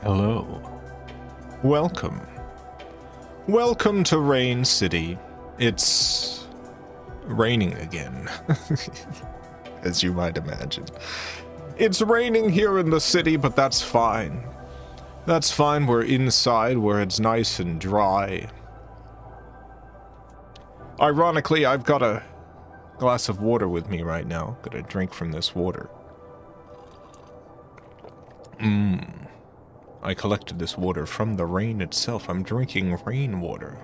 Hello. Welcome. Welcome to Rain City. It's raining again, as you might imagine. It's raining here in the city, but that's fine. That's fine. We're inside where it's nice and dry. Ironically, I've got a glass of water with me right now. Gonna drink from this water. I collected this water from the rain itself. I'm drinking rainwater.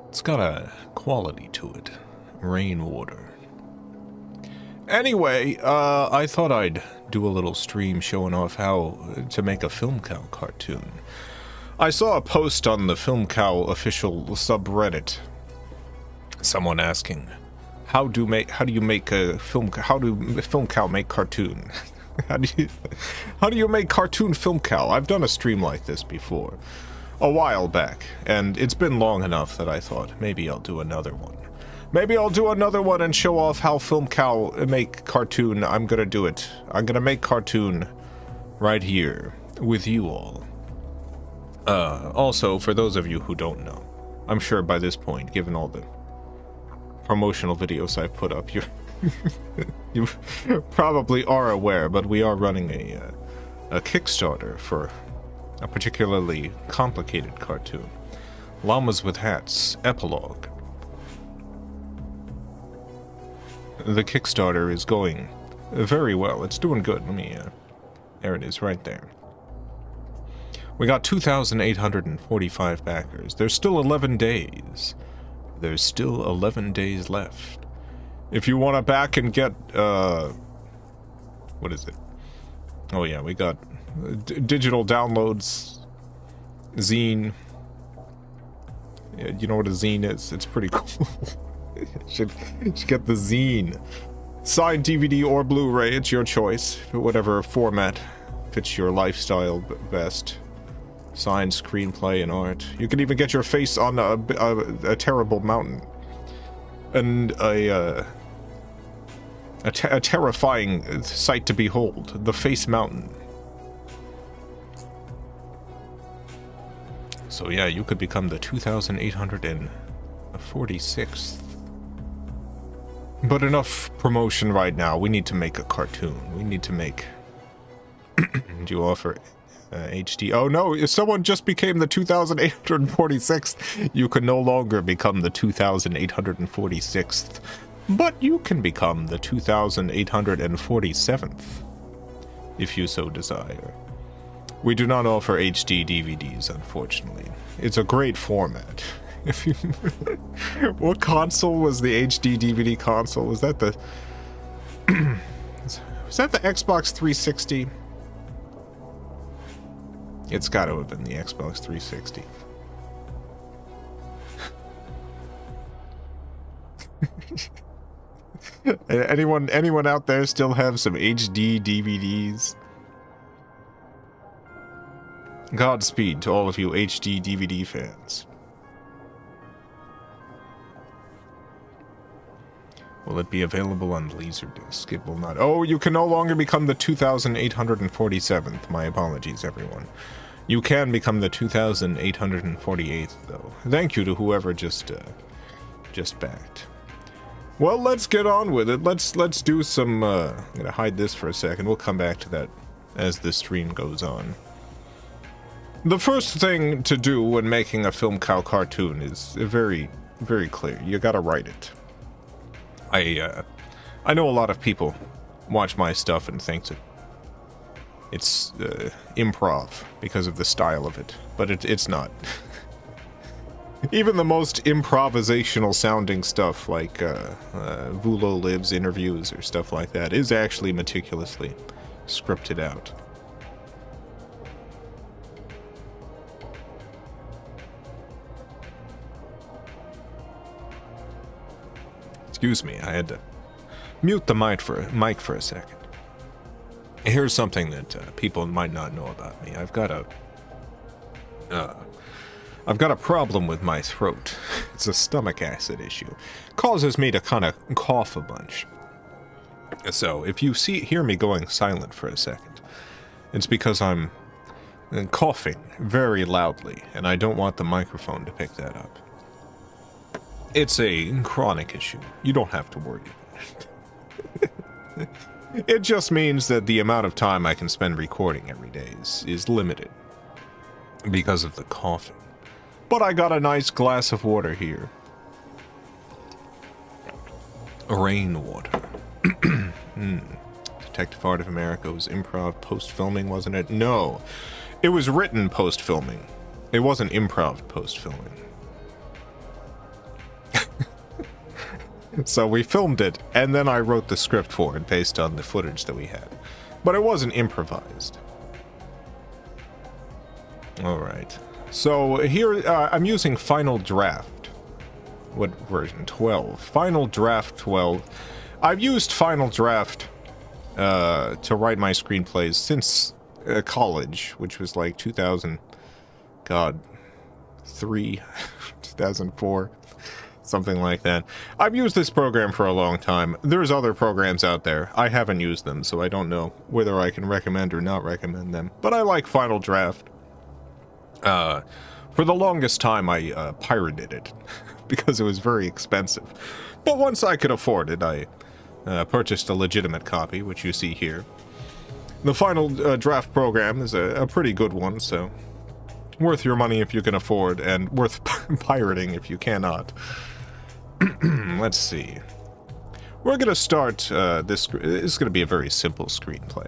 It's got a quality to it. Rainwater. Anyway, I thought I'd do a little stream showing off how to make a FilmCow cartoon. I saw a post on the FilmCow official subreddit. Someone asking, how do you make a film? How do FilmCow make cartoon? how do you make cartoon FilmCow? I've done a stream like this before, a while back, and it's been long enough that I thought maybe I'll do another one. Maybe I'll do another one and show off how FilmCow make cartoon. I'm gonna do it. I'm gonna make cartoon right here with you all. Also, for those of you who don't know, I'm sure by this point, given all the promotional videos I've put up, you probably are aware, but we are running a Kickstarter for a particularly complicated cartoon. Llamas with Hats, epilogue. The Kickstarter is going very well. It's doing good. Let me, there it is right there. We got 2,845 backers. There's still 11 days. There's still 11 days left. If you want to back and get, what is it? Oh yeah, we got digital downloads, zine. Yeah, you know what a zine is? It's pretty cool. should get the zine. Signed DVD or Blu-ray, it's your choice. Whatever format fits your lifestyle best. Signed screenplay and art. You can even get your face on a terrible mountain. And a terrifying sight to behold. The Face Mountain. So yeah, you could become the 2,846th. But enough promotion right now. We need to make a cartoon. We need to make... Do you offer... HD. Oh no, if someone just became the 2,846th, you can no longer become the 2,846th, but you can become the 2,847th, if you so desire. We do not offer HD DVDs, unfortunately. It's a great format. If you, what console was the HD DVD console? Was that the Xbox 360? It's got to have been the Xbox 360. Anyone out there still have some HD DVDs? Godspeed to all of you HD DVD fans. Will it be available on Laserdisc? It will not. Oh, you can no longer become the 2,847th. My apologies, everyone. You can become the 2,848th, though. Thank you to whoever just backed. Well, let's get on with it. Let's do some. I'm gonna hide this for a second. We'll come back to that as the stream goes on. The first thing to do when making a FilmCow cartoon is very, very clear. You gotta write it. I know a lot of people watch my stuff and think that it's improv because of the style of it, but it's not. Even the most improvisational sounding stuff like Vulo Lives interviews or stuff like that is actually meticulously scripted out. Excuse me, I had to mute the mic for a second. Here's something that people might not know about me. I've got a problem with my throat. It's a stomach acid issue. Causes me to kind of cough a bunch. So, if you hear me going silent for a second, it's because I'm coughing very loudly, and I don't want the microphone to pick that up. It's a chronic issue. You don't have to worry about it. It just means that the amount of time I can spend recording every day is limited because of the coughing. But I got a nice glass of water here. Rainwater. Detective Art of America was improv post-filming, wasn't it? No. It was written post-filming. It wasn't improv post-filming. So we filmed it, and then I wrote the script for it based on the footage that we had. But it wasn't improvised. Alright. So here, I'm using Final Draft. What version? 12. Final Draft 12. I've used Final Draft to write my screenplays since college, which was like 2003, 2004. Something like that. I've used this program for a long time. There's other programs out there. I haven't used them, so I don't know whether I can recommend or not recommend them. But I like Final Draft. For the longest time, I pirated it because it was very expensive. But once I could afford it, I purchased a legitimate copy, which you see here. The Final Draft program is a pretty good one, so worth your money if you can afford, and worth pirating if you cannot. Let's see. We're gonna start this is gonna be a very simple screenplay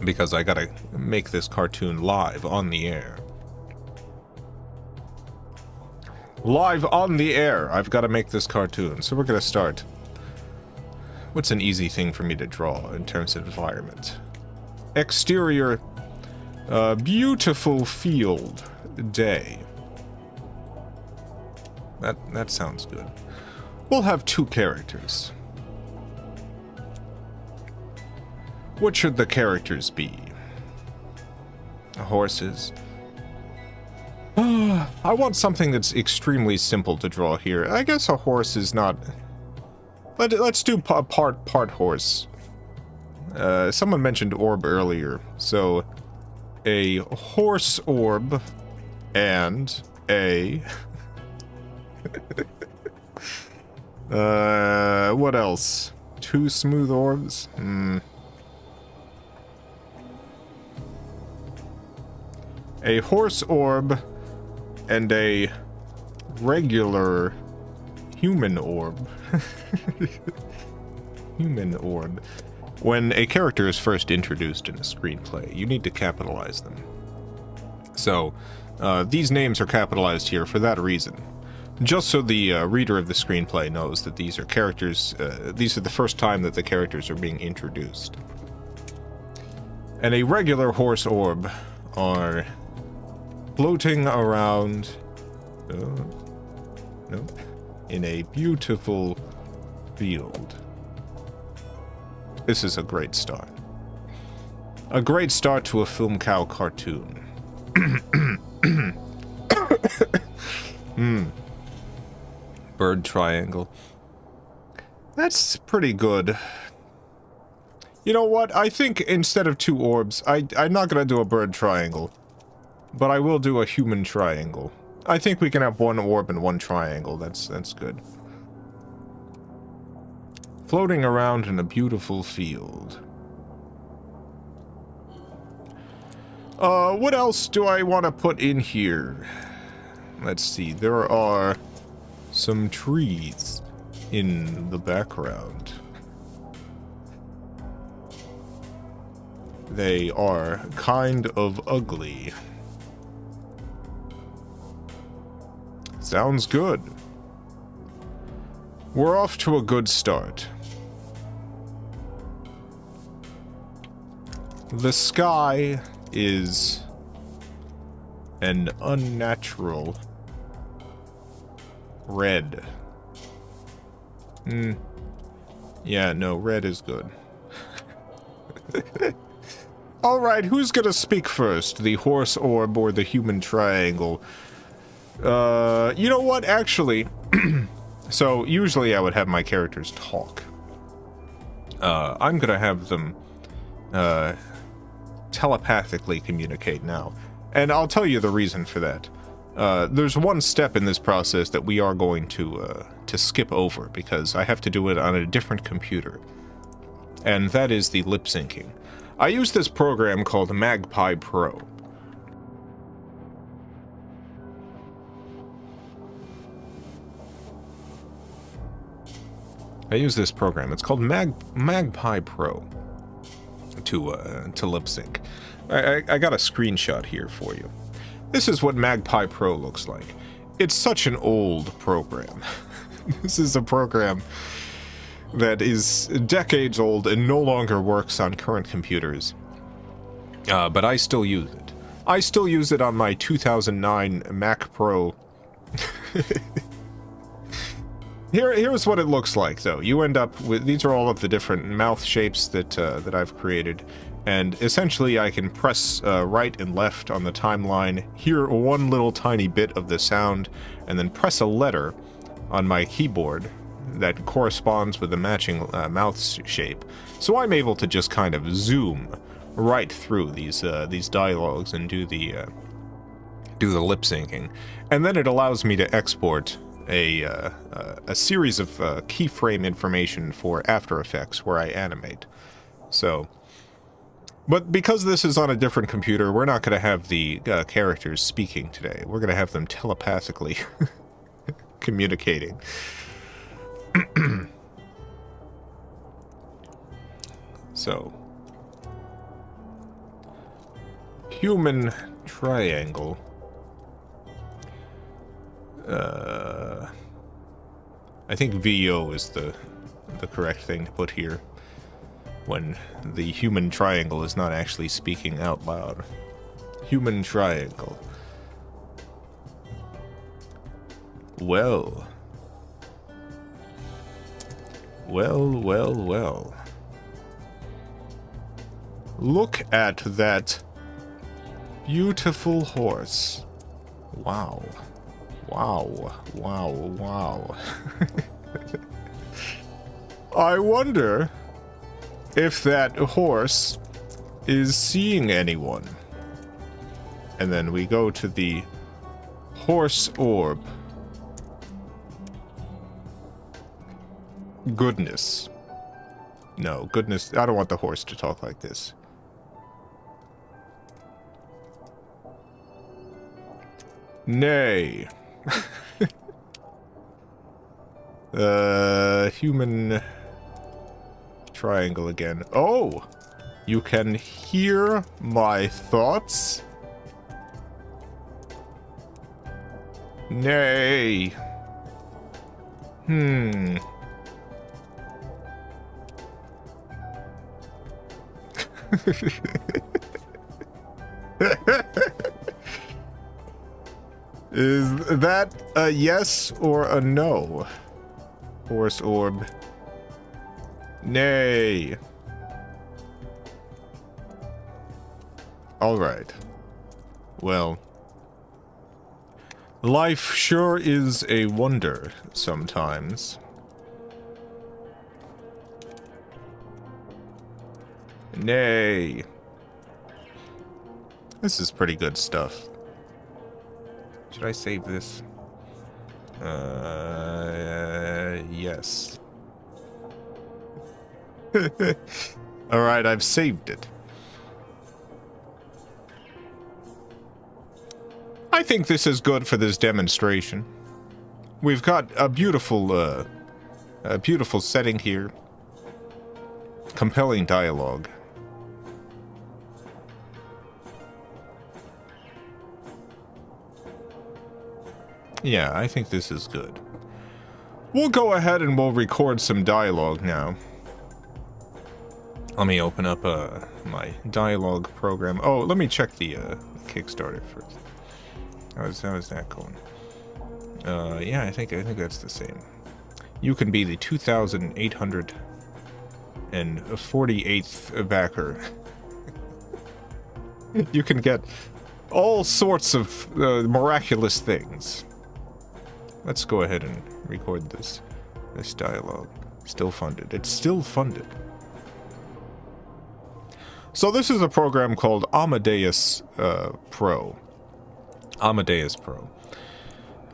because I gotta make this cartoon live on the air. Live on the air! I've gotta make this cartoon, so we're gonna start. What's an easy thing for me to draw in terms of environment? Exterior, beautiful field, day. That sounds good. We'll have two characters. What should the characters be? Horses. I want something that's extremely simple to draw here. I guess a horse is not... Let's do part horse. Someone mentioned orb earlier, so a horse orb and a... what else? Two smooth orbs? A horse orb and a regular human orb. Human orb. When a character is first introduced in a screenplay, you need to capitalize them. So, these names are capitalized here for that reason. Just so the reader of the screenplay knows that these are characters, these are the first time that the characters are being introduced. And a regular horse orb are floating around, no, in a beautiful field. This is a great start. A great start to a FilmCow cartoon. Bird triangle. That's pretty good. You know what? I think instead of two orbs, I'm not gonna do a bird triangle. But I will do a human triangle. I think we can have one orb and one triangle. That's good. Floating around in a beautiful field. What else do I want to put in here? Let's see. There are some trees in the background. They are kind of ugly. Sounds good. We're off to a good start. The sky is an unnatural red. Yeah, no, red is good. Alright, who's gonna speak first? The horse orb or the human triangle? You know what, actually... So, usually I would have my characters talk. I'm gonna have them telepathically communicate now. And I'll tell you the reason for that. There's one step in this process that we are going to skip over, because I have to do it on a different computer. And that is the lip syncing. I use this program called Magpie Pro. I use this program. It's called Magpie Pro to lip sync. I got a screenshot here for you. This is what Magpie Pro looks like. It's such an old program. This is a program that is decades old and no longer works on current computers. But I still use it. I still use it on my 2009 Mac Pro. Here's what it looks like, though. You end up with... These are all of the different mouth shapes that I've created. And essentially, I can press right and left on the timeline, hear one little tiny bit of the sound, and then press a letter on my keyboard that corresponds with the matching mouth shape. So I'm able to just kind of zoom right through these dialogues and do the lip syncing. And then it allows me to export a series of keyframe information for After Effects where I animate. So... But because this is on a different computer, we're not going to have the characters speaking today. We're going to have them telepathically communicating. So. Human triangle. I think VO is the correct thing to put here, when the human triangle is not actually speaking out loud. Human triangle. Well. Well. Look at that beautiful horse. Wow. I wonder if that horse is seeing anyone. And then we go to the horse orb. Goodness. No, goodness. I don't want the horse to talk like this. Nay. Human triangle again. Oh! You can hear my thoughts? Nay. Is that a yes or a no? Horse orb. Nay. Alright. Well. Life sure is a wonder sometimes. Nay. This is pretty good stuff. Should I save this? Yes. Alright, I've saved it. I think this is good for this demonstration. We've got a beautiful setting here. Compelling dialogue. Yeah, I think this is good. We'll go ahead and we'll record some dialogue now. Let me open up my dialogue program. Oh, let me check the Kickstarter first. How is that going? Yeah, I think that's the same. You can be the 2,848th backer. You can get all sorts of miraculous things. Let's go ahead and record this dialogue. Still funded. It's still funded. So this is a program called Amadeus Pro. Amadeus Pro.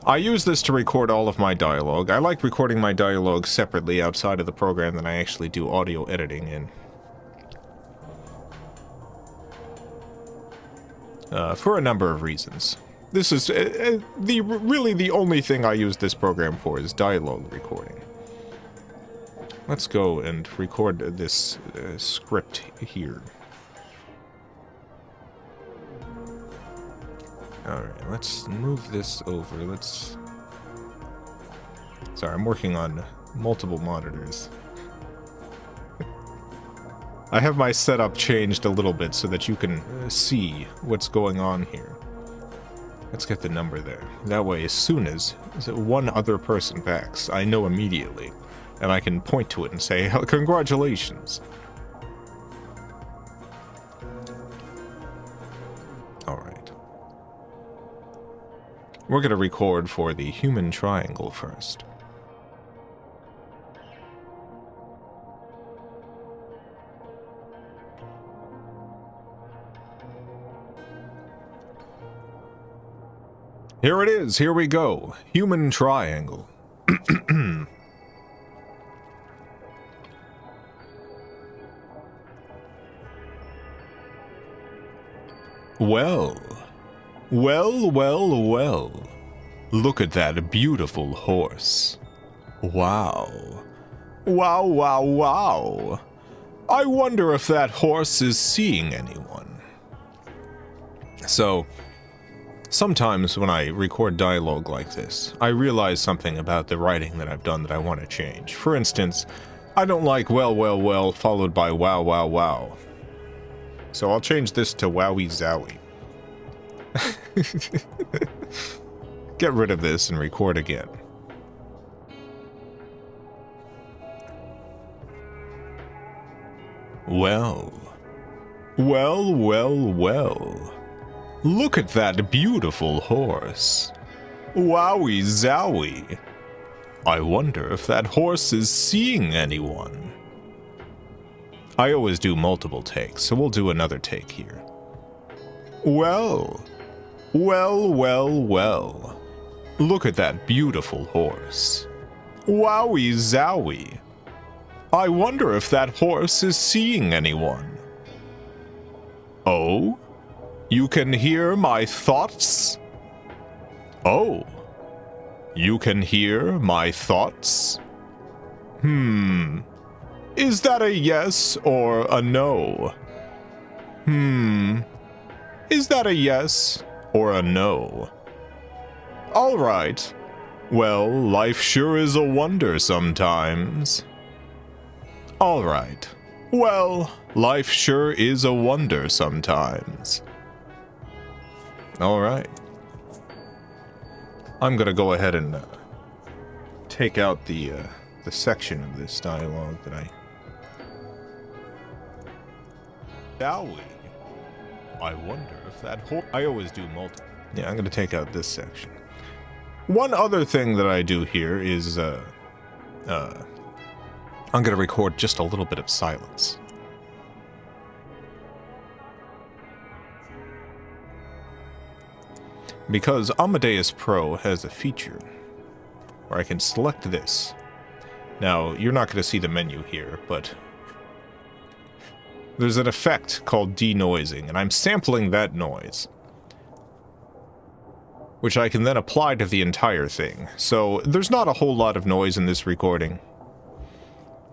I use this to record all of my dialogue. I like recording my dialogue separately outside of the program that I actually do audio editing in. For a number of reasons. This is really the only thing I use this program for is dialogue recording. Let's go and record this script here. Alright, let's move this over. Sorry, I'm working on multiple monitors. I have my setup changed a little bit so that you can see what's going on here. Let's get the number there. That way, as soon as one other person backs, I know immediately. And I can point to it and say, congratulations. Alright. We're going to record for the human triangle first. Here it is, here we go. Human triangle. Well. Look at that beautiful horse. Wow. Wow. I wonder if that horse is seeing anyone. So, sometimes when I record dialogue like this, I realize something about the writing that I've done that I want to change. For instance, I don't like well, followed by wow. So I'll change this to wowie zowie. Get rid of this and record again. Well. Look at that beautiful horse. Wowie zowie. I wonder if that horse is seeing anyone. I always do multiple takes, so we'll do another take here. Well. Look at that beautiful horse. Wowie zowie. I wonder if that horse is seeing anyone. Oh? You can hear my thoughts? Oh. You can hear my thoughts? Is that a yes or a no? Is that a yes or a no? All right. Well, life sure is a wonder sometimes. All right. Well, life sure is a wonder sometimes. All right. I'm gonna go ahead and take out the section of this dialogue that I wonder if that I always do multiple. Yeah, I'm gonna take out this section. One other thing that I do here is I'm gonna record just a little bit of silence. Because Amadeus Pro has a feature where I can select this. Now, you're not going to see the menu here, but there's an effect called denoising, and I'm sampling that noise, which I can then apply to the entire thing. So there's not a whole lot of noise in this recording,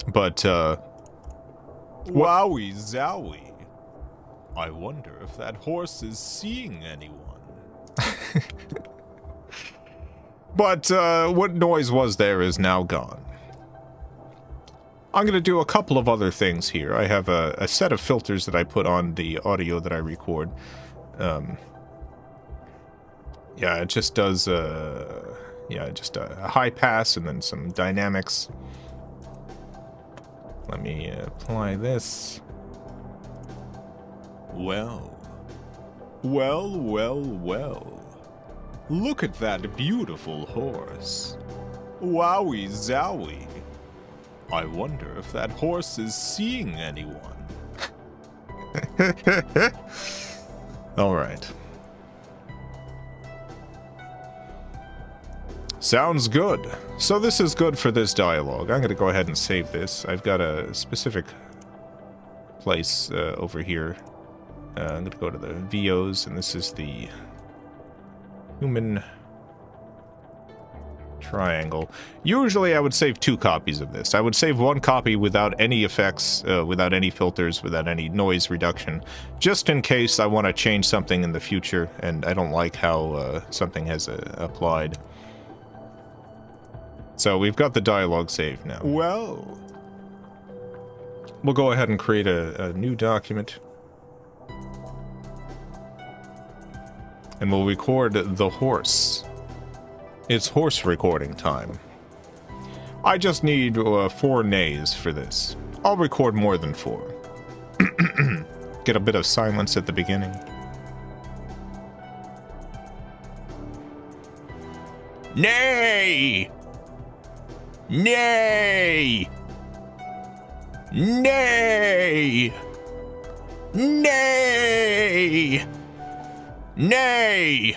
but wowie zowie. I wonder if that horse is seeing anyone. But what noise was there is now gone. I'm going to do a couple of other things here. I have a set of filters that I put on the audio that I record. Yeah, it just does just a high pass and then some dynamics. Let me apply this. Well. Look at that beautiful horse. Wowie zowie. I wonder if that horse is seeing anyone. All right. Sounds good. So this is good for this dialogue. I'm going to go ahead and save this. I've got a specific place over here. I'm going to go to the VOs, and this is the human triangle. Usually I would save 2 copies of this. I would save 1 copy without any effects, without any filters, without any noise reduction, just in case I want to change something in the future and I don't like how something has applied. So we've got the dialogue saved now. Well, we'll go ahead and create a new document. And we'll record the horse. It's horse recording time. I just need 4 nays for this. I'll record more than 4. Get a bit of silence at the beginning. Nay! Nay! Nay! Nay! Nay!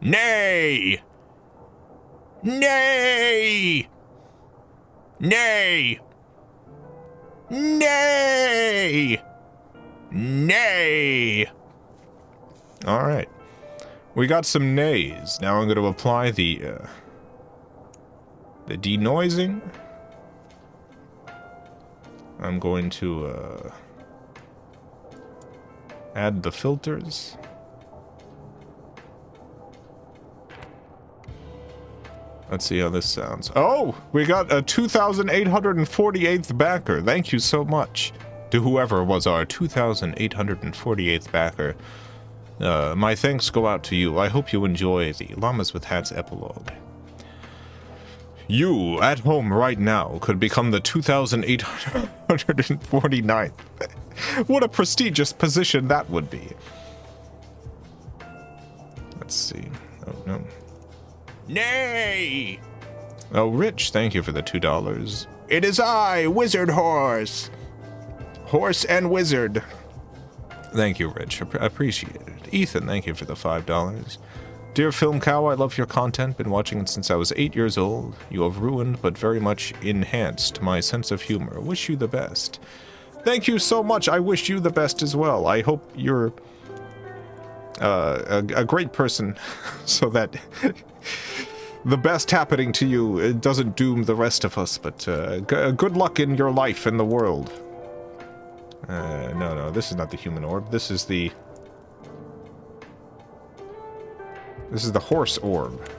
Nay! Nay! Nay! Nay! Nay! All right. We got some nays. Now I'm going to apply the denoising. I'm going to add the filters. Let's see how this sounds. Oh, we got a 2,848th backer. Thank you so much to whoever was our 2,848th backer. My thanks go out to you. I hope you enjoy the Llamas with Hats epilogue. You, at home right now, could become the 2,849th. What a prestigious position that would be. Let's see. Oh, no. Nay! Oh, Rich, thank you for the $2. It is I, Wizard Horse. Horse and Wizard. Thank you, Rich. Appreciate it. Ethan, thank you for the $5. Dear FilmCow, I love your content. Been watching it since I was 8 years old. You have ruined, but very much enhanced, my sense of humor. Wish you the best. Thank you so much. I wish you the best as well. I hope you're a great person so that the best happening to you, it doesn't doom the rest of us, but good luck in your life and the world. No, this is not the human orb. This is the horse orb.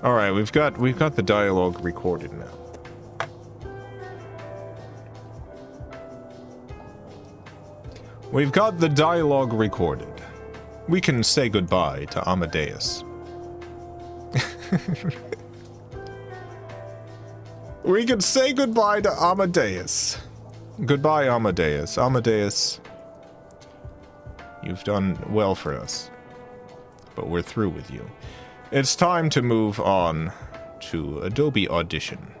All right, we've got the dialogue recorded now. We've got the dialogue recorded. We can say goodbye to Amadeus. We can say goodbye to Amadeus. Goodbye, Amadeus. Amadeus, you've done well for us, but we're through with you. It's time to move on to Adobe Audition.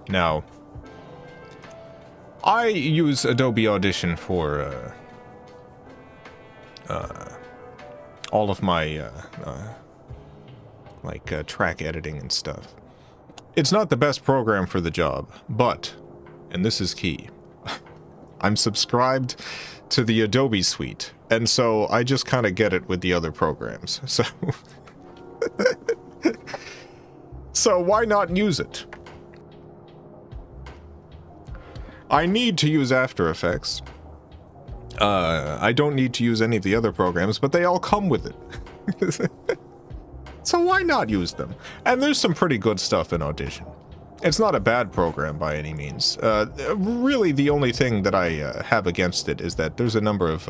Now, I use Adobe Audition for all of my track editing and stuff. It's not the best program for the job, but, and this is key, I'm subscribed to the Adobe suite, and so I just kind of get it with the other programs. So so why not use it? I need to use After Effects. I don't need to use any of the other programs, but they all come with it. So why not use them? And there's some pretty good stuff in Audition. It's not a bad program by any means. Really, the only thing that I have against it is that there's a number of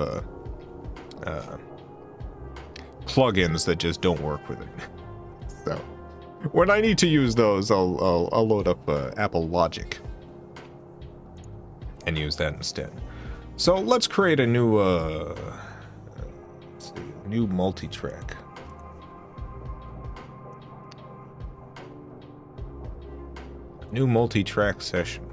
plugins that just don't work with it. So when I need to use those, I'll load up Apple Logic and use that instead. So let's create a new new multi-track. New multi-track session.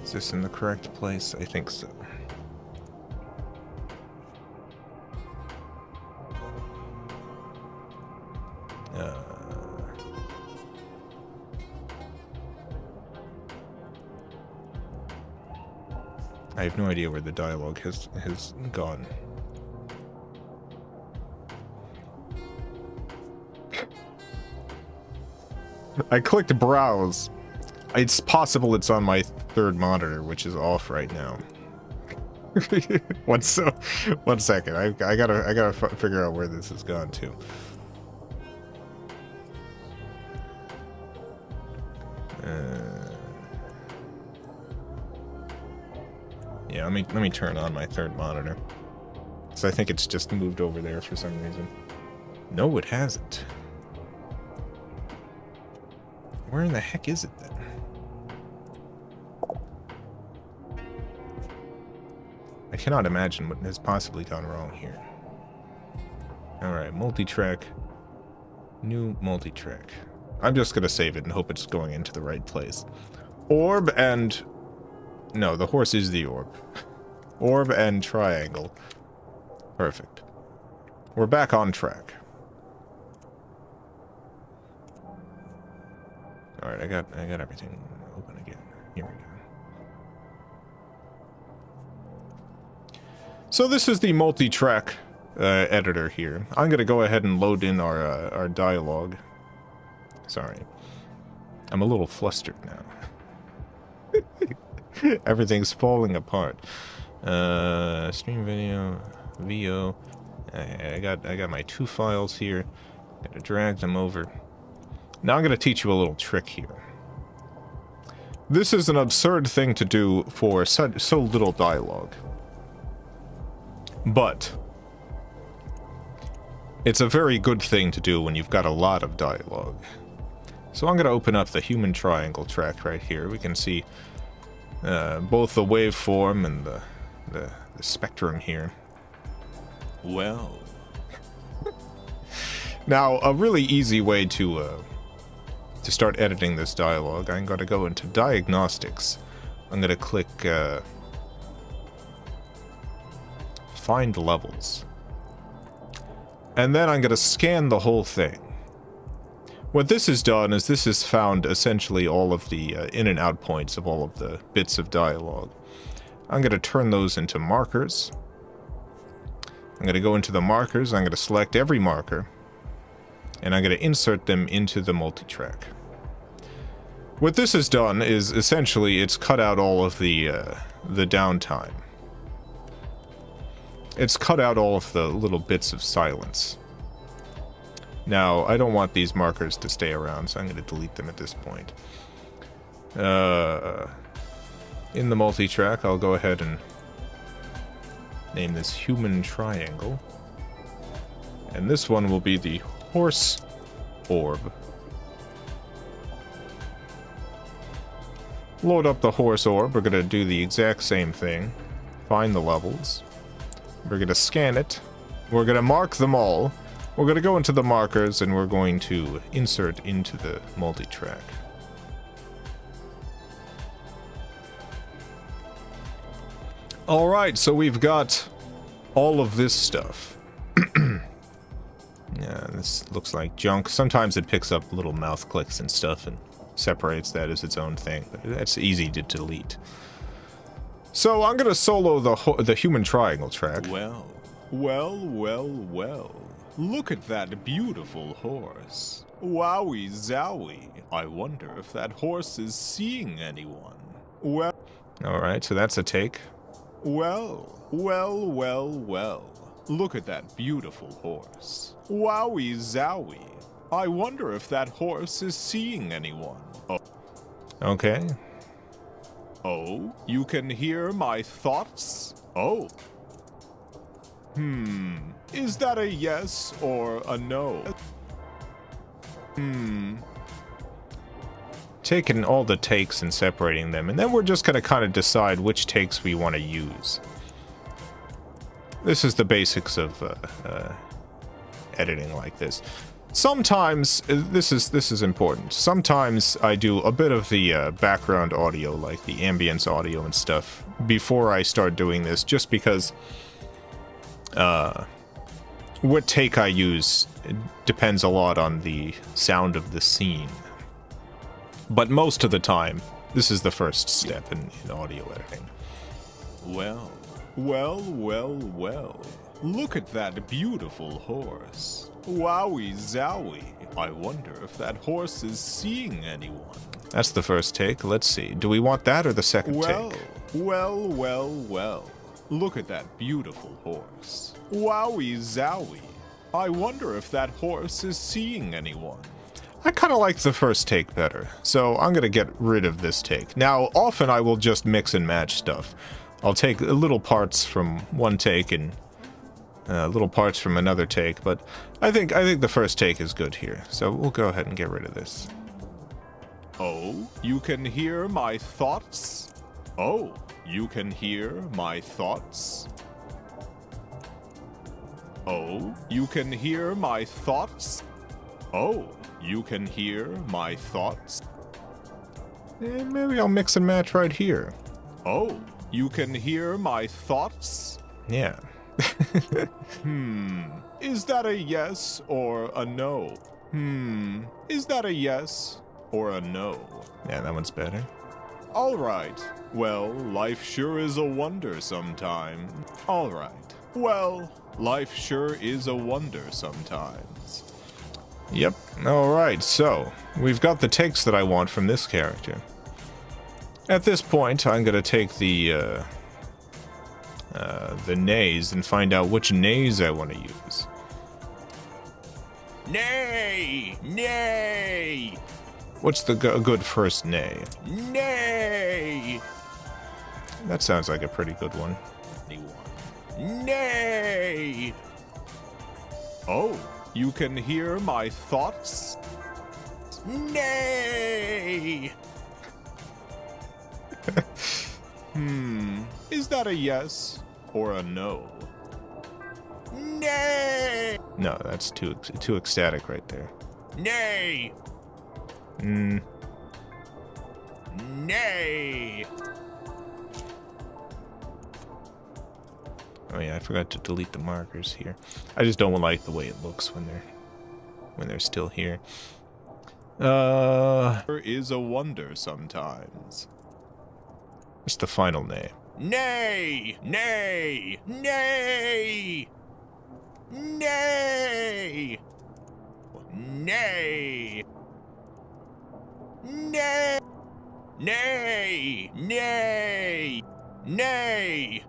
Is this in the correct place? I think so. I have no idea where the dialogue has gone. I clicked browse. It's possible it's on my third monitor, which is off right now. One second. I gotta figure out where this has gone to. Yeah, let me turn on my third monitor. So I think it's just moved over there for some reason. No, it hasn't. Where in the heck is it then? I cannot imagine what has possibly gone wrong here. Alright, multi-track. New multi-track. I'm just gonna save it and hope it's going into the right place. Orb and... No, the horse is the orb. Orb and triangle. Perfect. We're back on track. Alright, I got everything open again. Here we go. So this is the multi-track editor here. I'm gonna go ahead and load in our dialogue. Sorry. I'm a little flustered now. Everything's falling apart. Stream video, VO. I got my two files here. Gotta drag them over. Now I'm gonna teach you a little trick here. This is an absurd thing to do for so little dialogue. But it's a very good thing to do when you've got a lot of dialogue. So I'm gonna open up the human triangle track right here. We can see both the waveform and the spectrum here. Well. Now, a really easy way to start editing this dialogue, I'm going to go into Diagnostics. I'm going to click Find Levels. And then I'm going to scan the whole thing. What this has done is this has found essentially all of the in and out points of all of the bits of dialogue. I'm going to turn those into markers. I'm going to go into the markers, I'm going to select every marker, and I'm going to insert them into the multi-track. What this has done is essentially it's cut out all of the downtime. It's cut out all of the little bits of silence. Now, I don't want these markers to stay around, so I'm going to delete them at this point. In the multi-track, I'll go ahead and name this Human Triangle. And this one will be the Horse Orb. Load up the Horse Orb. We're going to do the exact same thing. Find the levels. We're going to scan it. We're going to mark them all. We're going to go into the markers and we're going to insert into the multi-track. Alright, so we've got all of this stuff. Yeah, this looks like junk. Sometimes it picks up little mouth clicks and stuff and separates that as its own thing, but that's easy to delete. So I'm going to solo the Human Triangle track. Well. Look at that beautiful horse. Wowie zowie. I wonder if that horse is seeing anyone. Well. Alright, so that's a take. Well. Look at that beautiful horse. Wowie zowie. I wonder if that horse is seeing anyone. Oh. Okay. Oh, you can hear my thoughts? Oh. Is that a yes or a no? Taking all the takes and separating them, and then we're just going to kind of decide which takes we want to use. This is the basics of editing like this. Sometimes, this is important. Sometimes I do a bit of the background audio, like the ambience audio and stuff, before I start doing this, just because what take I use depends a lot on the sound of the scene. But most of the time, this is the first step in audio editing. Well. Look at that beautiful horse. Wowie zowie. I wonder if that horse is seeing anyone. That's the first take. Let's see. Do we want that or the second take? Well. Look at that beautiful horse. Wowie zowie. I wonder if that horse is seeing anyone. I kind of like the first take better, so I'm going to get rid of this take. Now, often I will just mix and match stuff. I'll take little parts from one take and little parts from another take, but I think the first take is good here, so we'll go ahead and get rid of this. Oh, you can hear my thoughts? Oh, you can hear my thoughts? Oh, you can hear my thoughts? Oh, you can hear my thoughts? Maybe I'll mix and match right here. Oh, you can hear my thoughts? Yeah. Is that a yes or a no? Is that a yes or a no? Yeah, that one's better. All right. Well, life sure is a wonder sometime. All right. Well, life sure is a wonder sometimes. Yep. All right, so we've got the takes that I want from this character. At this point, I'm going to take the nays and find out which nays I want to use. Nay! Nay! What's a good first neigh? Nay! That sounds like a pretty good one. Nay! Oh, you can hear my thoughts? Nay! Is that a yes or a no? Nay! No, that's too ecstatic right there. Nay! Nay! Oh yeah, I forgot to delete the markers here. I just don't like the way it looks when they're still here. There is a wonder sometimes. It's the final neigh. Nay! Nay! Nay! Nay! Nay! Nay! Nay! Nay! Nay!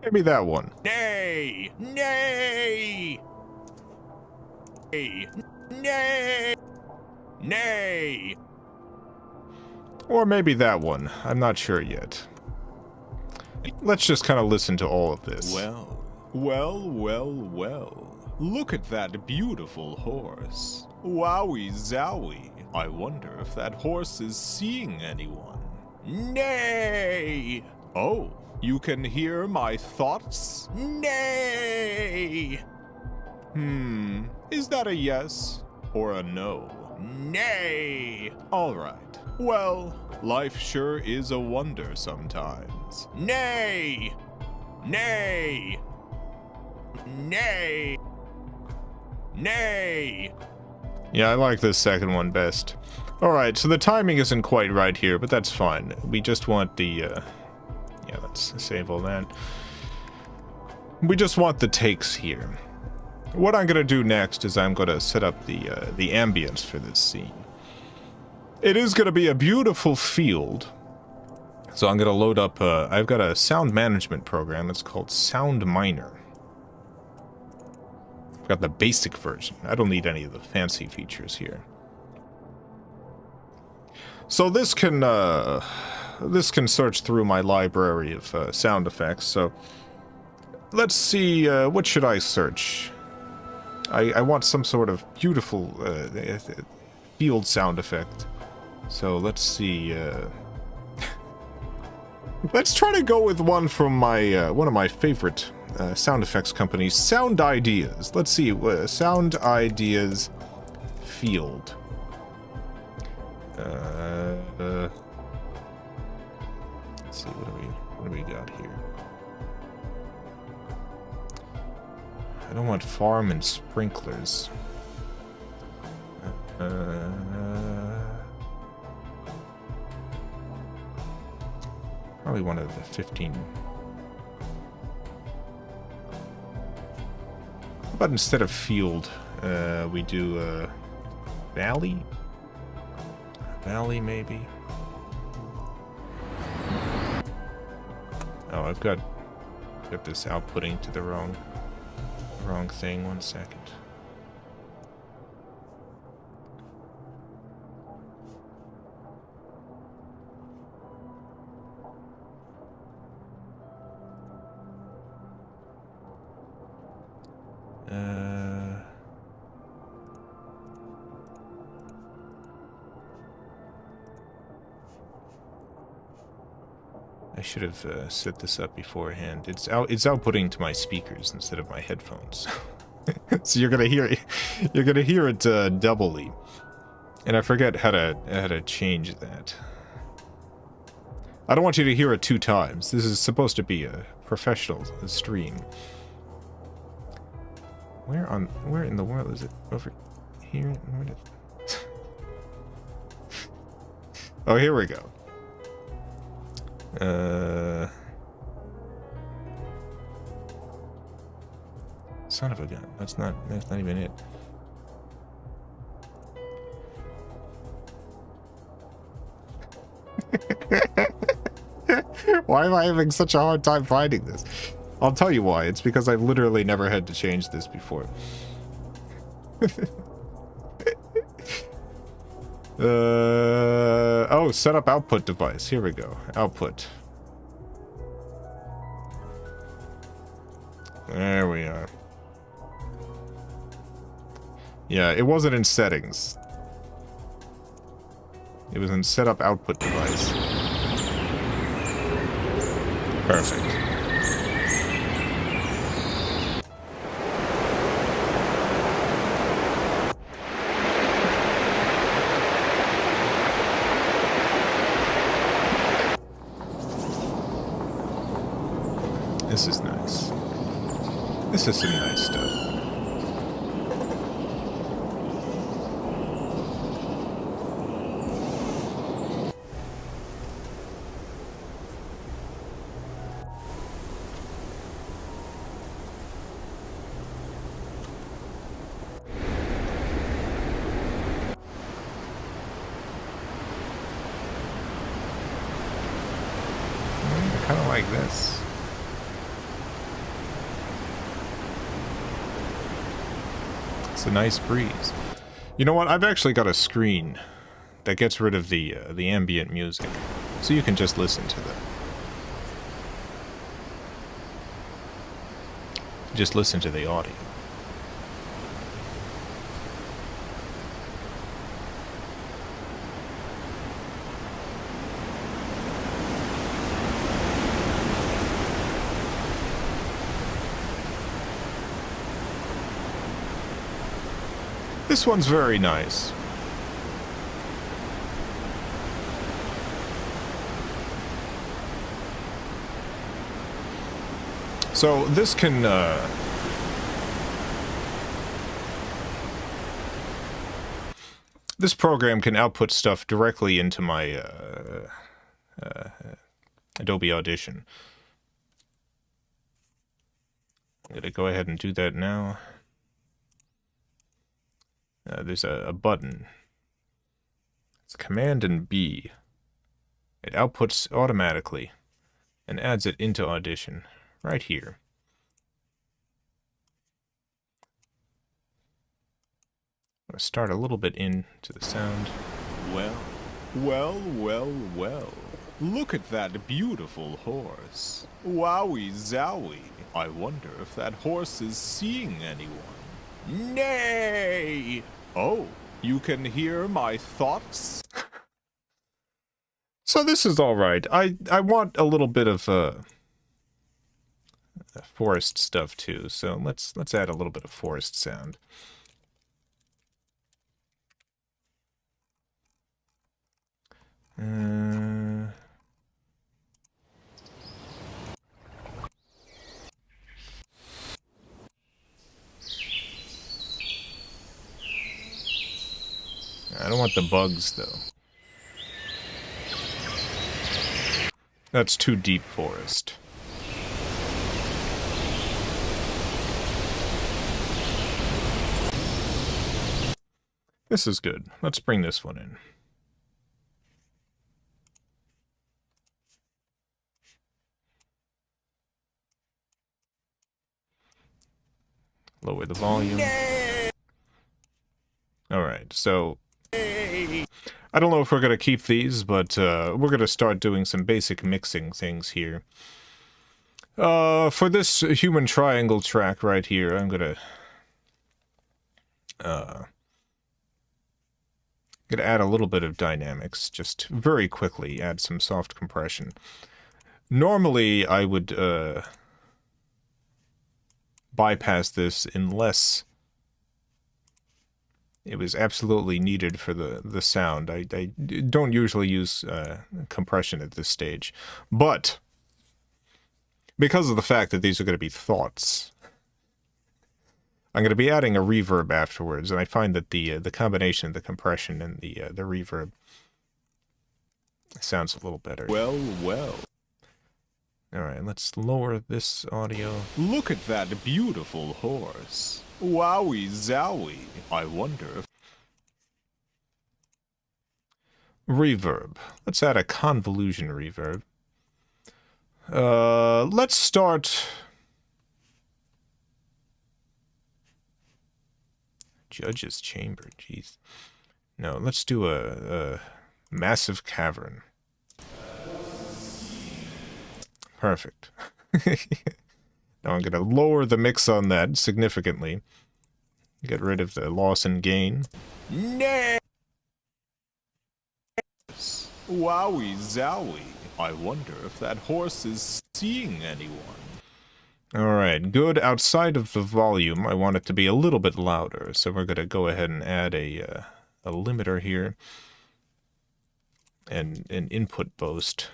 Maybe that one. Nay! Nay! Nay! Nay! Nay! Or maybe that one. I'm not sure yet. Let's just kind of listen to all of this. Well. Look at that beautiful horse. Wowie zowie. I wonder if that horse is seeing anyone. Nay! Oh, you can hear my thoughts? Nay! Is that a yes or a no? Nay! All right. Well, life sure is a wonder sometimes. Nay! Nay! Nay! Nay! Yeah, I like this second one best. Alright, so the timing isn't quite right here, but that's fine. We just want the, yeah, let's save all that. We just want the takes here. What I'm gonna do next is I'm gonna set up the ambience for this scene. It is gonna be a beautiful field. So I'm gonna load up, I've got a sound management program. It's called Sound Miner. I've got the basic version. I don't need any of the fancy features here. So this can search through my library of sound effects. So let's see, what should I search? I want some sort of beautiful field sound effect. So let's see. Let's try to go with one from my one of my favorite sound effects company, Sound Ideas. Let's see, Sound Ideas field. Let's see, what do we got here? I don't want farm and sprinklers. Probably one of the 15. But instead of field, we do valley? Valley, maybe? Oh, I've got this outputting to the wrong thing. 1 second. I should have set this up beforehand. It's outputting to my speakers instead of my headphones, so you're gonna hear it doubly, and I forget how to change that. I don't want you to hear it 2 times. This is supposed to be a professional stream. Where in the world is it? Over here? Oh, here we go. Son of a gun. That's not even it. Why am I having such a hard time finding this? I'll tell you why. It's because I've literally never had to change this before. Oh, set up output device. Here we go. Output. There we are. Yeah, it wasn't in settings. It was in setup output device. Perfect. This is nice. This is some nice stuff. Kind of like this. It's a nice breeze. You know what? I've actually got a screen that gets rid of the ambient music, so you can just listen to that. Just listen to the audio. This one's very nice. So this can this program can output stuff directly into my Adobe Audition. I'm gonna go ahead and do that now. There's a button. It's Command and B. It outputs automatically and adds it into Audition right here. I'm going to start a little bit into the sound. Well, well, well, well. Look at that beautiful horse. Wowie zowie. I wonder if that horse is seeing anyone. Nay! Oh, you can hear my thoughts? So this is all right. I want a little bit of forest stuff too. So let's add a little bit of forest sound. I don't want the bugs, though. That's too deep forest. This is good. Let's bring this one in. Lower the volume. Alright, so I don't know if we're going to keep these, but we're going to start doing some basic mixing things here. For this human triangle track right here, I'm going to add a little bit of dynamics, just very quickly, add some soft compression. Normally, I would bypass this unless it was absolutely needed for the sound. I don't usually use compression at this stage. But because of the fact that these are going to be thoughts, I'm going to be adding a reverb afterwards, and I find that the combination of the compression and the reverb sounds a little better. Well. Alright, let's lower this audio. Look at that beautiful horse. Wowie zowie. I wonder if... Reverb. Let's add a convolution reverb. Let's start... Judge's Chamber, jeez. No, let's do a massive cavern. Perfect. Now I'm going to lower the mix on that significantly. Get rid of the loss and gain. Wowie zowie. I wonder if that horse is seeing anyone. Alright, good. Outside of the volume, I want it to be a little bit louder, so we're going to go ahead and add a limiter here. And an input boost.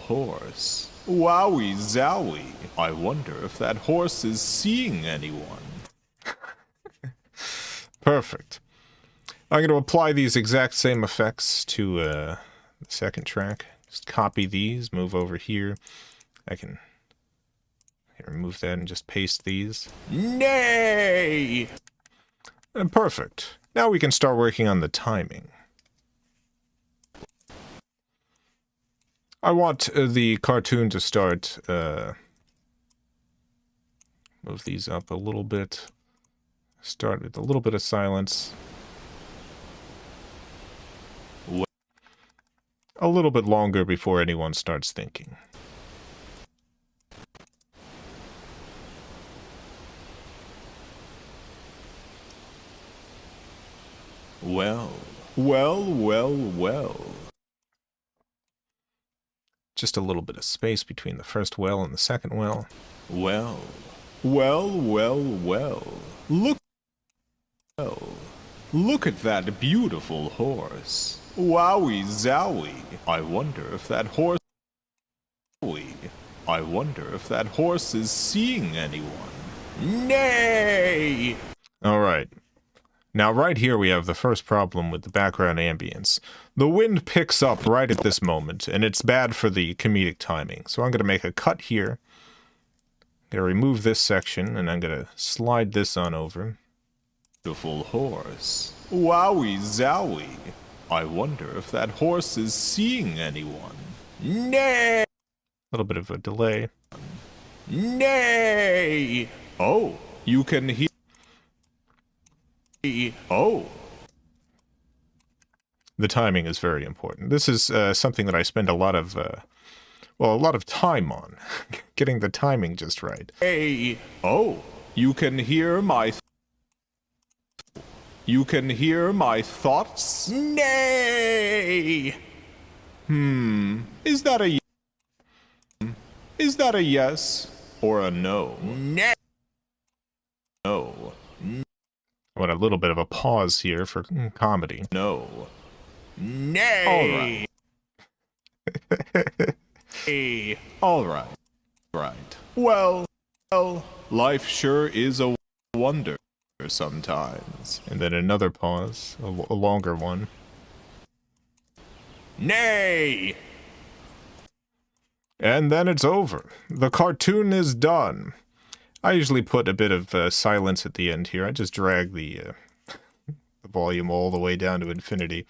Horse. Wowie zowie. I wonder if that horse is seeing anyone. Perfect. I'm going to apply these exact same effects to the second track. Just copy these, move over here. I can remove that and just paste these. Nay! And perfect. Now we can start working on the timing. I want the cartoon to start, move these up a little bit, start with a little bit of silence, a little bit longer before anyone starts thinking. Well. Just a little bit of space between the first well and the second well. Well. Look at that beautiful horse. Wowie zowie. I wonder if that horse... I wonder if that horse is seeing anyone. Nay! Alright. Now right here we have the first problem with the background ambience. The wind picks up right at this moment, and it's bad for the comedic timing. So I'm going to make a cut here. I'm going to remove this section, and I'm going to slide this on over. Beautiful horse. Wowie zowie. I wonder if that horse is seeing anyone. Nay! A little bit of a delay. Nay! Oh, you can hear... Oh. The timing is very important. This is something that I spend a lot of time on. Getting the timing just right. Hey. Oh, you can hear my... You can hear my thoughts? Nay! Is that a... Is that a yes or a no? No. I want a little bit of a pause here for comedy. No. Nay. All right. Right. Well, life sure is a wonder sometimes. And then another pause, a longer one. Nay. And then it's over. The cartoon is done. I usually put a bit of silence at the end here. I just drag the volume all the way down to infinity.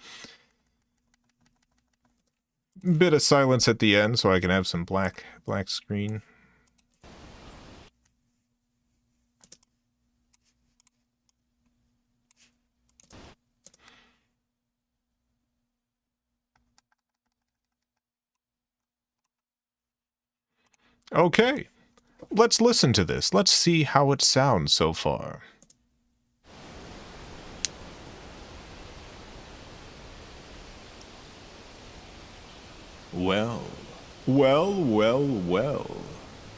Bit of silence at the end so I can have some black screen. Okay, let's listen to this. Let's see how it sounds so far. Well.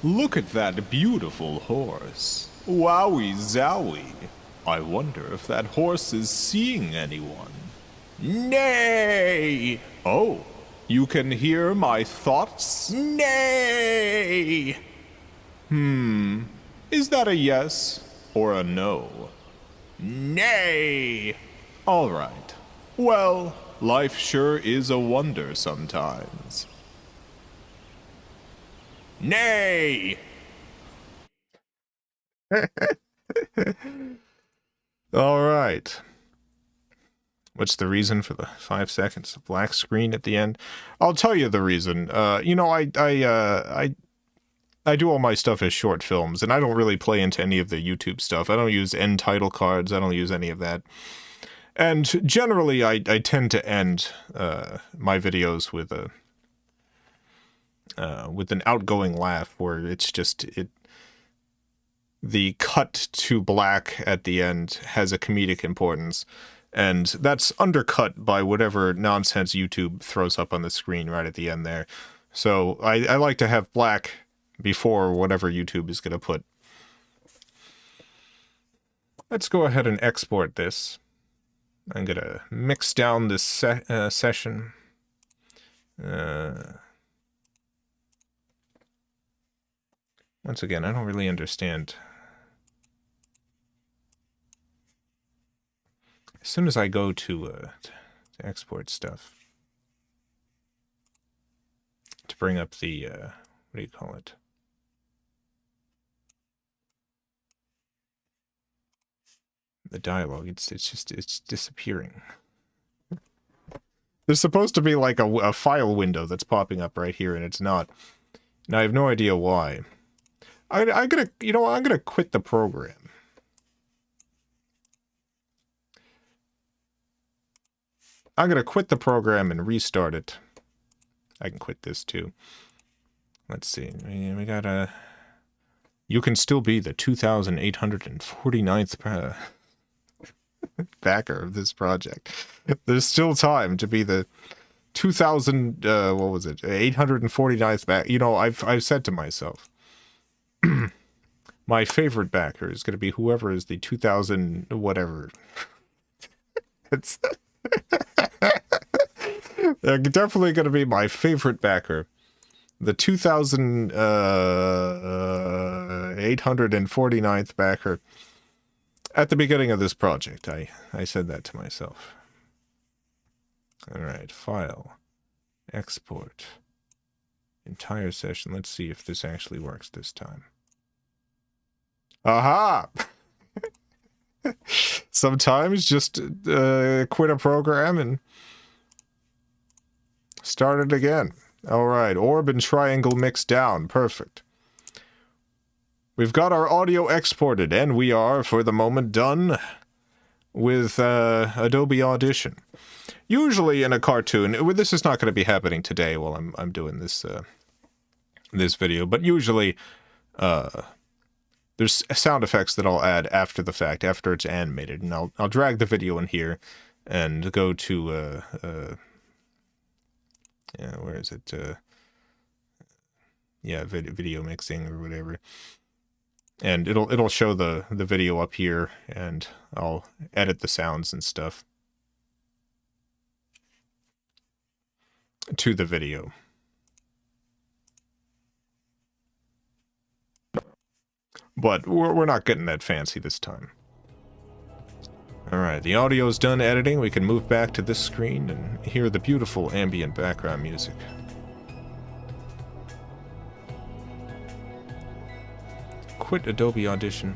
Look at that beautiful horse. Wowie zowie. I wonder if that horse is seeing anyone. Nay! Oh, you can hear my thoughts? Nay! Is that a yes or a no? Nay! All right. Well, life sure is a wonder sometimes. Nay! All right. What's the reason for the 5 seconds of black screen at the end? I'll tell you the reason. You know, I do all my stuff as short films, and I don't really play into any of the YouTube stuff. I don't use end title cards. I don't use any of that. And generally, I tend to end my videos with an outgoing laugh, where it's just the cut to black at the end has a comedic importance, and that's undercut by whatever nonsense YouTube throws up on the screen right at the end there. So I like to have black before whatever YouTube is going to put. Let's go ahead and export this. I'm going to mix down this session. Once again, I don't really understand. As soon as I go to export stuff, to bring up the, what do you call it? The dialogue, it's disappearing. There's supposed to be like a file window that's popping up right here, and it's not. And I have no idea why. I'm gonna quit the program. I'm gonna quit the program and restart it. I can quit this too. Let's see. We got a. You can still be the 2,849th backer of this project. There's still time to be the 2,000. What was it? 849th back. You know, I've said to myself, my favorite backer is going to be whoever is the 2,000 whatever. It's they're definitely going to be my favorite backer. The 2,849th backer. At the beginning of this project, I said that to myself. All right, file, export, entire session. Let's see if this actually works this time. Aha! Sometimes just quit a program and start it again. All right, orb and triangle mixed down. Perfect. We've got our audio exported, and we are, for the moment, done with Adobe Audition. Usually in a cartoon, this is not going to be happening today while I'm doing this this video, but usually there's sound effects that I'll add after the fact, after it's animated, and I'll drag the video in here and go to yeah, where is it? yeah, video mixing or whatever. And it'll show the video up here, and I'll edit the sounds and stuff to the video. But we're not getting that fancy this time. Alright, the audio's done editing. We can move back to this screen and hear the beautiful ambient background music. Quit Adobe Audition.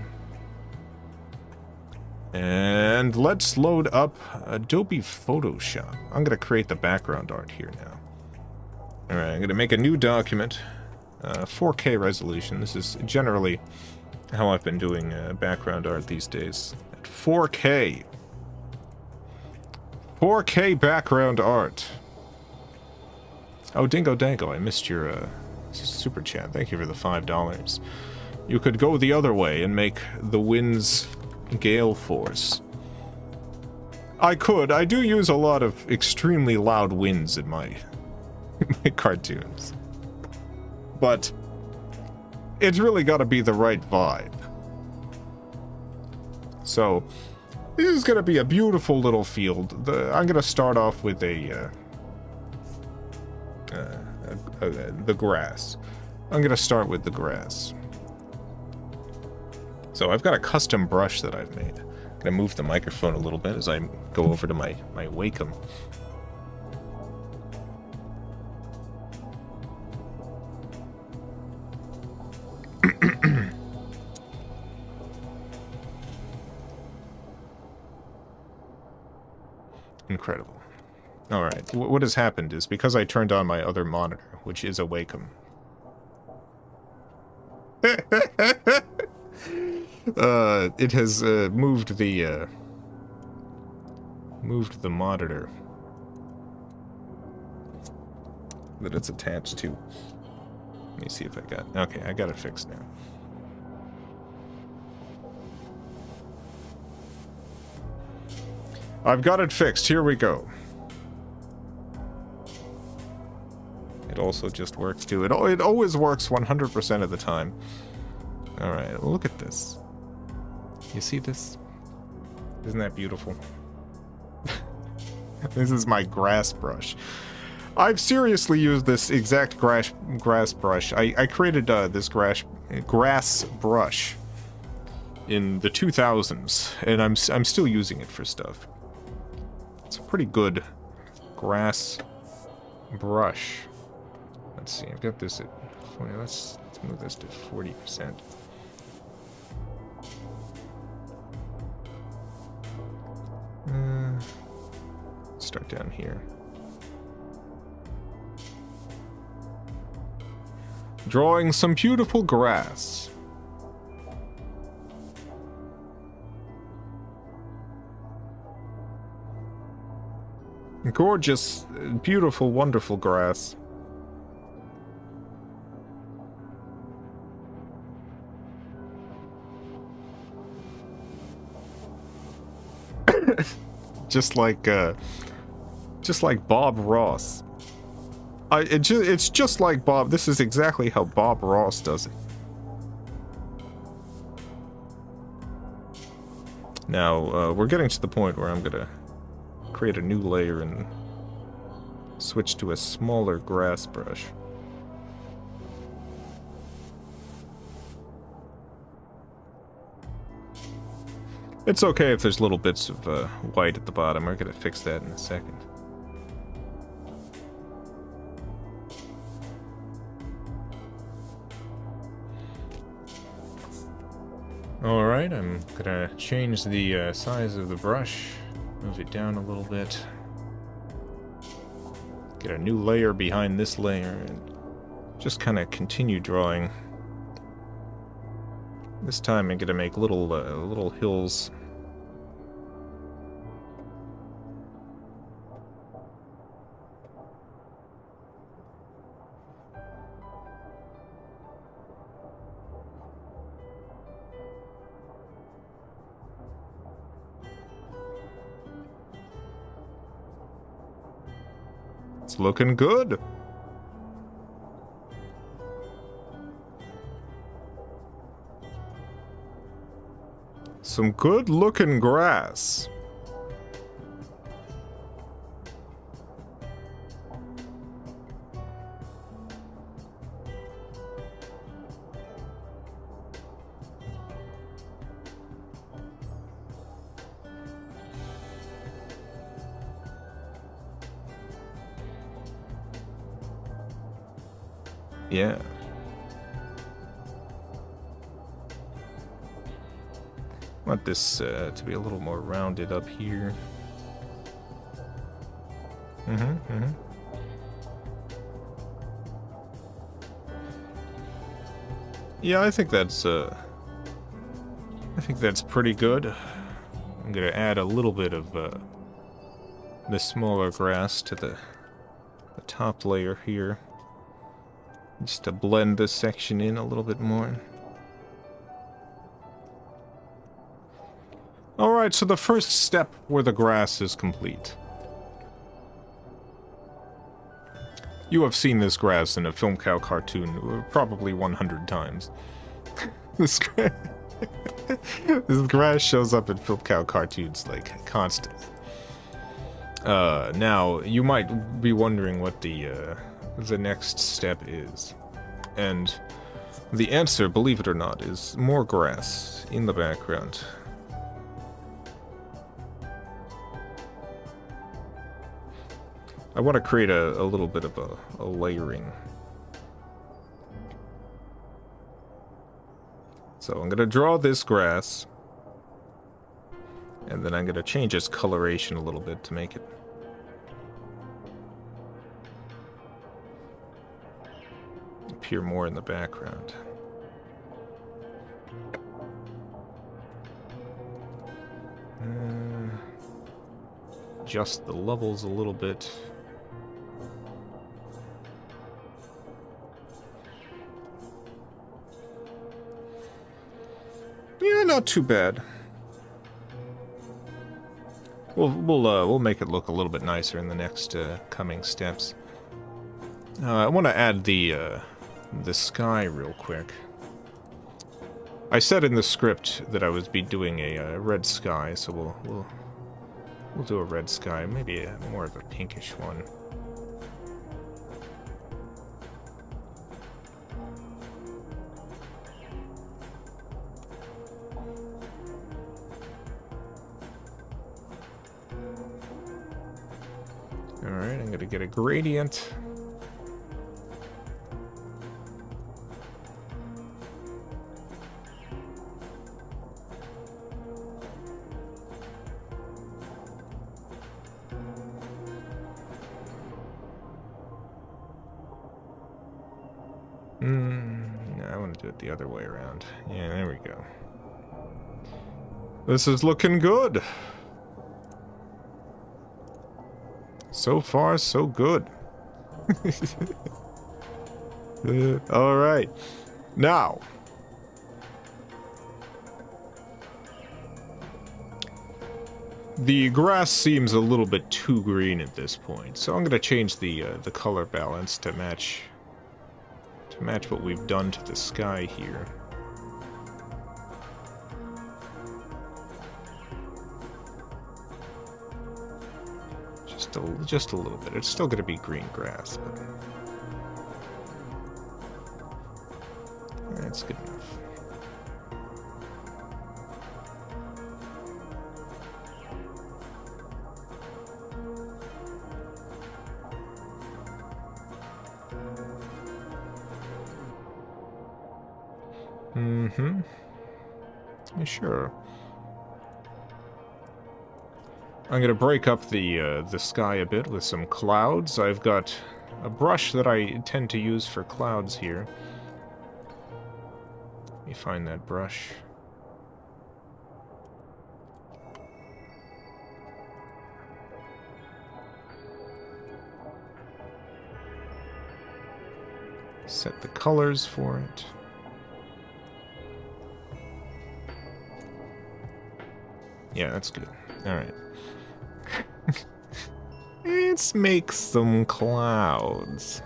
And let's load up Adobe Photoshop. I'm going to create the background art here now. Alright, I'm going to make a new document. 4K resolution. This is generally how I've been doing background art these days. At 4K. 4K background art. Oh, Dingo Dango, I missed your super chat. Thank you for the $5. You could go the other way and make the wind's gale force. I could. I do use a lot of extremely loud winds in my, my cartoons. But it's really got to be the right vibe. So, this is going to be a beautiful little field. I'm going to start off with the grass. I'm going to start with the grass. So I've got a custom brush that I've made. I'm going to move the microphone a little bit as I go over to my Wacom. Incredible. Alright, what has happened is because I turned on my other monitor, which is a Wacom. It has moved the monitor that it's attached to. Let me see if I got... Okay, I got it fixed now. I've got it fixed. Here we go. It also just works too. It always works 100% of the time. Alright, well, look at this. You see this? Isn't that beautiful? This is my grass brush. I've seriously used this exact grass brush. I created this grass brush in the 2000s, and I'm still using it for stuff. It's a pretty good grass brush. Let's see, I've got this at 40. Let's move this to 40%. Start down here. Drawing some beautiful grass. Gorgeous, beautiful, wonderful grass. Just like Bob Ross. It's just like Bob. This is exactly how Bob Ross does it. Now, we're getting to the point where I'm gonna create a new layer and switch to a smaller grass brush. It's okay if there's little bits of white at the bottom. We're gonna fix that in a second. Alright, I'm gonna change the size of the brush, move it down a little bit, get a new layer behind this layer, and just kind of continue drawing. This time I'm gonna make little hills. It's looking good. Some good looking grass. Yeah. Want this to be a little more rounded up here. Yeah, I think that's pretty good. I'm gonna add a little bit of the smaller grass to the top layer here, just to blend this section in a little bit more. Alright, so the first step where the grass is complete. You have seen this grass in a FilmCow cartoon probably 100 times. This grass shows up in FilmCow cartoons, like, constantly. Now, you might be wondering what the next step is. And the answer, believe it or not, is more grass in the background. I want to create a little bit of a layering. So I'm going to draw this grass, and then I'm going to change its coloration a little bit to make it appear more in the background. Adjust the levels a little bit. Yeah, not too bad. We'll make it look a little bit nicer in the next coming steps. I want to add the sky real quick. I said in the script that I would be doing a red sky, so we'll do a red sky, maybe more of a pinkish one. Alright, I'm gonna get a gradient. No, I want to do it the other way around. Yeah, there we go. This is looking good. So far, so good. Alright. Now. The grass seems a little bit too green at this point, so I'm going to change the color balance to match what we've done to the sky here. Just a little bit. It's still going to be green grass, but that's good enough. Yeah, sure. I'm gonna break up the sky a bit with some clouds. I've got a brush that I tend to use for clouds here. Let me find that brush. Set the colors for it. Yeah, that's good. Alright. Let's make some clouds.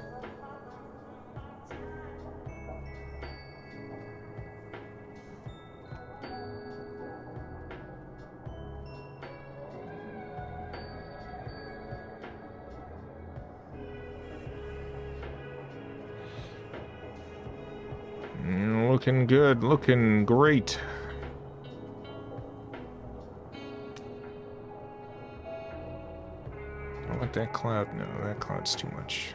Looking good, looking great. I want that cloud. No, that cloud's too much.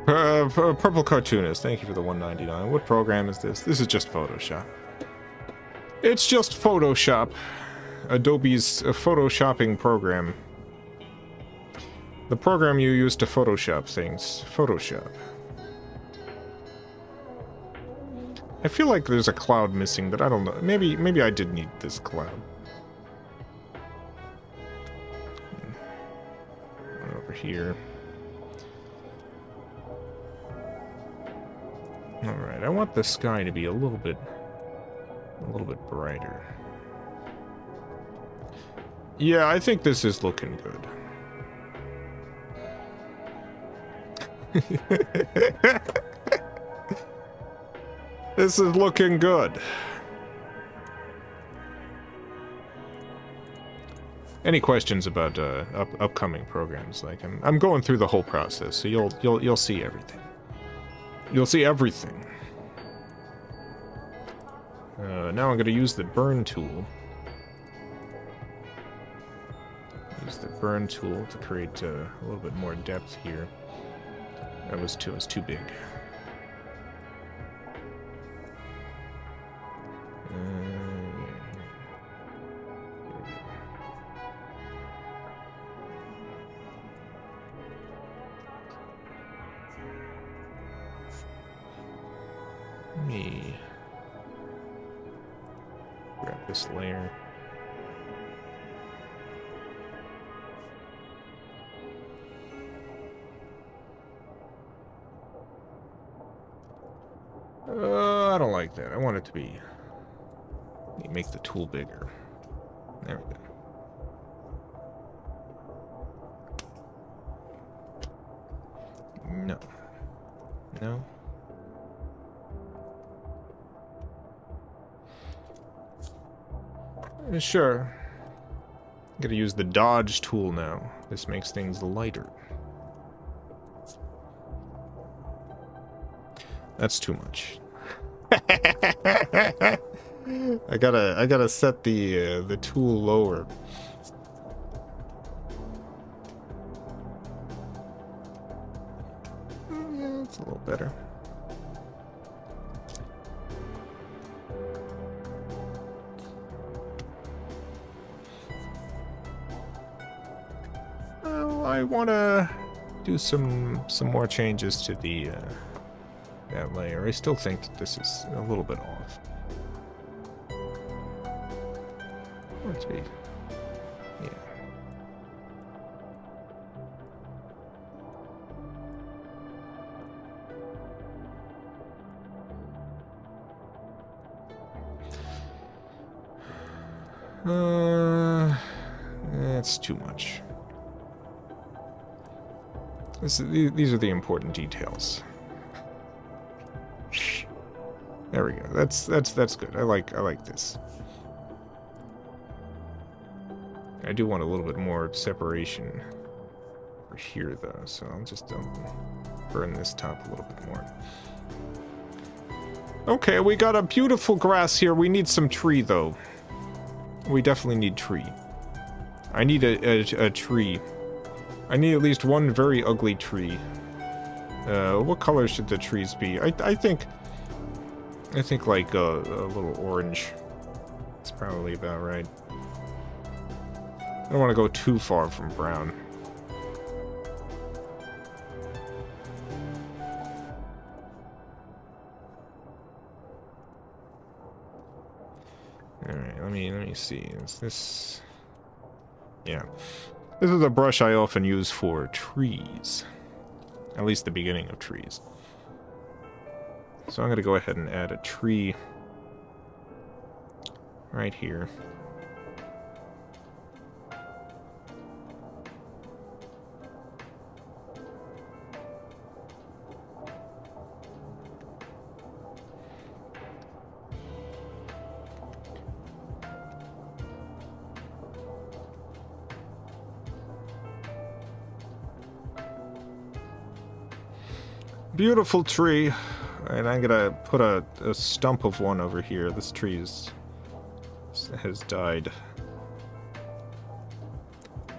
Purple Cartoonist, thank you for the 199. What program is this? This is just Photoshop. It's just Photoshop. Adobe's photoshopping program. The program you use to Photoshop things. Photoshop. I feel like there's a cloud missing, but I don't know. Maybe I did need this cloud. Over here. Alright, I want the sky to be a little bit brighter. Yeah, I think this is looking good. This is looking good. Any questions about upcoming programs? Like I'm going through the whole process, so you'll see everything. You'll see everything. Now I'm going to use the burn tool. Use the burn tool to create a little bit more depth here. That was too big. Let me grab this layer. I don't like that. I want it to be... Make the tool bigger. There we go. No. No. Sure. I'm gonna use the dodge tool now. This makes things lighter. That's too much. I gotta set the tool lower. Yeah, it's a little better. Well, I wanna do some more changes to the that layer. I still think that this is a little bit off. Let's be, yeah. That's too much. These are the important details. There we go. That's good. I like this. I do want a little bit more separation over here, though, so I'll just burn this top a little bit more. Okay, we got a beautiful grass here. We need some tree, though. We definitely need tree. I need a tree. I need at least one very ugly tree. What color should the trees be? I think like a little orange. It's probably about right. I don't want to go too far from brown. Alright, let me see. Is this... Yeah. This is a brush I often use for trees. At least the beginning of trees. So I'm going to go ahead and add a tree right here. Beautiful tree. And I'm gonna put a stump of one over here. This tree has died.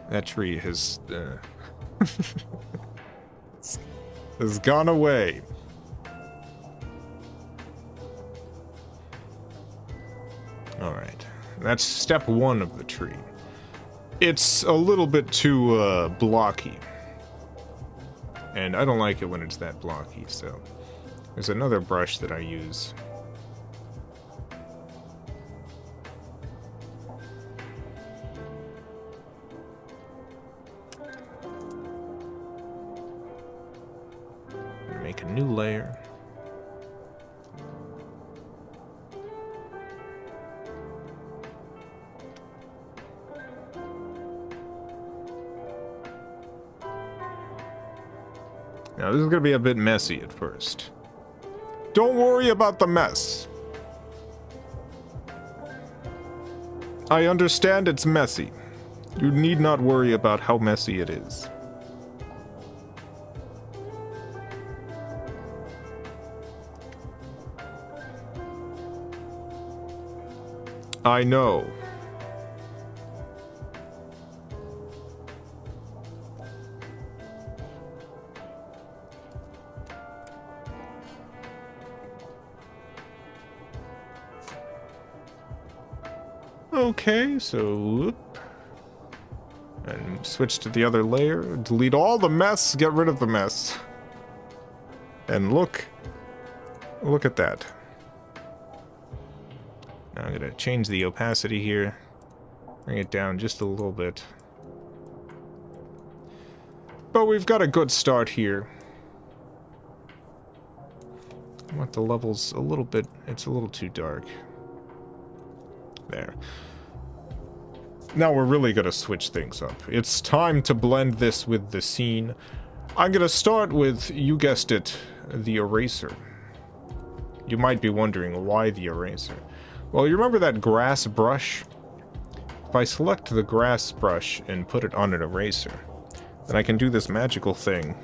That tree has has gone away. Alright. That's step one of the tree. It's a little bit too blocky. And I don't like it when it's that blocky, so there's another brush that I use. Make a new layer. Now, this is going to be a bit messy at first. Don't worry about the mess. I understand it's messy. You need not worry about how messy it is. I know. Okay, so... and switch to the other layer. Delete all the mess, get rid of the mess. And look at that. Now I'm gonna change the opacity here. Bring it down just a little bit. But we've got a good start here. I want the levels a little bit, it's a little too dark. There. Now we're really gonna switch things up. It's time to blend this with the scene. I'm gonna start with, you guessed it, the eraser. You might be wondering why the eraser. Well, you remember that grass brush? If I select the grass brush and put it on an eraser, then I can do this magical thing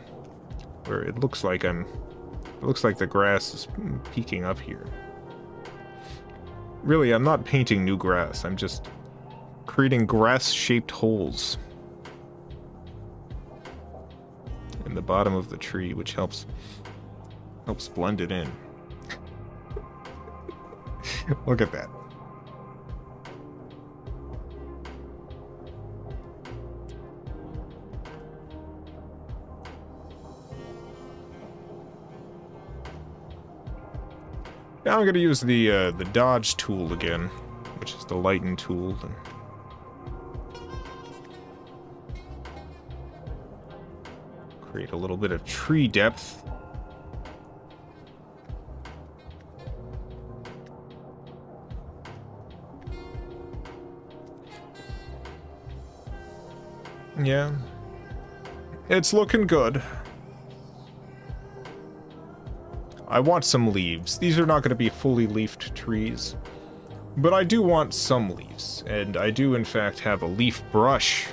where it looks like the grass is peeking up here. Really, I'm not painting new grass. I'm just creating grass-shaped holes in the bottom of the tree, which helps blend it in. Look at that. Now I'm going to use the dodge tool again, which is the lighten tool. And create a little bit of tree depth. Yeah. It's looking good. I want some leaves. These are not going to be fully leafed trees, but I do want some leaves, and I do in fact have a leaf brush.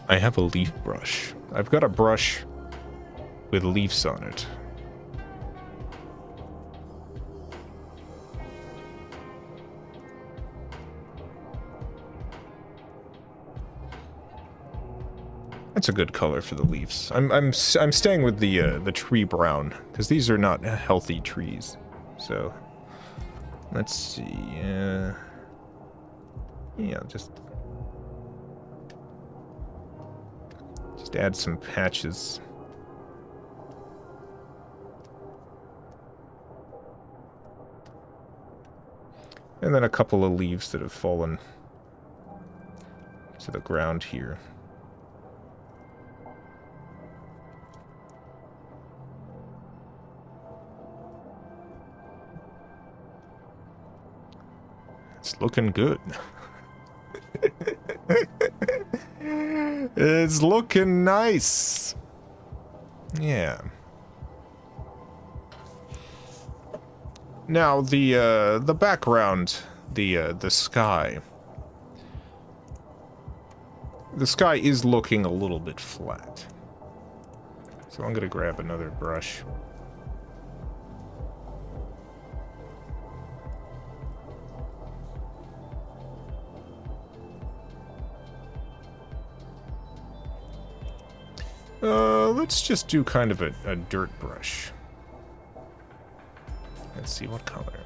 I have a leaf brush. I've got a brush with leaves on it. That's a good color for the leaves. I'm staying with the tree brown because these are not healthy trees. So let's see. Yeah, just add some patches. And then a couple of leaves that have fallen to the ground here. It's looking good. It's looking nice. Yeah. Now the background, the sky. The sky is looking a little bit flat. So I'm gonna grab another brush. Let's just do kind of a dirt brush. Let's see what color.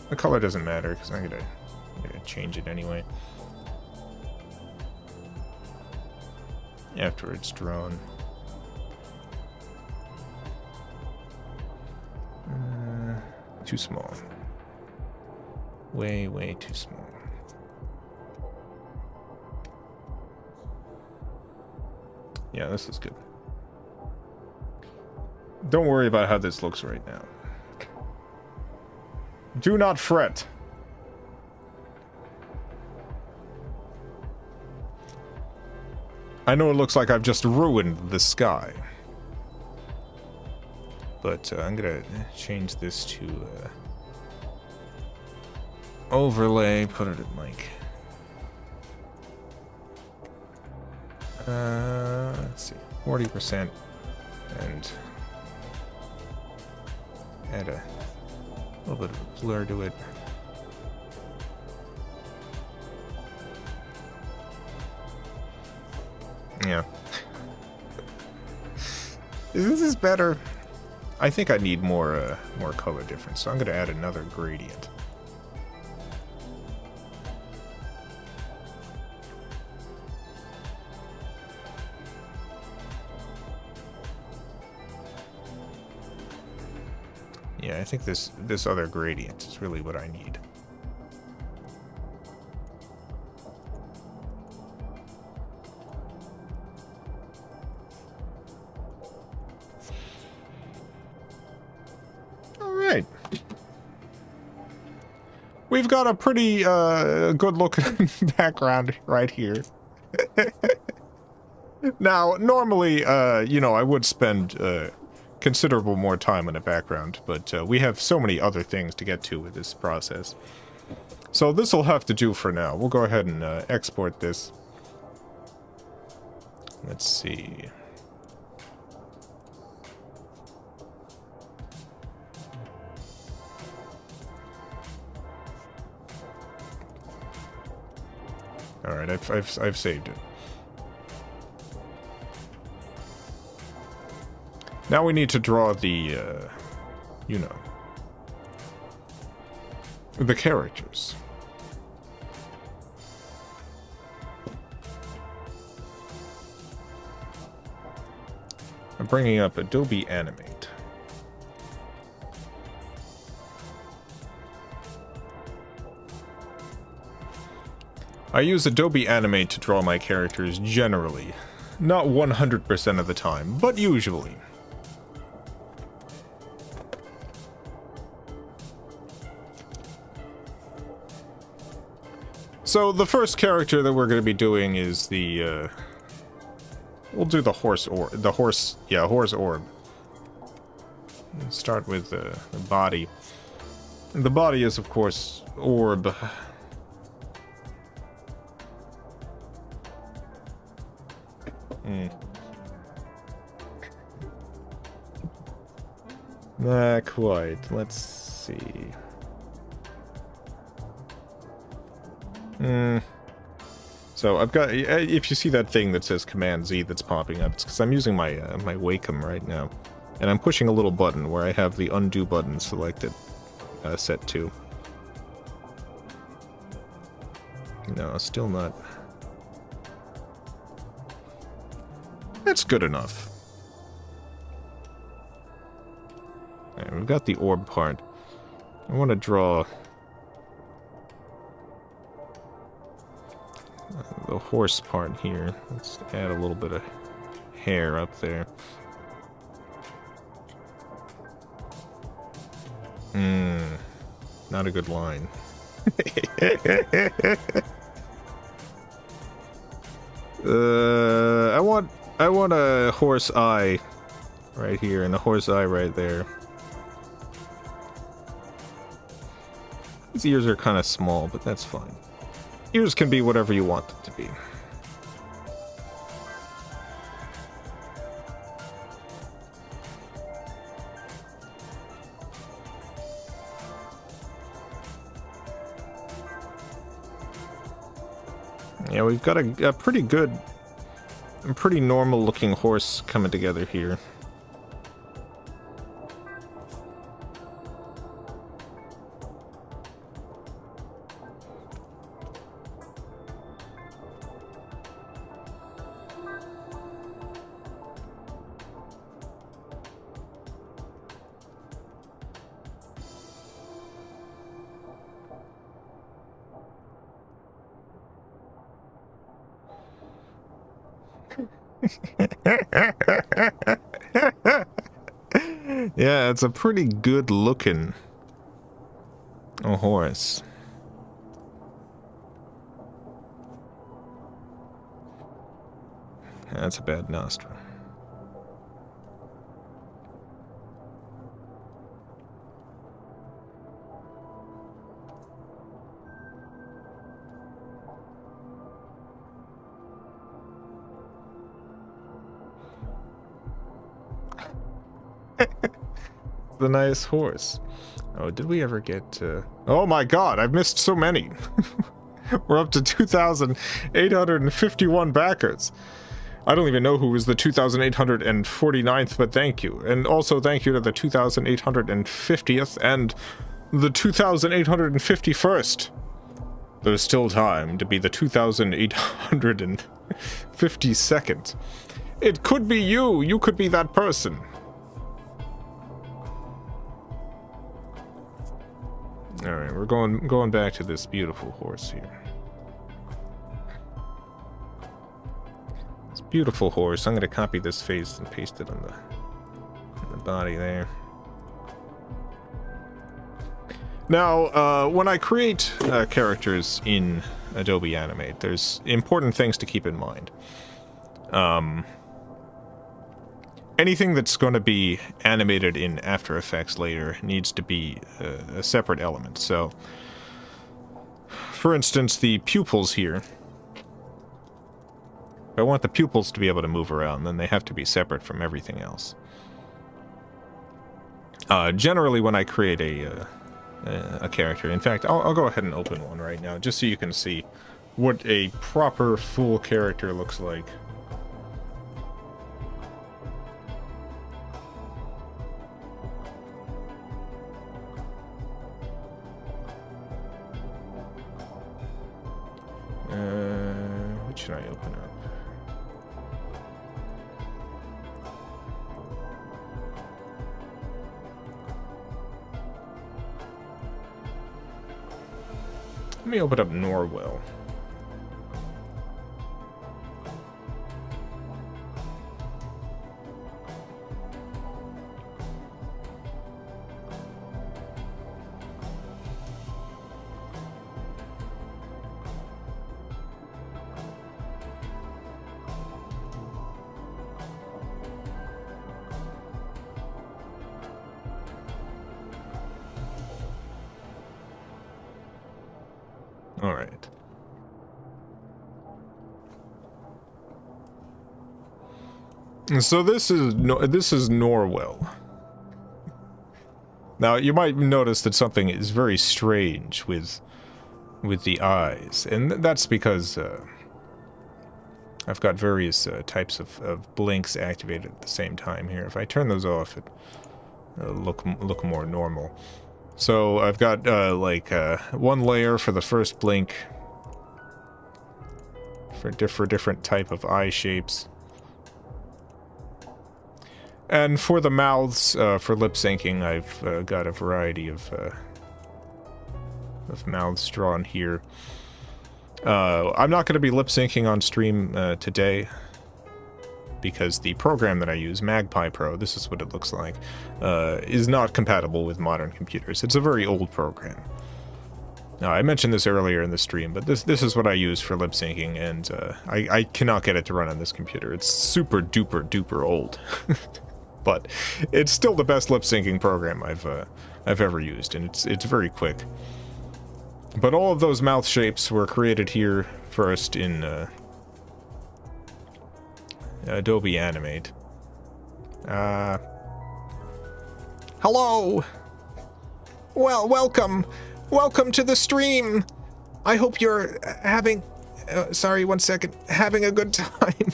The color doesn't matter because I'm gonna change it anyway. After it's drawn. Too small. Way, way too small. Yeah, this is good. Don't worry about how this looks right now. Do not fret. I know it looks like I've just ruined the sky. But I'm gonna change this to overlay, put it at like let's see, 40%, and add a little bit of a blur to it. Yeah. This is better. I think I need more color difference, so I'm gonna add another gradient. Yeah, I think this other gradient is really what I need. We've got a pretty good looking background right here. Now, normally, you know, I would spend considerable more time in a background, but we have so many other things to get to with this process. So this will have to do for now. We'll go ahead and export this. Let's see. All right, I've saved it. Now we need to draw the, you know, the characters. I'm bringing up Adobe Animate. I use Adobe Animate to draw my characters generally. Not 100% of the time, but usually. So the first character that we're going to be doing is the, we'll do the horse orb. Horse orb. Let's start with the body. The body is, of course, orb. Not quite. Let's see. So I've got, if you see that thing that says Command Z that's popping up, it's because I'm using my my Wacom right now, and I'm pushing a little button where I have the undo button selected, set to. No, still not. That's good enough. Alright, we've got the orb part. I want to draw the horse part here. Let's add a little bit of hair up there. Not a good line. I want a horse eye right here and a horse eye right there. His ears are kind of small, but that's fine. Ears can be whatever you want them to be. Yeah, we've got a pretty good a pretty normal looking horse coming together here. Yeah, it's a pretty good looking horse. That's a bad nostril. The nice horse. Oh, did we ever get oh my god, I've missed so many. We're up to 2,851 backers. I don't even know who was the 2,849th, but thank you. And also thank you to the 2,850th and the 2,851st. There's still time to be the 2,852nd. It could be you. You could be that person. Alright, we're going back to this beautiful horse here. This beautiful horse. I'm gonna copy this face and paste it on the body there. Now, when I create characters in Adobe Animate, there's important things to keep in mind. Anything that's going to be animated in After Effects later needs to be a separate element. So, for instance, the pupils here. If I want the pupils to be able to move around, then they have to be separate from everything else. Generally, when I create a character, in fact, I'll go ahead and open one right now, just so you can see what a proper full character looks like. What should I open up? Let me open up Norwell. All right. So this is Norwell. Now you might notice that something is very strange with the eyes, and that's because I've got various types of blinks activated at the same time here. If I turn those off, it look more normal. So I've got one layer for the first blink for different type of eye shapes, and for the mouths for lip syncing, I've got a variety of mouths drawn here. I'm not going to be lip syncing on stream today, because the program that I use, Magpie Pro, this is what it looks like, is not compatible with modern computers. It's a very old program. Now, I mentioned this earlier in the stream, but this is what I use for lip syncing, and I cannot get it to run on this computer. It's super duper old. But it's still the best lip syncing program I've ever used, and it's very quick. But all of those mouth shapes were created here first in Adobe Animate. Hello! Well, welcome to the stream! I hope you're having... sorry, one second. Having a good time.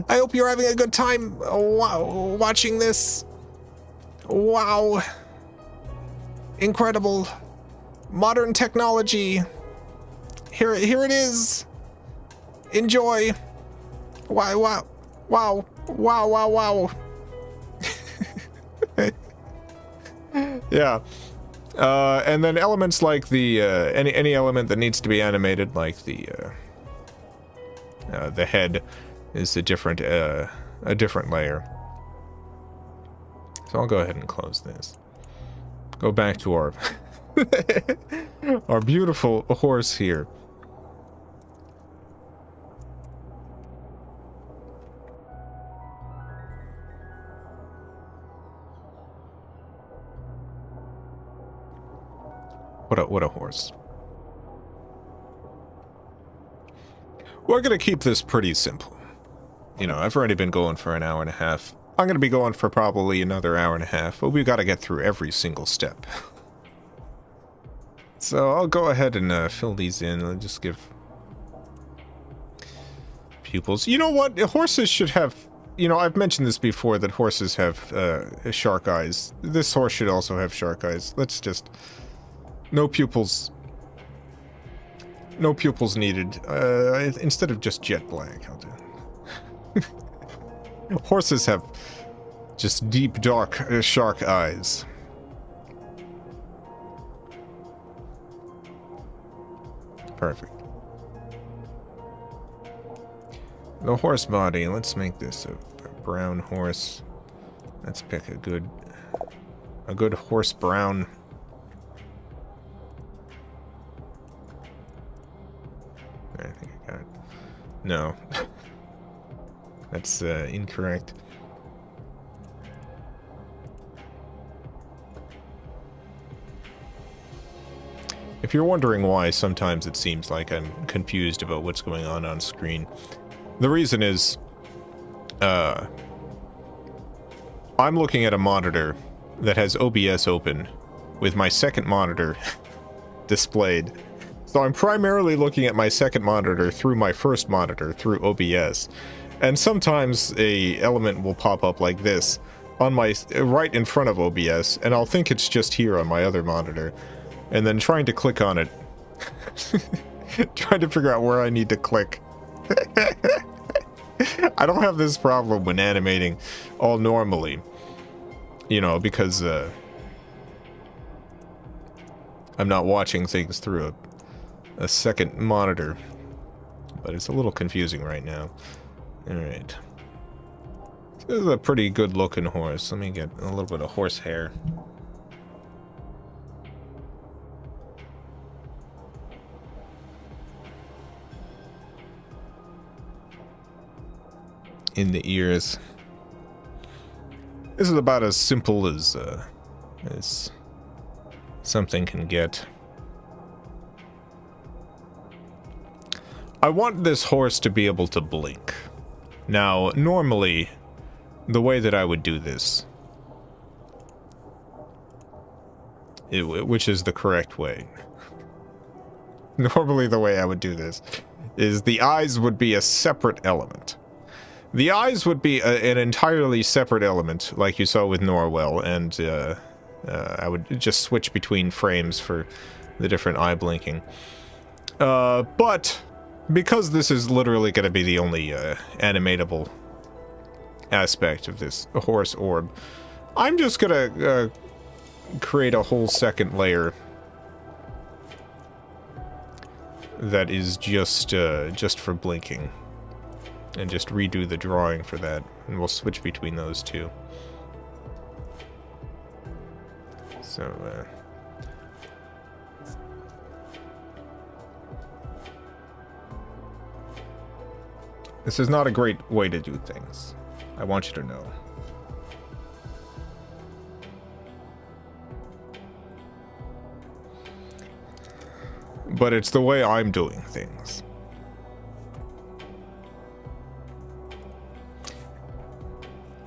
I hope you're having a good time watching this. Wow. Incredible. Modern technology. Here it is. Enjoy. Wow. Yeah. And then elements like the any element that needs to be animated, like the head, is a different layer. So I'll go ahead and close this. Go back to our our beautiful horse here. What a horse. We're gonna keep this pretty simple. You know, I've already been going for an hour and a half. I'm gonna be going for probably another hour and a half, but we've got to get through every single step. So I'll go ahead and fill these in. I'll just give pupils. You know what? Horses should have... You know, I've mentioned this before, that horses have shark eyes. This horse should also have shark eyes. Let's just... No pupils. No pupils needed. Instead of just jet black, I'll do. Horses have just deep, dark shark eyes. Perfect. The horse body. Let's make this a brown horse. Let's pick a good horse brown. I think I got it. No. That's incorrect. If you're wondering why sometimes it seems like I'm confused about what's going on screen, the reason is I'm looking at a monitor that has OBS open with my second monitor displayed. So I'm primarily looking at my second monitor through my first monitor through OBS. And sometimes a element will pop up like this on my right in front of OBS, and I'll think it's just here on my other monitor, and then trying to click on it, trying to figure out where I need to click. I don't have this problem when animating all normally, you know, because I'm not watching things through a second monitor, but it's a little confusing right now. Alright. This is a pretty good looking horse. Let me get a little bit of horse hair. In the ears. This is about as simple as something can get. I want this horse to be able to blink. Now, normally, the way that I would do this, which is the correct way, normally the way I would do this, is the eyes would be a separate element. The eyes would be an entirely separate element, like you saw with Norwell, and I would just switch between frames for the different eye blinking. But because this is literally going to be the only animatable aspect of this horse orb, I'm just going to create a whole second layer that is just for blinking, and just redo the drawing for that, and we'll switch between those two. So, this is not a great way to do things. I want you to know. But it's the way I'm doing things.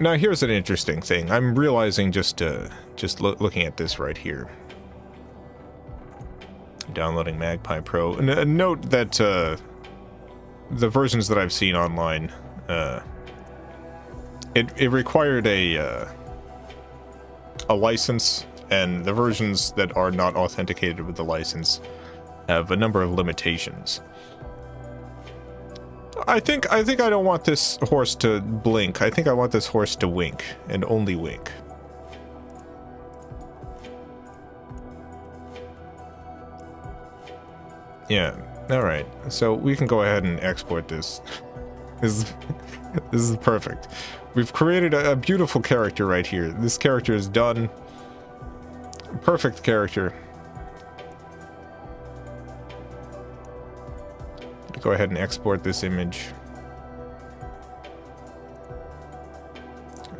Now here's an interesting thing. I'm realizing just looking at this right here. Downloading Magpie Pro. Note that the versions that I've seen online it required a license, and the versions that are not authenticated with the license have a number of limitations. I think I don't want this horse to blink. I think I want this horse to wink, and only wink. Yeah, alright. So we can go ahead and export this. This is perfect. We've created a beautiful character right here. This character is done. Perfect character. Go ahead and export this image.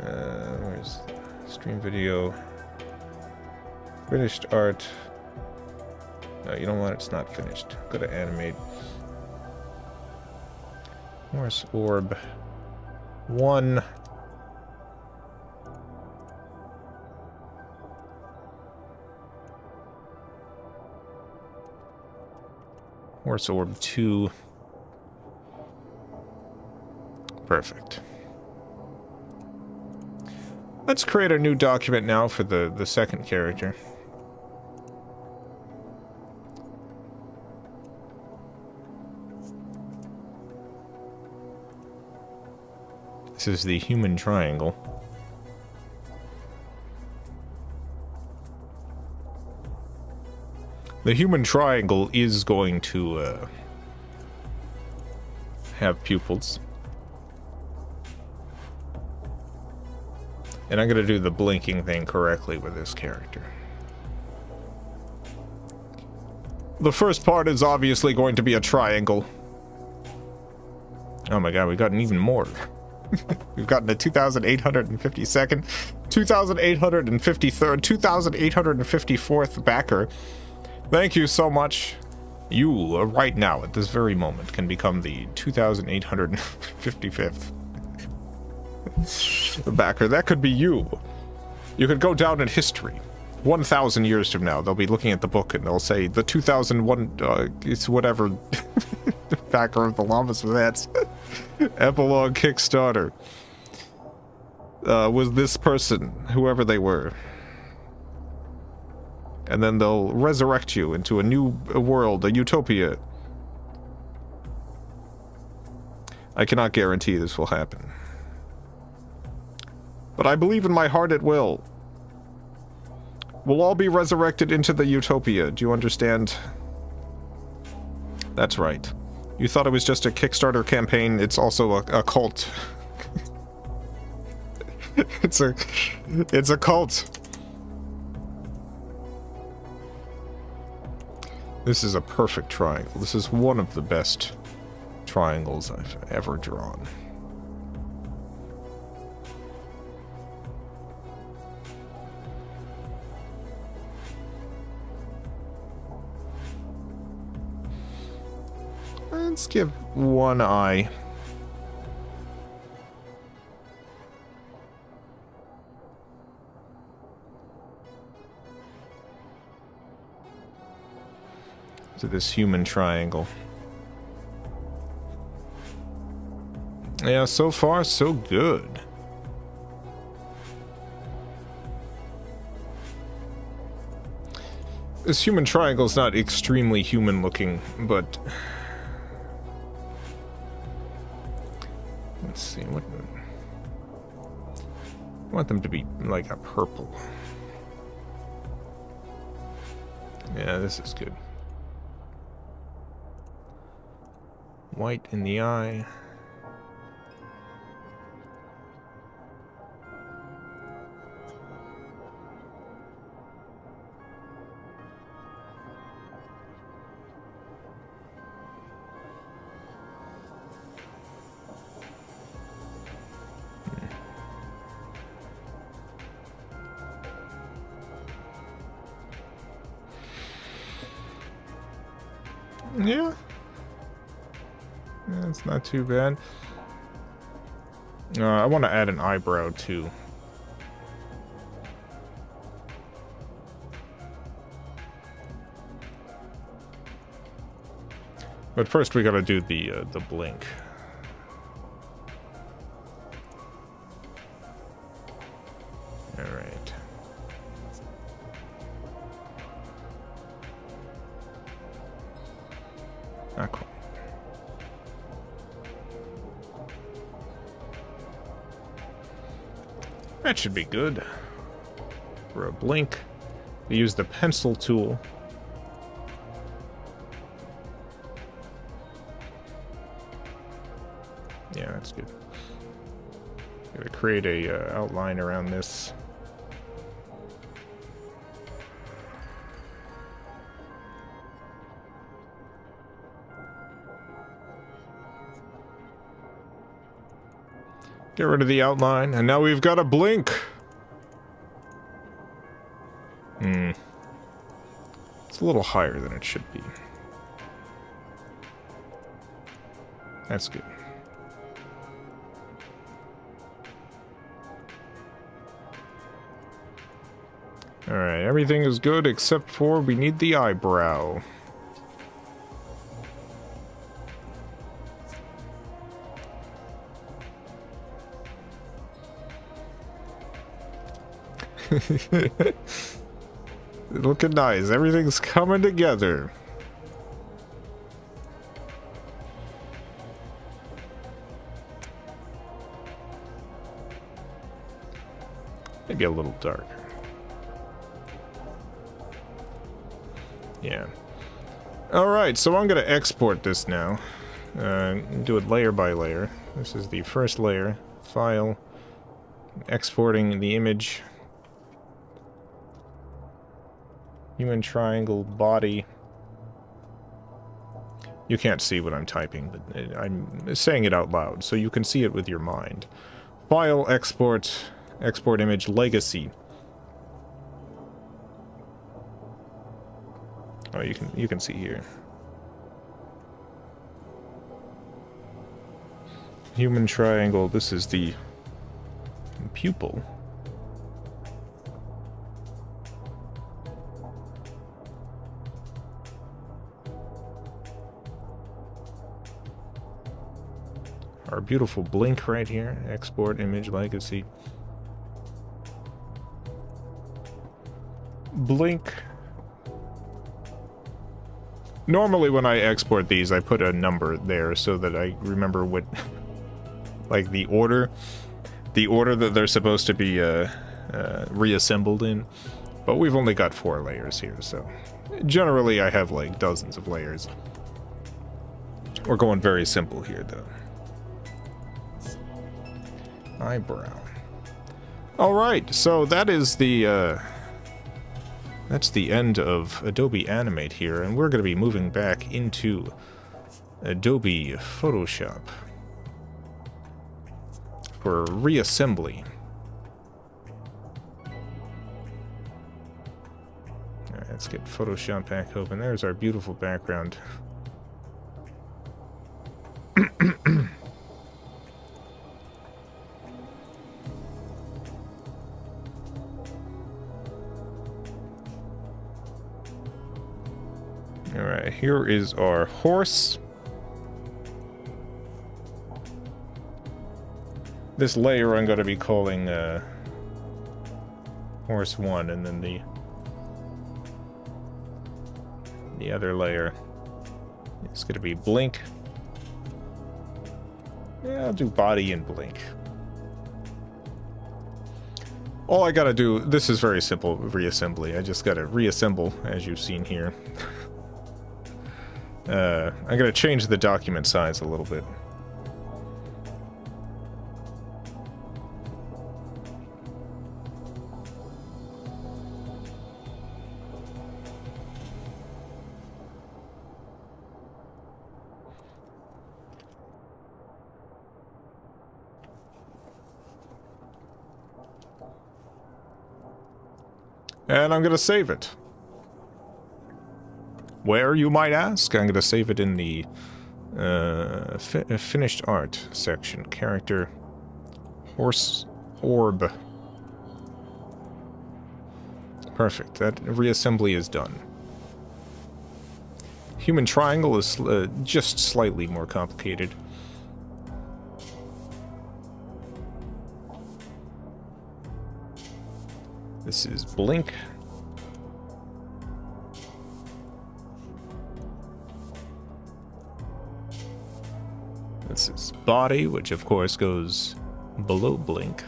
Where's stream video? Finished art. No, you know what? It's not finished. Go to animate. Morse orb. 1. Morse orb 2. Perfect. Let's create a new document now for the second character. This is the human triangle. The human triangle is going to have pupils. And I'm going to do the blinking thing correctly with this character. The first part is obviously going to be a triangle. Oh my god, we've gotten even more. We've gotten a 2,852nd, 2,853rd, 2,854th backer. Thank you so much. You, right now, at this very moment, can become the 2,855th backer. That could be you. You could go down in history. 1,000 years from now, they'll be looking at the book and they'll say, the 2001, it's whatever, backer of the Llamas with that. Epilogue Kickstarter. Was this person, whoever they were. And then they'll resurrect you into a new world, a utopia. I cannot guarantee this will happen. But I believe in my heart it will. We'll all be resurrected into the utopia. Do you understand? That's right. You thought it was just a Kickstarter campaign. It's also a cult. It's a cult. This is a perfect triangle. This is one of the best triangles I've ever drawn. Let's give one eye. To this human triangle. Yeah, so far so good. This human triangle is not extremely human looking, but let's see, what I want them to be like a purple. Yeah, this is good. White in the eye. Yeah. It's not too bad. I want to add an eyebrow too. But first we gotta do the blink. Not quite. That should be good. For a blink, we use the pencil tool. Yeah, that's good. Gotta create a outline around this. Get rid of the outline, and now we've got a blink. It's a little higher than it should be. That's good. Alright, everything is good except for we need the eyebrow. Looking nice. Everything's coming together. Maybe a little darker. Yeah. Alright, so I'm going to export this now. Do it layer by layer. This is the first layer. File. Exporting the image. Human triangle body. You can't see what I'm typing, but I'm saying it out loud, so you can see it with your mind. File, export, export image, legacy. Oh, you can see here. Human triangle. This is the pupil. Our beautiful blink right here. Export image legacy. Blink. Normally when I export these, I put a number there so that I remember what, like the order that they're supposed to be reassembled in. But we've only got 4 layers here, so generally I have like dozens of layers. We're going very simple here, though. Eyebrow. Alright, so that is the, that's the end of Adobe Animate here, and we're going to be moving back into Adobe Photoshop for reassembly. Alright, let's get Photoshop back open. There's our beautiful background. Alright, here is our horse. This layer I'm going to be calling horse 1, and then the other layer is going to be blink. Yeah, I'll do body and blink. All I gotta do, this is very simple reassembly. I just gotta reassemble, as you've seen here. I'm gonna change the document size a little bit. And I'm gonna save it. Where, you might ask? I'm gonna save it in the finished art section. Character, horse, orb. Perfect. That reassembly is done. Human triangle is just slightly more complicated. This is blink. This is body, which of course goes below blink.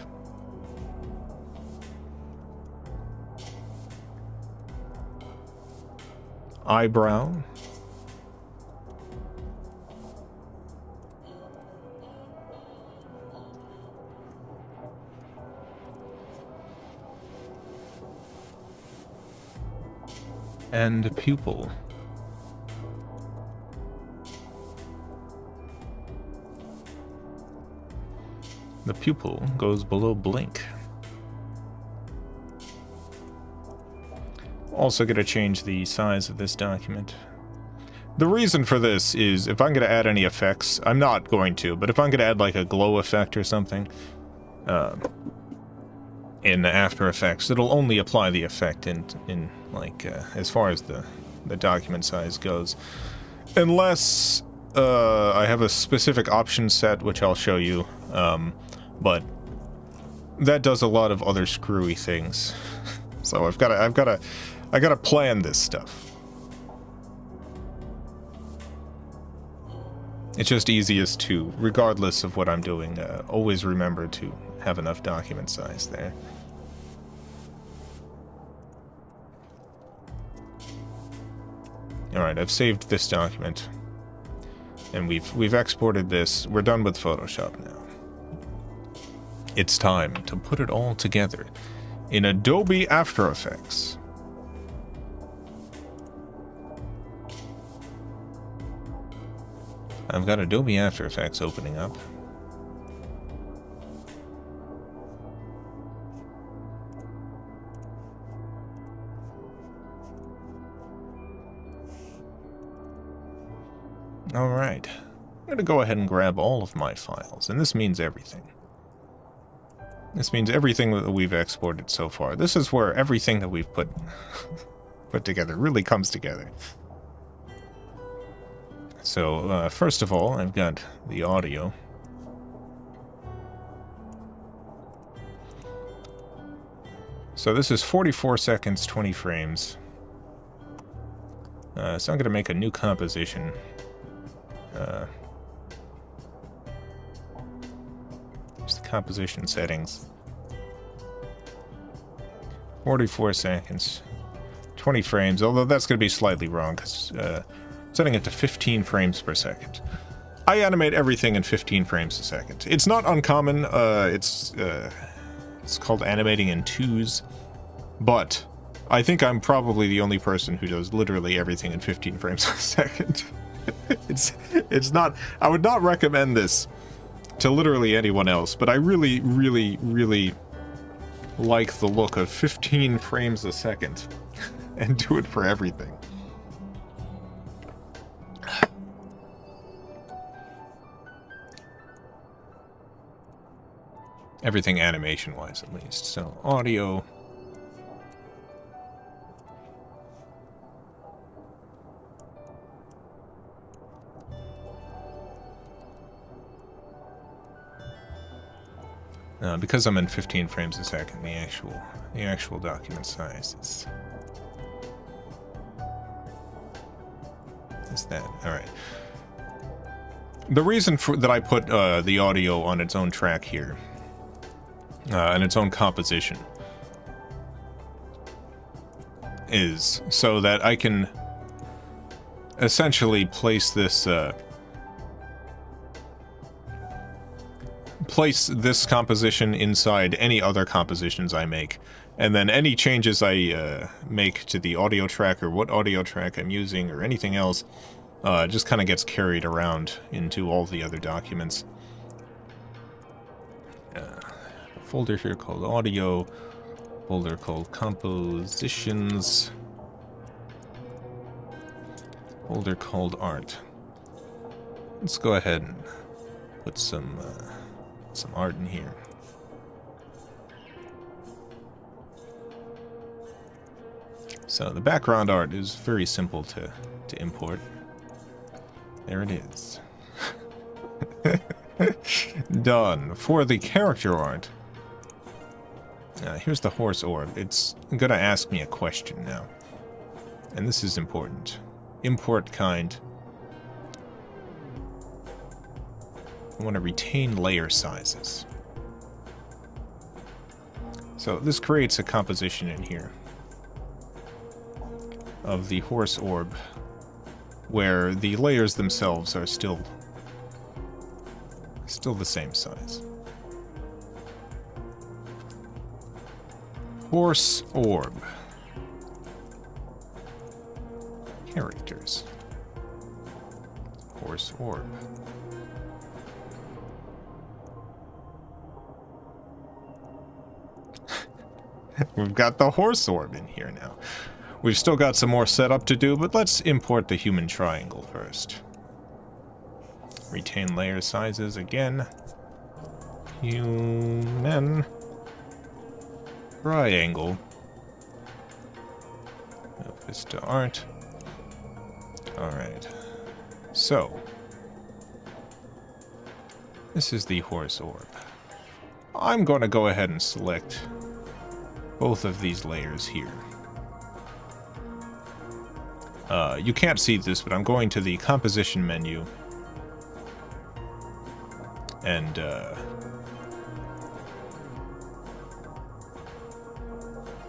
Eyebrow. And pupil. The pupil goes below blink. Also going to change the size of this document. The reason for this is if I'm going to add any effects, I'm not going to, but if I'm going to add like a glow effect or something in After Effects, it'll only apply the effect in like as far as the document size goes. Unless I have a specific option set, which I'll show you, but that does a lot of other screwy things. So I gotta plan this stuff. It's just easiest to, regardless of what I'm doing, always remember to have enough document size there. Alright, I've saved this document. And we've exported this. We're done with Photoshop now. It's time to put it all together in Adobe After Effects. I've got Adobe After Effects opening up. Alright, I'm going to go ahead and grab all of my files, and this means everything. This means everything that we've exported so far. This is where everything that we've put together really comes together. So, first of all, I've got the audio. So this is 44 seconds, 20 frames. So I'm going to make a new composition. There's the composition settings. 44 seconds, 20 frames, although that's going to be slightly wrong because setting it to 15 frames per second. I animate everything in 15 frames a second. It's not uncommon. It's called animating in twos, but I think I'm probably the only person who does literally everything in 15 frames a second. It's not. I would not recommend this to literally anyone else, but I really, really, really like the look of 15 frames a second and do it for everything. Everything animation-wise, at least. So, audio. Because I'm in 15 frames a second, the actual document size is that. All right. The reason that I put the audio on its own track here, and its own composition, is so that I can essentially place this composition inside any other compositions I make, and then any changes I make to the audio track or what audio track I'm using or anything else just kind of gets carried around into all the other documents. Folder here called audio, folder called compositions, folder called art. Let's go ahead and put some art in here. So the background art is very simple to import. There it is. Done. For the character art, here's the horse orb. It's gonna ask me a question now, and this is important. Import kind. I want to retain layer sizes. So this creates a composition in here of the horse orb, where the layers themselves are still the same size. Horse orb. Characters. Horse orb. We've got the horse orb in here now. We've still got some more setup to do, but let's import the human triangle first. Retain layer sizes again. Human triangle. Move this to art. Alright. So, this is the horse orb. I'm going to go ahead and select both of these layers here. You can't see this, but I'm going to the composition menu and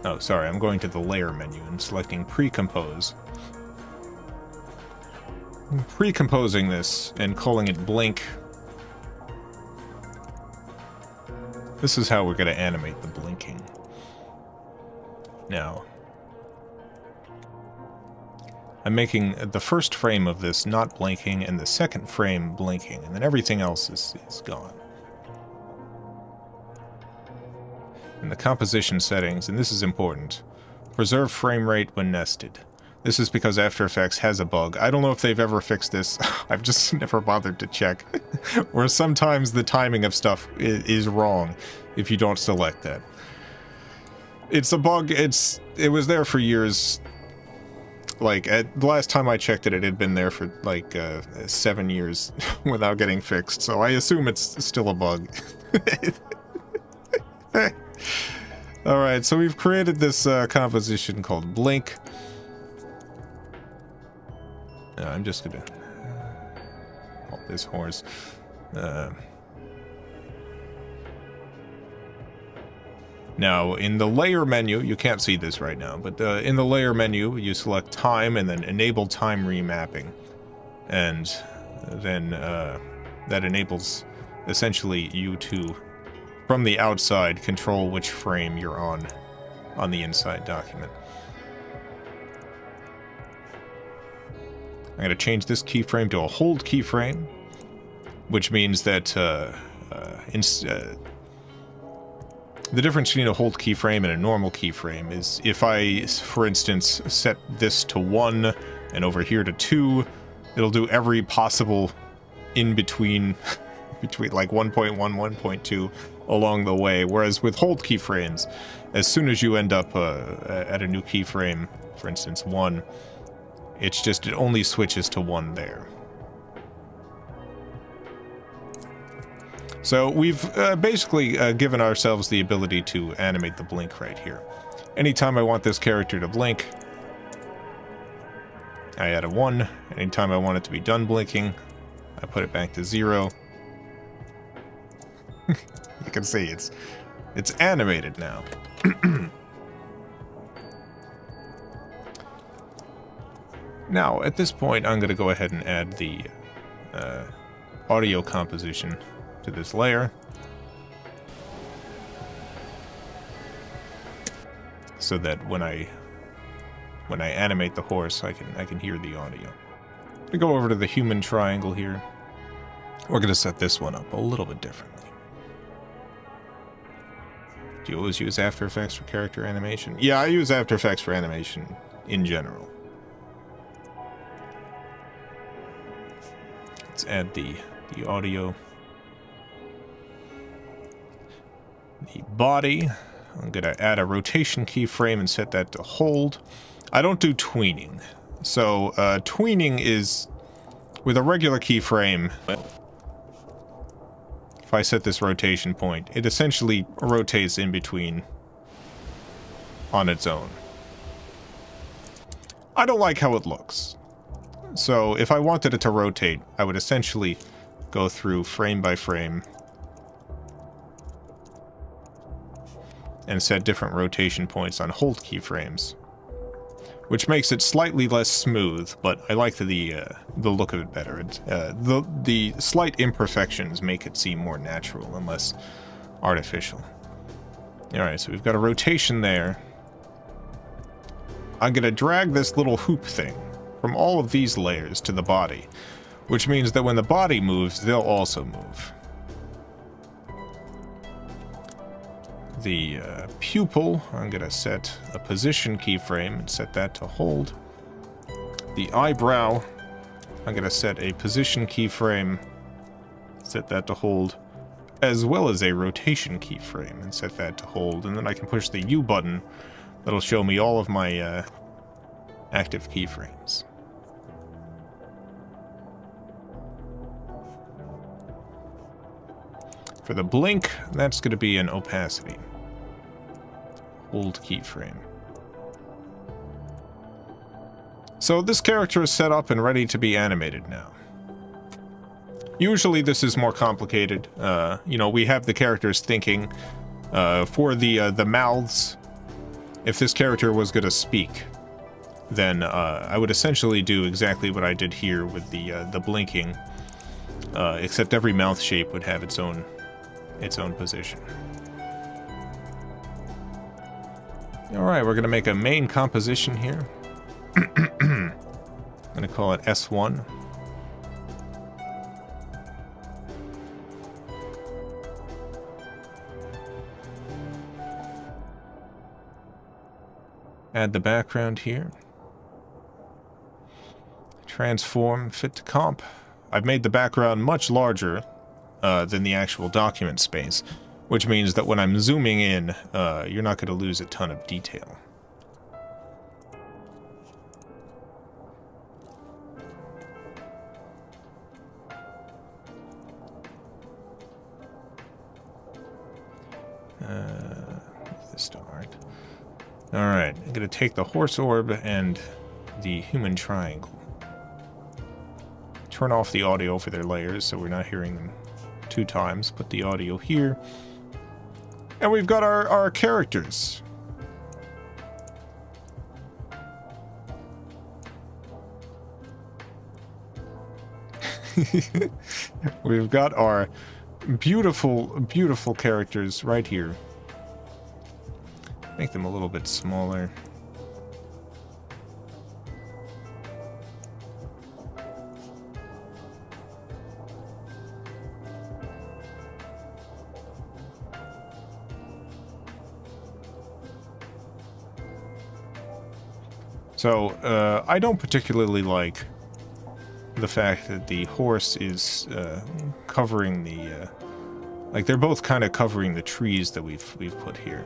oh, sorry, I'm going to the layer menu and selecting pre-compose. I'm pre-composing this and calling it blink. This is how we're going to animate the blinking. Now, I'm making the first frame of this not blinking and the second frame blinking, and then everything else is gone. In the composition settings, and this is important, preserve frame rate when nested. This is because After Effects has a bug. I don't know if they've ever fixed this. I've just never bothered to check. Where sometimes the timing of stuff is wrong if you don't select that. It's a bug. It was there for years. Like, the last time I checked it, it had been there for, like, 7 years without getting fixed, so I assume it's still a bug. Alright, so we've created this composition called Blink. I'm just gonna... Oh, this horse. Now, in the layer menu, you can't see this right now, but in the layer menu, you select time and then enable time remapping. And then that enables essentially you to, from the outside, control which frame you're on the inside document. I'm going to change this keyframe to a hold keyframe, which means that the difference between a hold keyframe and a normal keyframe is if I, for instance, set this to 1 and over here to 2, it'll do every possible in between, like 1.1, 1.2 along the way. Whereas with hold keyframes, as soon as you end up at a new keyframe, for instance 1, it only switches to 1 there. So we've basically given ourselves the ability to animate the blink right here. Anytime I want this character to blink, I add a 1. Anytime I want it to be done blinking, I put it back to 0. You can see it's animated now. Now, at this point, I'm going to go ahead and add the audio composition to this layer, so that when I animate the horse, I can hear the audio. I'm gonna go over to the human triangle here. We're gonna set this one up a little bit differently. Do you always use After Effects for character animation? Yeah, I use After Effects for animation in general. Let's add the audio. The body, I'm going to add a rotation keyframe and set that to hold. I don't do tweening. So, tweening is with a regular keyframe. If I set this rotation point, it essentially rotates in between on its own. I don't like how it looks. So, if I wanted it to rotate, I would essentially go through frame by frame and set different rotation points on hold keyframes, which makes it slightly less smooth, but I like the look of it better. The slight imperfections make it seem more natural and less artificial. Alright, so we've got a rotation there. I'm gonna drag this little hoop thing from all of these layers to the body, which means that when the body moves, they'll also move. The pupil, I'm gonna set a position keyframe and set that to hold. The eyebrow, I'm gonna set a position keyframe, set that to hold, as well as a rotation keyframe and set that to hold, and then I can push the U button. That'll show me all of my active keyframes. For the blink, that's going to be an opacity. Hold keyframe. So this character is set up and ready to be animated now. Usually this is more complicated. You know, we have the characters thinking. For the mouths, if this character was going to speak, then I would essentially do exactly what I did here with the blinking, except every mouth shape would have its own position. Alright, we're going to make a main composition here. I'm going to call it S1. Add the background here. Transform, fit to comp. I've made the background much larger than the actual document space, which means that when I'm zooming in, you're not going to lose a ton of detail. This to art. Alright, I'm going to take the horse orb and the human triangle. Turn off the audio for their layers so we're not hearing them 2 times. Put the audio here. And we've got our characters. We've got our beautiful, beautiful characters right here. Make them a little bit smaller. So, I don't particularly like the fact that the horse is covering the... like, they're both kind of covering the trees that we've put here.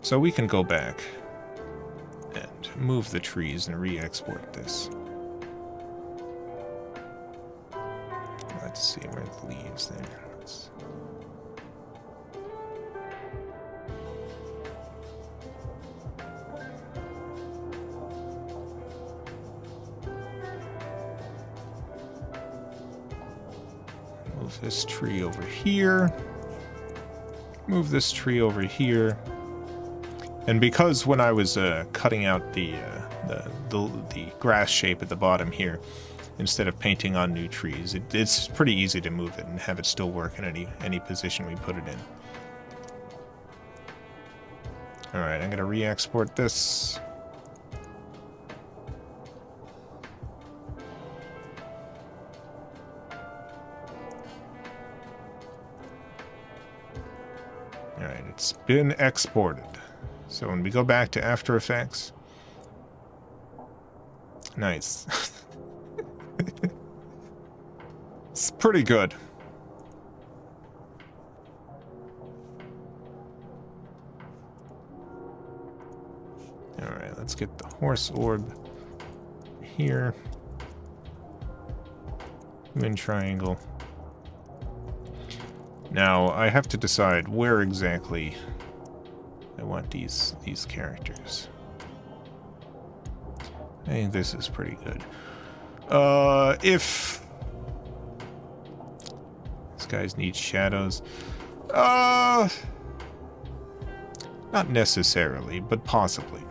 So we can go back and move the trees and re-export this. Let's see, where are the leaves there? Move this tree over here. Move this tree over here. And because when I was cutting out the grass shape at the bottom here, instead of painting on new trees, it's pretty easy to move it and have it still work in any position we put it in. Alright, I'm going to re-export this. Alright, it's been exported. So when we go back to After Effects... Nice. It's pretty good. Alright, let's get the horse orb here. Human triangle. Now, I have to decide where exactly I want these characters. I think this is pretty good. If these guys need shadows, not necessarily, but possibly.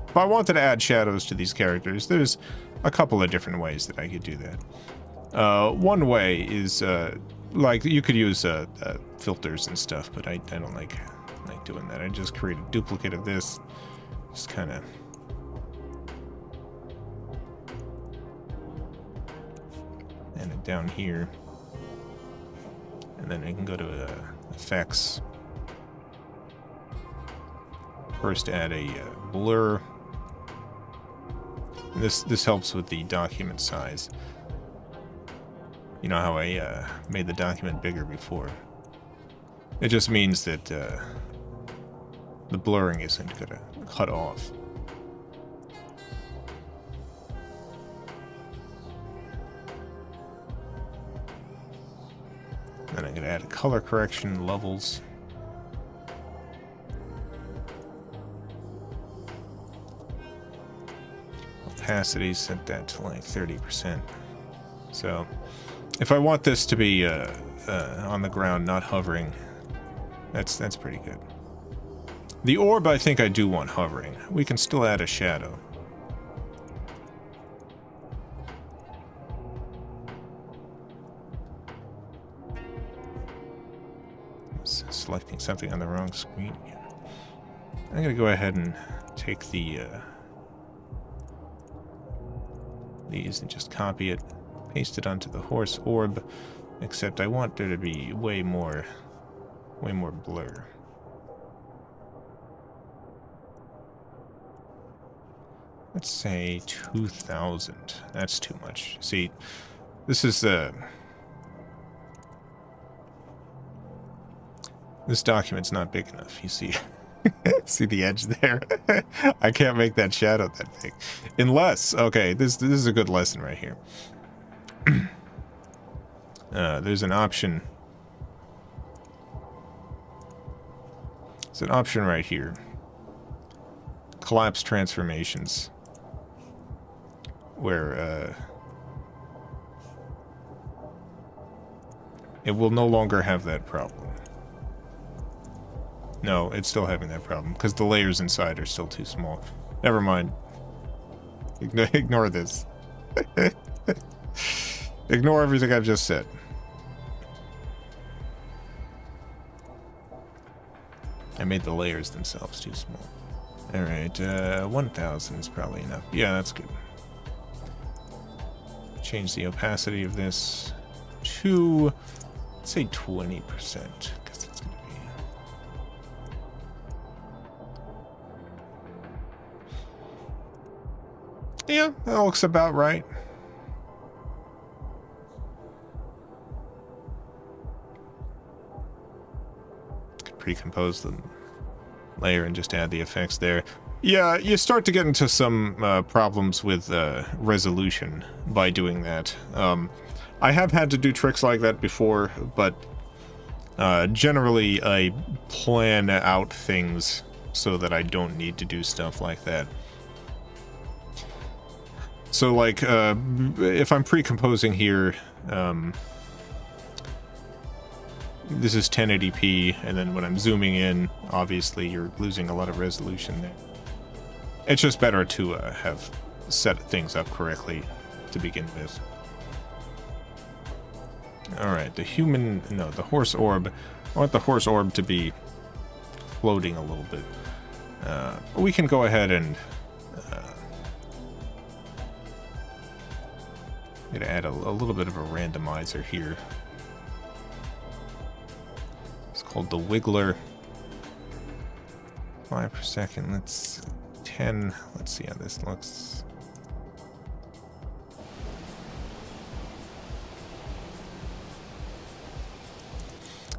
If I wanted to add shadows to these characters, there's a couple of different ways that I could do that. One way is, like, you could use filters and stuff, but I don't like doing that. I just create a duplicate of this, just kind of... and it down here. And then I can go to effects. First add a blur. This helps with the document size. You know how I made the document bigger before. It just means that the blurring isn't gonna cut off. Then I'm gonna add a color correction, levels. Opacity, set that to like 30%. So, if I want this to be on the ground, not hovering, that's pretty good. The orb, I think I do want hovering. We can still add a shadow. Selecting something on the wrong screen again. I'm gonna go ahead and take the these and just copy it, paste it onto the horse orb, except I want there to be way more blur. Let's say 2000. That's too much. See, this is this document's not big enough, you see. See the edge there? I can't make that shadow that big. Unless, okay, this is a good lesson right here. There's an option. There's an option right here. Collapse transformations. Where, it will no longer have that problem. No, it's still having that problem, because the layers inside are still too small. Never mind. Ignore this. Ignore everything I've just said. I made the layers themselves too small. Alright, 1000 is probably enough. Yeah, that's good. Change the opacity of this to, let's say 20%, because it's going to be... Yeah, that looks about right. Could pre-compose the layer and just add the effects there. Yeah, you start to get into some problems with resolution by doing that. I have had to do tricks like that before, but generally I plan out things so that I don't need to do stuff like that. So, like, if I'm pre-composing here, this is 1080p, and then when I'm zooming in, obviously you're losing a lot of resolution there. It's just better to have set things up correctly to begin with. Alright, the horse orb. I want the horse orb to be floating a little bit. We can go ahead and add a little bit of a randomizer here. It's called the Wiggler. 5 per second. Let's 10. Let's see how this looks.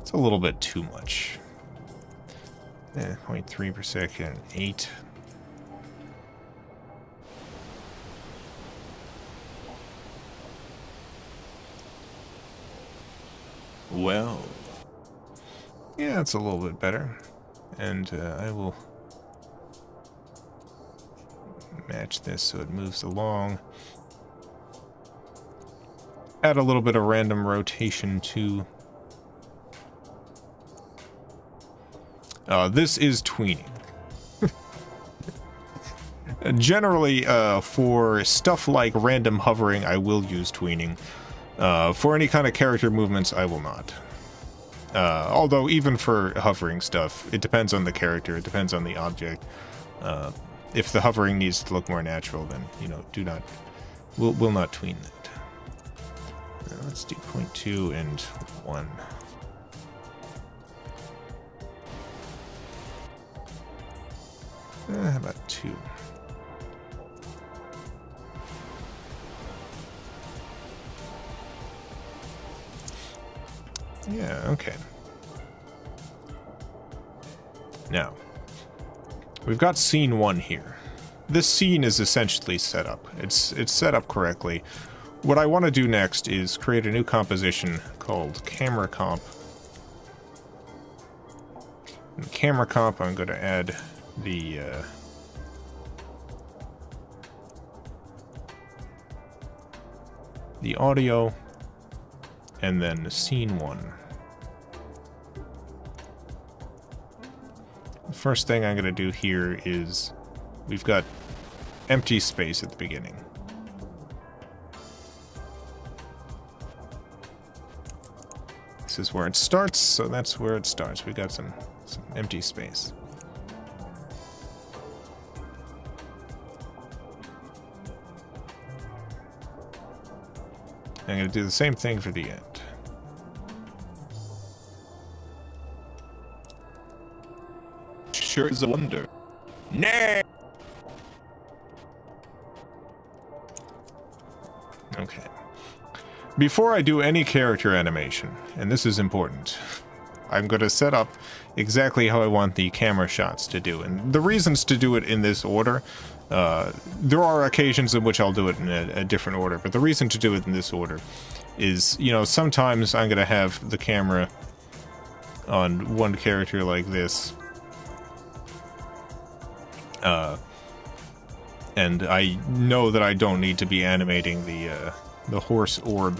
It's a little bit too much. 0.3 per second. 8. Well, yeah, it's a little bit better, and I will match this so it moves along. add a little bit of random rotation to. This is tweening. Generally, for stuff like random hovering, I will use tweening. For any kind of character movements, I will not. Although, even for hovering stuff, it depends on the character, it depends on the object. If the hovering needs to look more natural, then, you know, will not tween that. Let's do 0.2 and 1. How about 2? Yeah, okay. Now, we've got scene 1 here. This scene is essentially set up. It's set up correctly. What I want to do next is create a new composition called Camera Comp. In Camera Comp, I'm going to add the audio, and then scene 1. The first thing I'm going to do here is we've got empty space at the beginning. This is where it starts, so that's where it starts. We've got some empty space. I'm going to do the same thing for the end. Sure is a wonder. Nay! Okay. Before I do any character animation, and this is important, I'm going to set up exactly how I want the camera shots to do. And the reasons to do it in this order, there are occasions in which I'll do it in a different order, but the reason to do it in this order is, you know, sometimes I'm going to have the camera on one character like this, and I know that I don't need to be animating the horse orb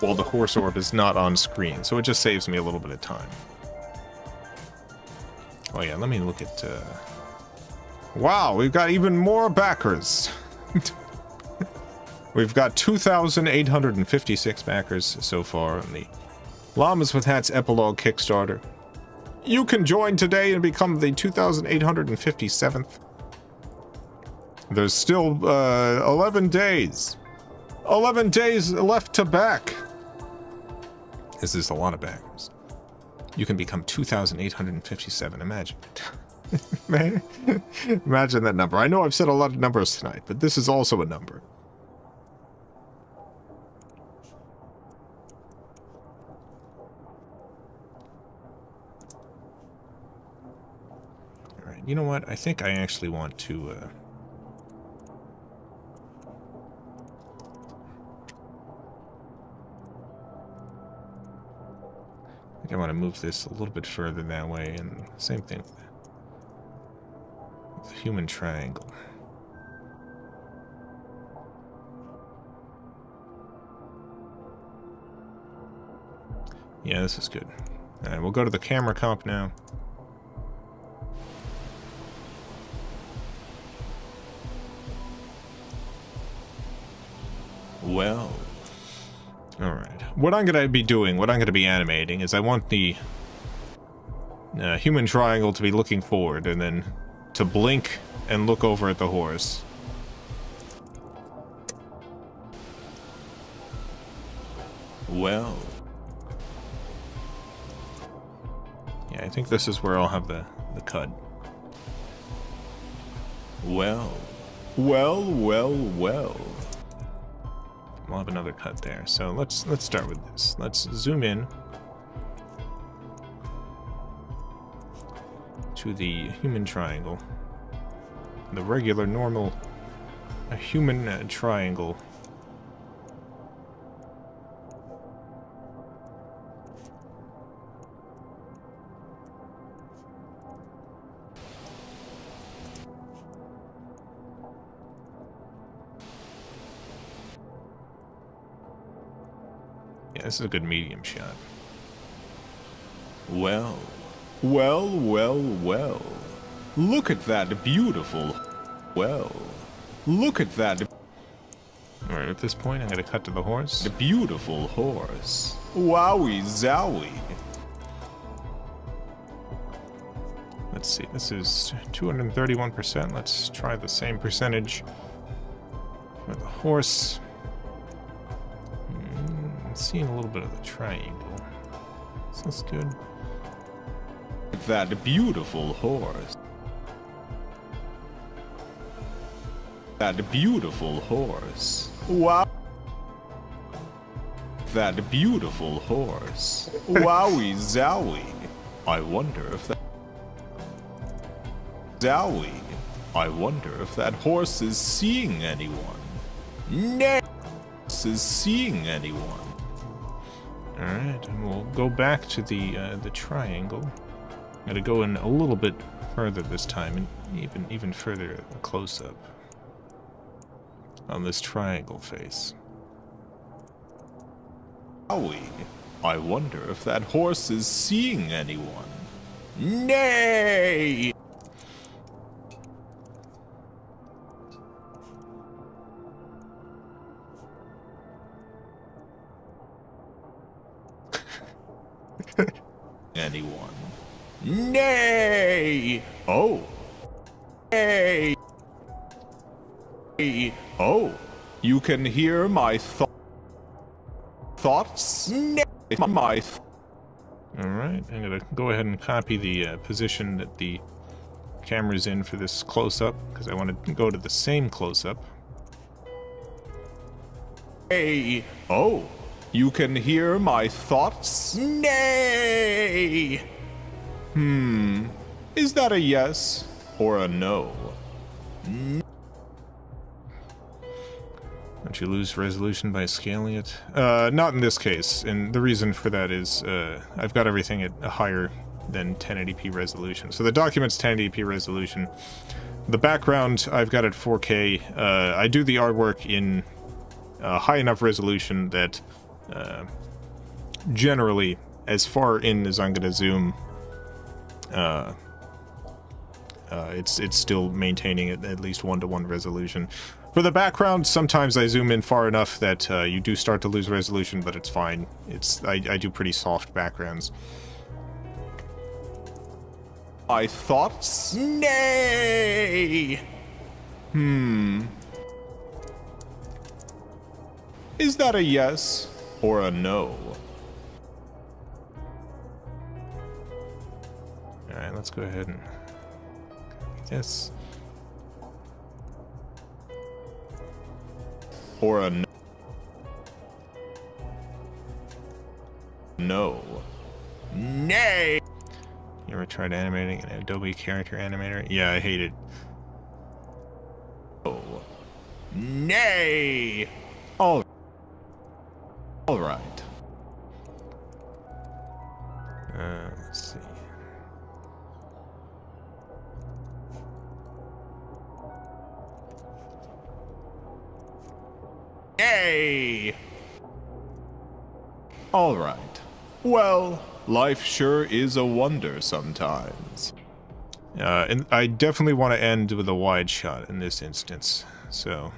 while the horse orb is not on screen, so it just saves me a little bit of time. Oh yeah, let me look at... Wow, we've got even more backers! We've got 2,856 backers so far on the Llamas with Hats Epilogue Kickstarter. You can join today and become the 2,857th. There's still 11 days. 11 days left to back. This is a lot of backers. You can become 2,857. Imagine it. Imagine that number. I know I've said a lot of numbers tonight, but this is also a number. Alright, you know what? I think I actually want to... I want to move this a little bit further that way, and same thing with the human triangle. Yeah, this is good. Alright, we'll go to the camera comp now. Well... Alright. What I'm going to be doing, what I'm going to be animating, is I want the human triangle to be looking forward, and then to blink and look over at the horse. Well... Yeah, I think this is where I'll have the cut. Well... Well, well, well... We'll have another cut there. So let's start with this. Let's zoom in to the human triangle. The regular, normal, human triangle. Yeah, this is a good medium shot. Well, well. Look at that beautiful... Well, look at that... Alright, at this point, I'm gonna cut to the horse. The beautiful horse. Wowie zowie. Let's see, this is 231%. Let's try the same percentage for the horse. I'm seeing a little bit of the triangle. This looks good. That beautiful horse. That beautiful horse. Wow. That beautiful horse. Wowie zowie. I wonder if that... Zowie. I wonder if that horse is seeing anyone. Nay. Is seeing anyone. Alright, and we'll go back to the triangle. I'm gonna go in a little bit further this time, and even further close up on this triangle face. Wowie. I wonder if that horse is seeing anyone. Nay! Anyone. Nay! Oh. Nay! Oh. You can hear my thoughts? Nay! My Alright, I'm gonna go ahead and copy the position that the camera's in for this close-up, because I want to go to the same close-up. Nay! Oh. You can hear my thoughts? Nay! Is that a yes or a no? Don't you lose resolution by scaling it? Not in this case, and the reason for that is I've got everything at a higher than 1080p resolution. So the document's 1080p resolution. The background, I've got at 4K. I do the artwork in high enough resolution that generally, as far in as I'm going to zoom, it's still maintaining at least 1:1 resolution. For the background, sometimes I zoom in far enough that you do start to lose resolution, but it's fine. I do pretty soft backgrounds. My thoughts? Nay! Is that a yes or a no? Alright, let's go ahead and copy this. Or a no. Nay! You ever tried animating an Adobe character animator? Yeah, I hate it. Oh. Nay! All right. Let's see. Nay! All right. Well, life sure is a wonder sometimes. And I definitely want to end with a wide shot in this instance, so...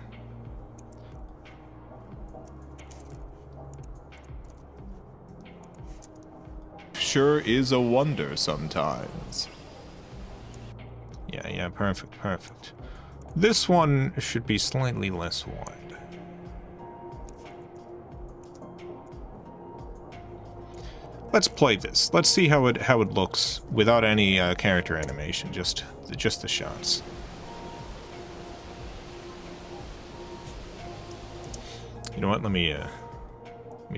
Sure is a wonder sometimes. Yeah, perfect. This one should be slightly less wide. Let's play this. Let's see how it looks without any character animation, just the shots. You know what? Let me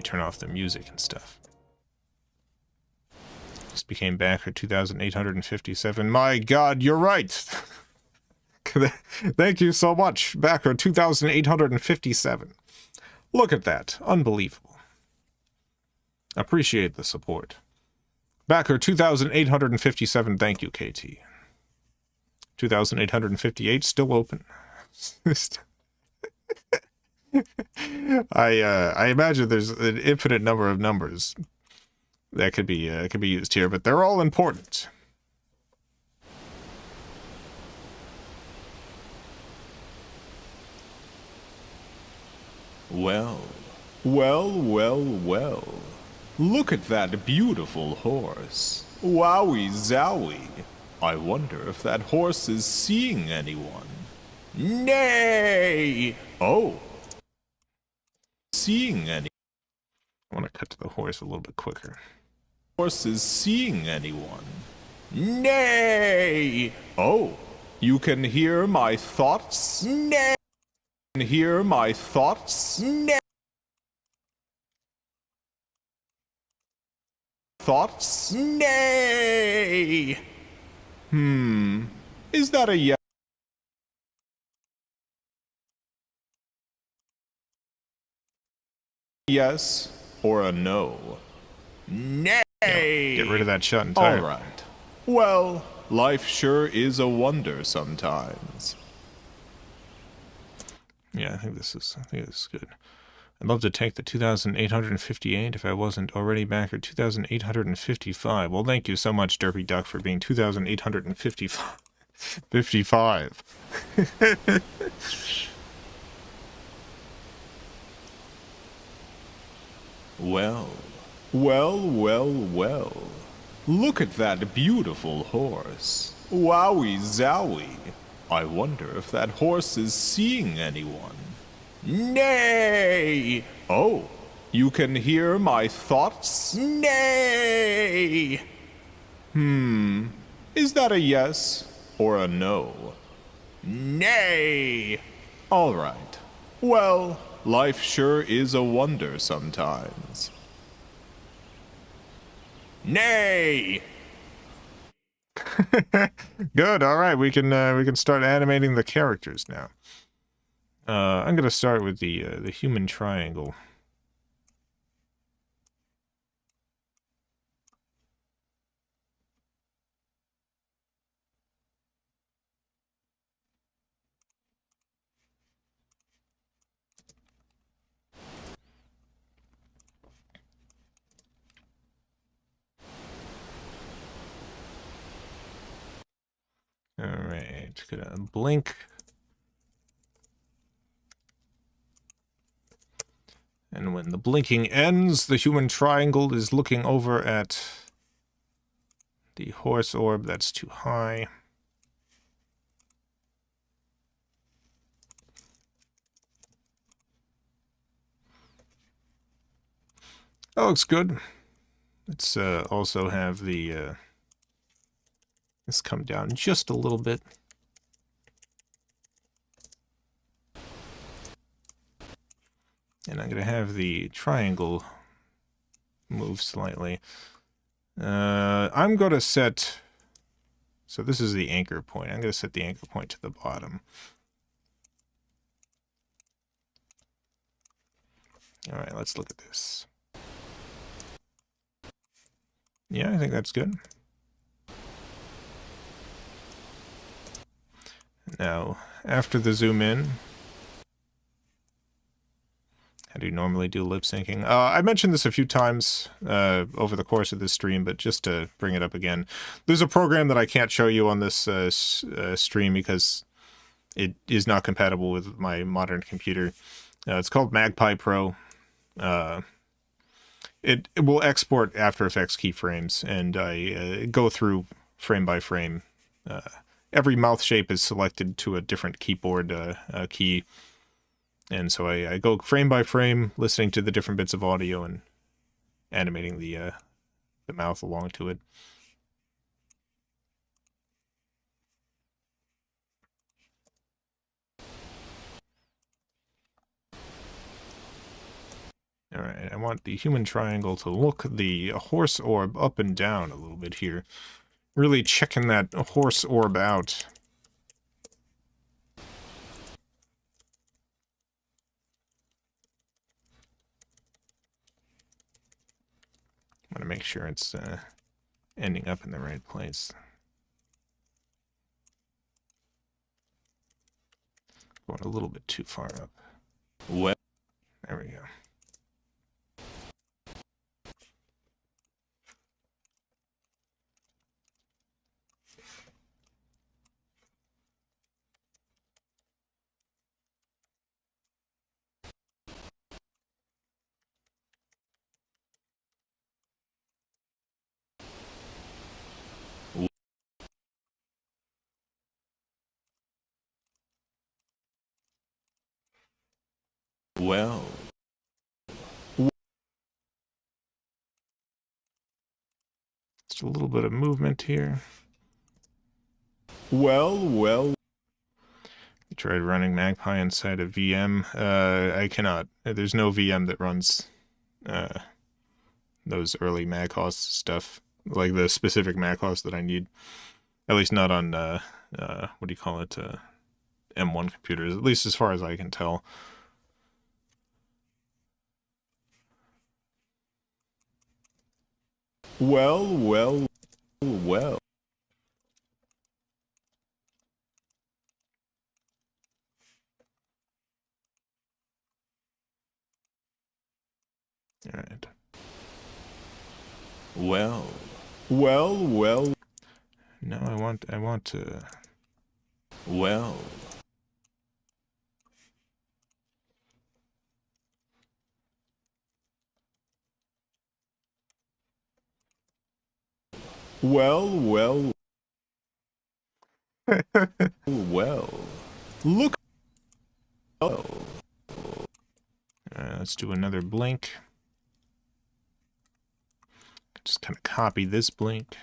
turn off the music and stuff. Just became backer 2,857. My God, you're right. Thank you so much, backer 2,857. Look at that, unbelievable. Appreciate the support. Backer 2,857. Thank you, KT. 2,858 still open. I imagine there's an infinite number of numbers that could be used here, but they're all important. Well, well. Look at that beautiful horse. Wowie zowie. I wonder if that horse is seeing anyone. Nay! Oh. Seeing any. I want to cut to the horse a little bit quicker. Horse is seeing anyone. Nay! Oh. You can hear my thoughts? Nay! You can hear my thoughts? Nay! Thoughts? Nay! Is that a yes? Yes or a no? Nay! Get rid of that shot entirely. All right. Well, life sure is a wonder sometimes. Yeah, I think this is good. I'd love to take the 2,858 if I wasn't already back at 2,855. Well, thank you so much, Derpy Duck, for being 2,855. 55. Well. Look at that beautiful horse. Wowie zowie. I wonder if that horse is seeing anyone. Nay! Oh, you can hear my thoughts? Nay! Is that a yes or a no? Nay! All right. Well, life sure is a wonder sometimes. Nay! Good. All right, we can start animating the characters now. I'm gonna start with the human triangle. All right, gonna blink. And when the blinking ends, the human triangle is looking over at the horse orb that's too high. That looks good. Let's also have the this come down just a little bit. And I'm going to have the triangle move slightly. I'm going to set... So this is the anchor point. I'm going to set the anchor point to the bottom. All right, let's look at this. Yeah, I think that's good. Now, after the zoom in... How do you normally do lip syncing? I mentioned this a few times over the course of this stream, but just to bring it up again, there's a program that I can't show you on this stream because it is not compatible with my modern computer. It's called Magpie Pro. It will export After Effects keyframes, and I go through frame by frame. Every mouth shape is selected to a different keyboard key. And so I go frame by frame, listening to the different bits of audio and animating the mouth along to it. All right, I want the human triangle to look the horse orb up and down a little bit here. Really checking that horse orb out. I want to make sure it's ending up in the right place. Going a little bit too far up. Well, There we go. Well. Just a little bit of movement here. Well. I tried running Magpie inside a VM. I cannot. There's no VM that runs those early macOS stuff, like the specific macOS that I need. At least not on what do you call it? M1 computers. At least as far as I can tell. Well. All right. Well. No, I want to. Well. Well. Look. Oh. Let's do another blink. Just kind of copy this blink.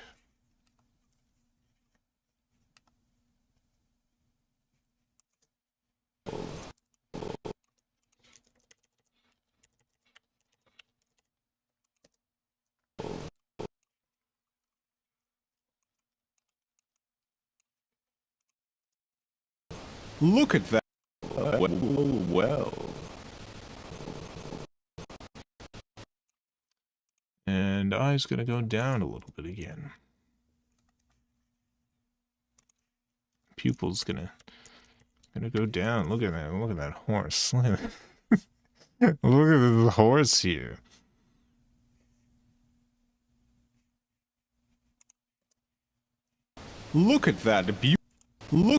Look at that. Well. And eye's gonna go down a little bit again. Pupil's gonna go down. Look at that. Look at that horse. Look at that. Look at this horse here. Look at that. Look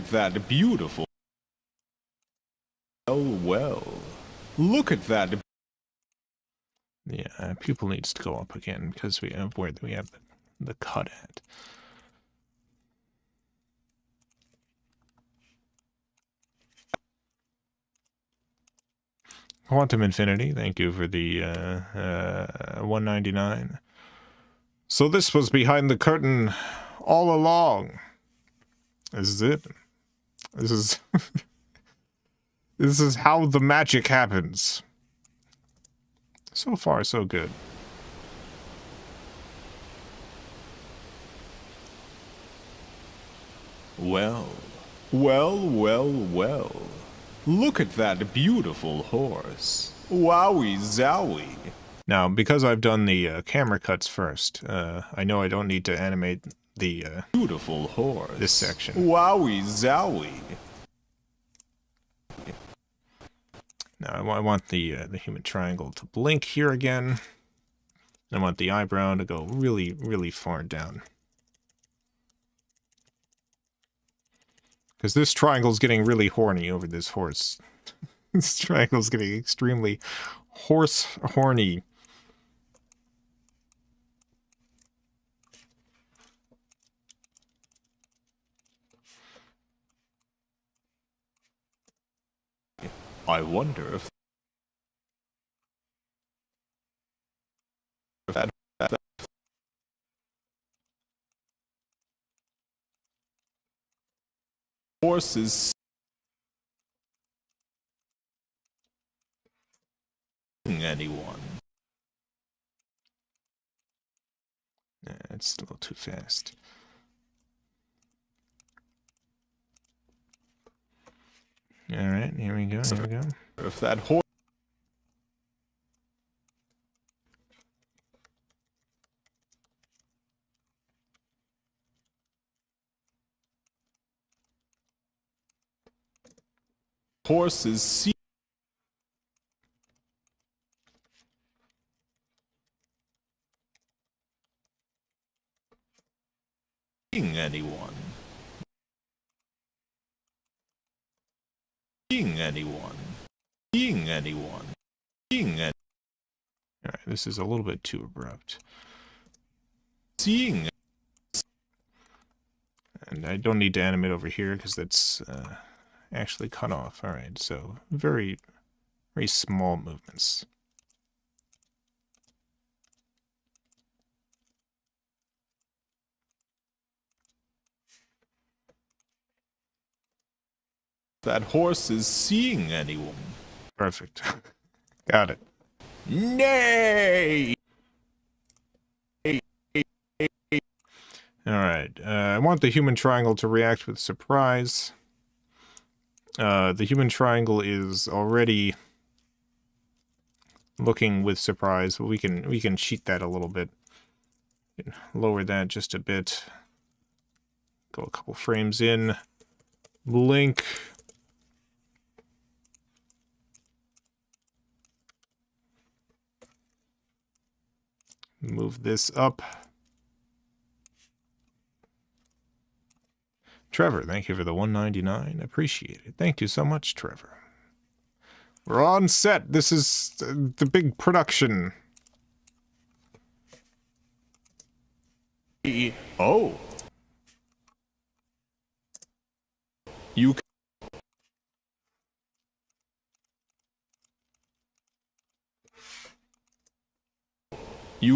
at that beautiful. Well. Look at that. Yeah, pupil needs to go up again because we have where we have the cut at. Quantum Infinity, thank you for the 199. So this was behind the curtain all along. This is it. This is this is how the magic happens. So far, so good. Well. Look at that beautiful horse. Wowie zowie. Now, because I've done the camera cuts first, I know I don't need to animate the Beautiful horse. this section. Wowie zowie. Now, I want the human triangle to blink here again. I want the eyebrow to go really, really far down. Because this triangle's getting really horny over this horse. This triangle's getting extremely horny. I wonder if that horse is seeing anyone. It's a little too fast. Alright, here we go, here we go. If that horse Horse is seeing anyone. Seeing anyone. Seeing anyone. Seeing anyone. Alright, this is a little bit too abrupt. Seeing. And I don't need to animate over here because that's actually cut off. Alright, so very, very small movements. That horse is seeing anyone. Perfect. Got it. Nay! Alright, I want the human triangle to react with surprise. The human triangle is already looking with surprise, but we can cheat that a little bit. Lower that just a bit. Go a couple frames in. Blink. Move this up. Trevor, thank you for the 199. Appreciate it. Thank you so much, Trevor. We're on set. This is the big production. Oh. You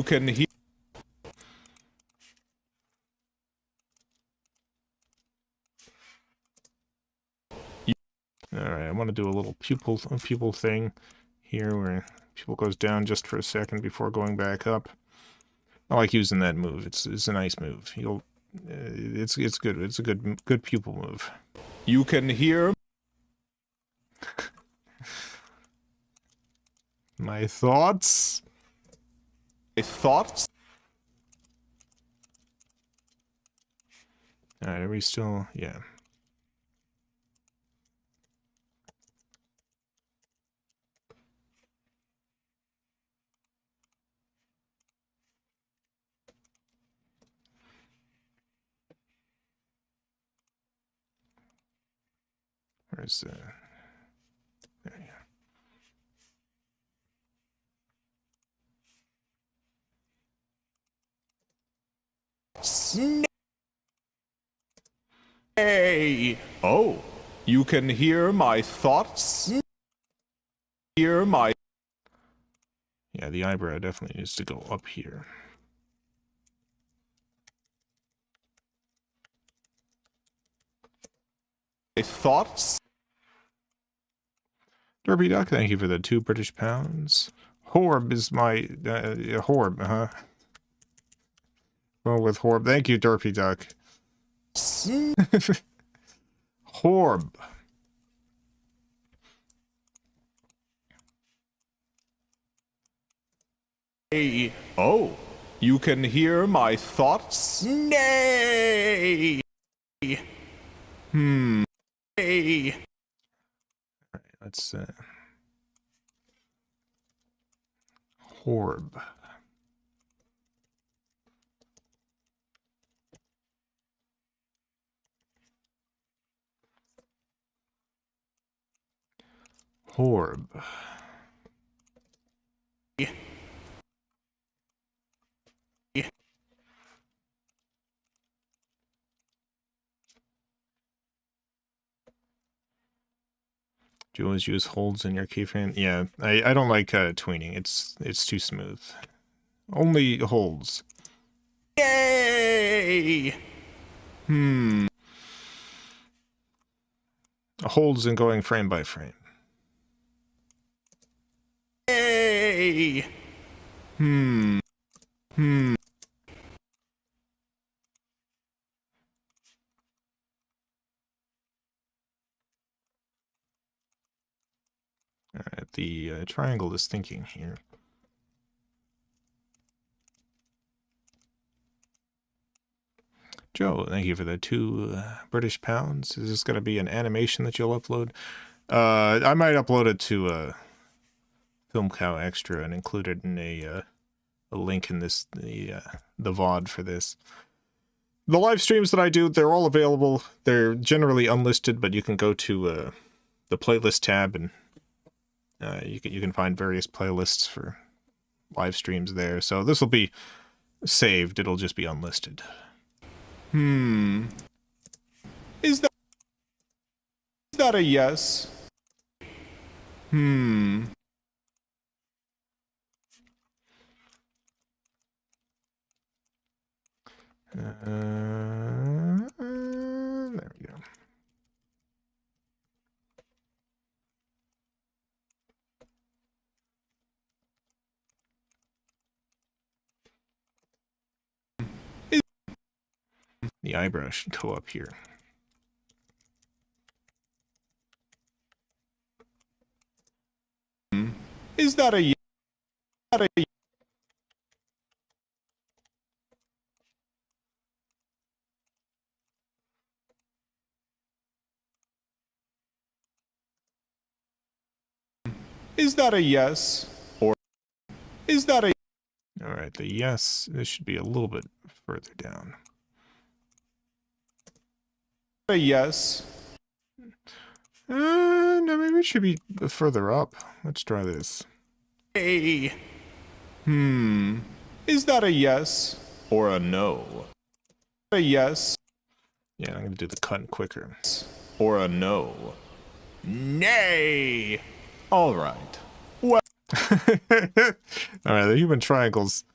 can hear. Alright, I want to do a little pupil thing here where pupil goes down just for a second before going back up. I like using that move. It's a nice move. It's good. It's a good pupil move. You can hear my thoughts. my thoughts. Alright, are we still... yeah. Where's the... there you Hey. Oh. You can hear my thoughts. Hear my... yeah, the eyebrow definitely needs to go up here. thoughts. Derby Duck, thank you for the 2 British pounds. Horb is my... Horb, huh? Well, with Horb. Thank you, Derpy Duck. Horb. Hey. Oh. You can hear my thoughts? Nay. Hey. Alright, let's... Horb. Horb. Do you always use holds in your keyframe? Yeah, I don't like tweening. It's too smooth. Only holds. Yay! Holds and going frame by frame. Yay! Alright, the triangle is thinking here. Joe, thank you for the 2 British pounds. Is this going to be an animation that you'll upload? I might upload it to FilmCow Extra and include it in a link in this the VOD for this. The live streams that I do, they're all available. They're generally unlisted, but you can go to the playlist tab and you can find various playlists for live streams there. So this will be saved. It'll just be unlisted. Is that a yes? There we go. The eyebrow should go up here. Is that a yes? Is that a yes? Or is that a... Alright, the yes, this should be a little bit further down. A yes. No, maybe it should be further up. Let's try this. Hey. Is that a yes? Or a no? A yes. Yeah, I'm gonna do the cut quicker. Or a no? Nay! Alright. Well... Alright, the human triangle's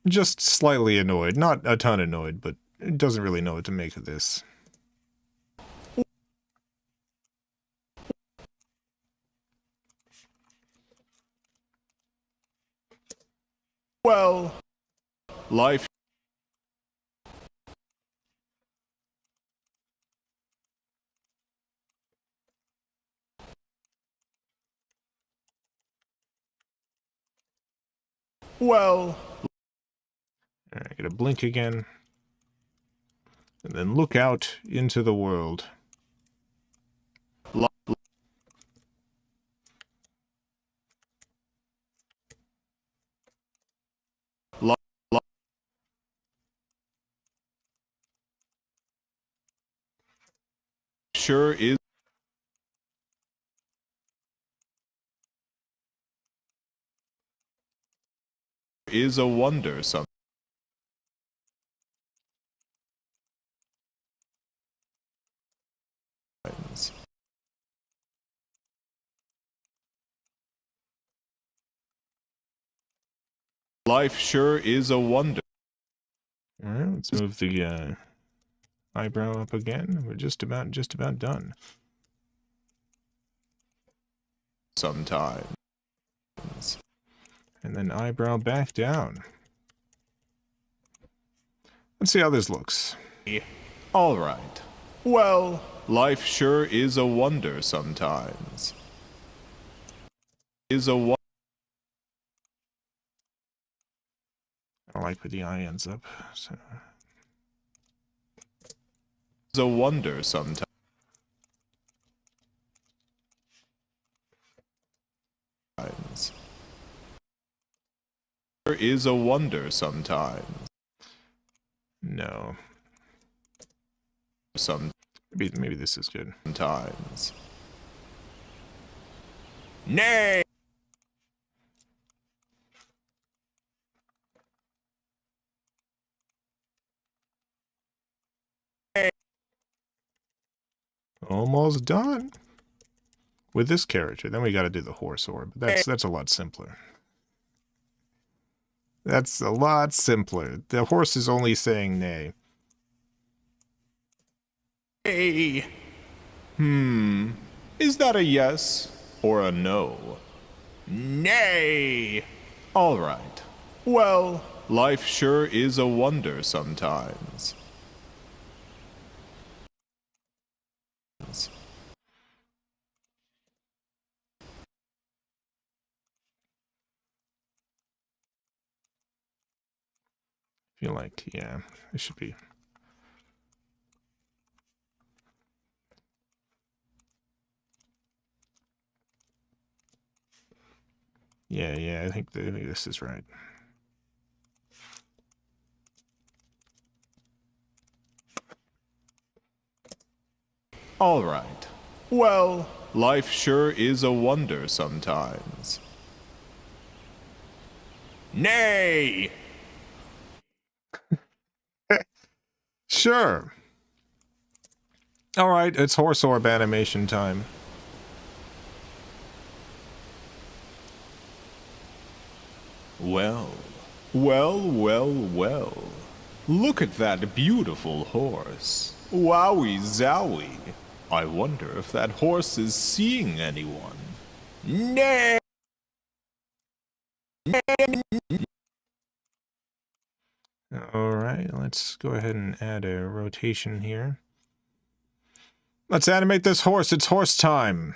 just slightly annoyed. Not a ton annoyed, but it doesn't really know what to make of this. Well, life well. Alright, gotta blink again. And then look out into the world. Sure is a wonder sometimes. Life sure is a wonder. Alright, let's move the eyebrow up again. We're just about done. Sometimes. And then eyebrow back down. Let's see how this looks. Alright. Well, life sure is a wonder sometimes. Is a wonder. I like where the eye ends up. So. Is a wonder sometimes. There is a wonder sometimes. No. Maybe this is good. Sometimes. Nay! Almost done. With this character. Then we gotta do the horse orb. That's a lot simpler. That's a lot simpler. The horse is only saying nay. Hey. Is that a yes or a no? Nay. Alright. Well, life sure is a wonder sometimes. I feel like, yeah, it should be. Yeah, I think this is right. All right. Well, life sure is a wonder sometimes. Nay! Sure. All right, it's horse orb animation time. Well. Look at that beautiful horse. Wowie zowie. I wonder if that horse is seeing anyone. Nay! All right, let's go ahead and add a rotation here. Let's animate this horse. It's horse time.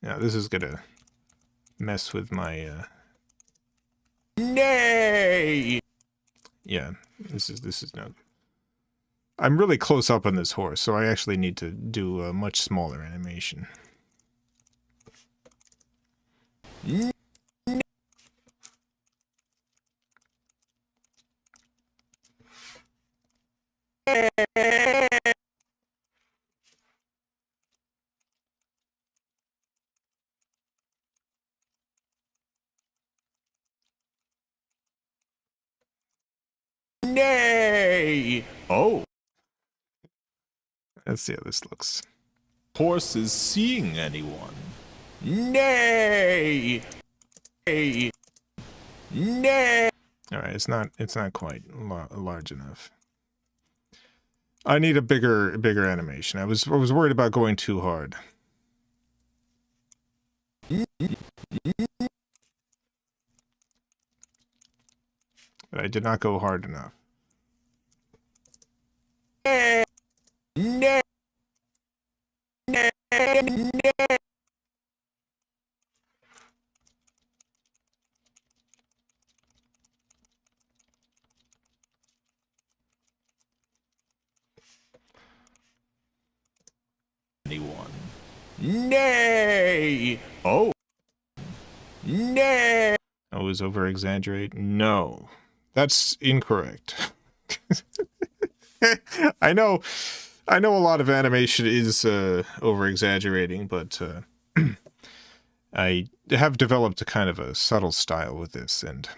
Yeah, this is gonna mess with my Nay! yeah, this is no good. I'm really close up on this horse, so I actually need to do a much smaller animation. Nay! Oh, Let's see how this looks. horse is seeing anyone. Nay! Nay! Nay! All right, it's not quite large enough. I need a bigger animation. I was worried about going too hard. But I did not go hard enough. Nay! Nay! Nay! Nay! Anyone? Nay! Oh! Nay! I was over exaggerate. No, that's incorrect. I know a lot of animation is over exaggerating, but I have developed a kind of a subtle style with this, and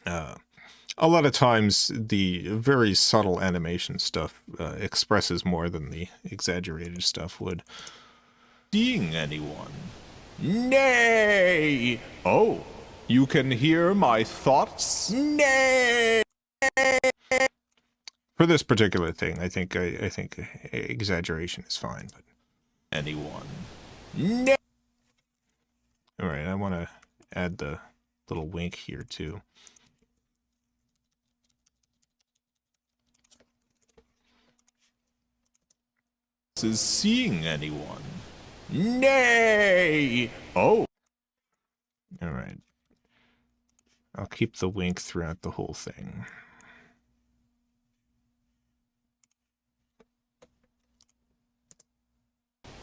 a lot of times the very subtle animation stuff expresses more than the exaggerated stuff would. Seeing anyone? Nay! Oh, you can hear my thoughts? Nay! For this particular thing, I think exaggeration is fine. But anyone? Nay! all right, I want to add the little wink here too. Is seeing anyone? Nay! Oh! All right. I'll keep the wink throughout the whole thing.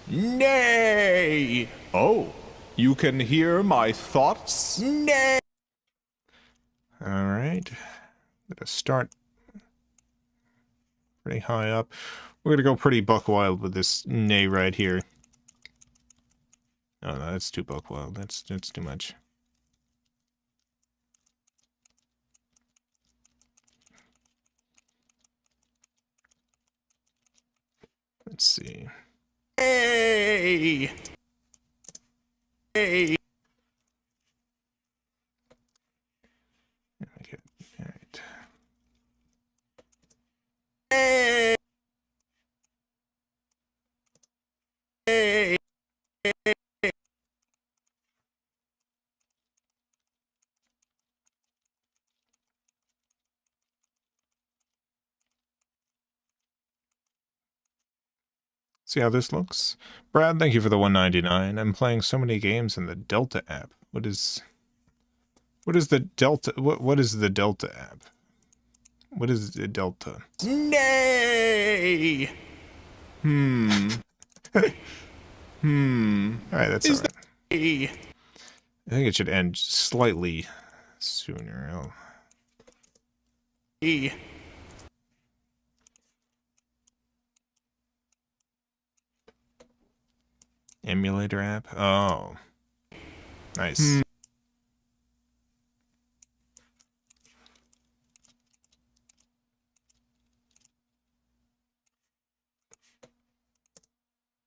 Nay! Oh, you can hear my thoughts? Nay! All right. I'm gonna start pretty high up. We're gonna go pretty buck wild with this nay right here. Oh no, that's too buck wild. That's too much. Let's see. Hey! Hey! Okay. All right. Hey! Hey! See how this looks? Brad, thank you for the 199. I'm playing so many games in the Delta app. What is the Delta? What is the Delta app? What is a delta? Nay! Alright, that's alright. Nay! I think it should end slightly sooner. Emulator app? Oh. Nice.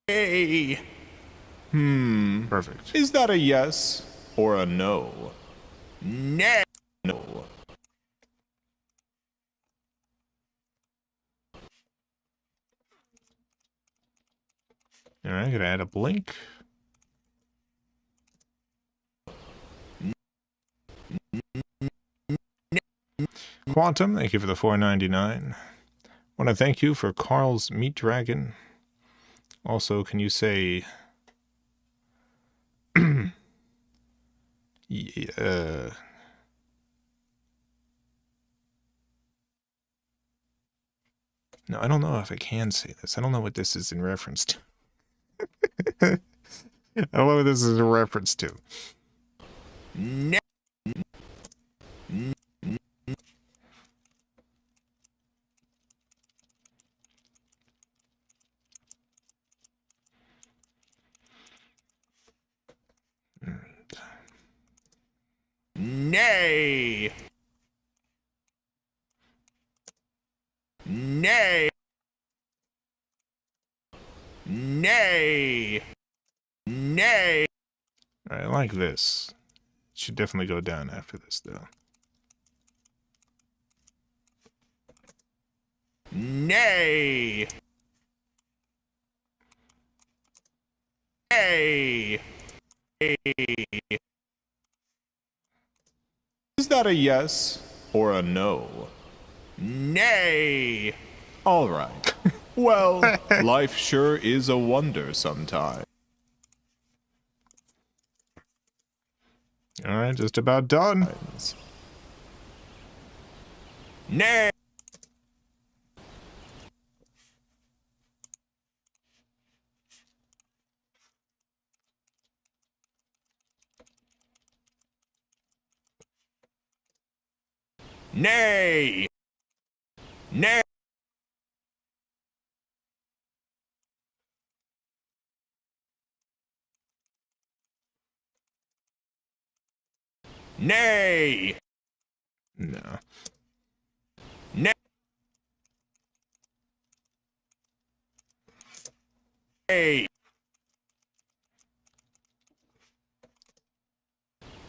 Nay! Perfect. Is that a yes or a no? Nay! No. Alright, gonna add a blink. Quantum, thank you for the $4.99. Want to thank you for Carl's Meat Dragon. Also, can you say... No, I don't know if I can say this. I don't know what this is in reference to. I don't know what this is in reference to. Nay! Nay! Nay! Nay! Nay! I like this. It should definitely go down after this, though. Nay! Nay! Is that a yes or a no? Nay! Alright. Well, life sure is a wonder sometimes. Alright, just about done. Nay! Nay! Nay! Nay! No. Nay!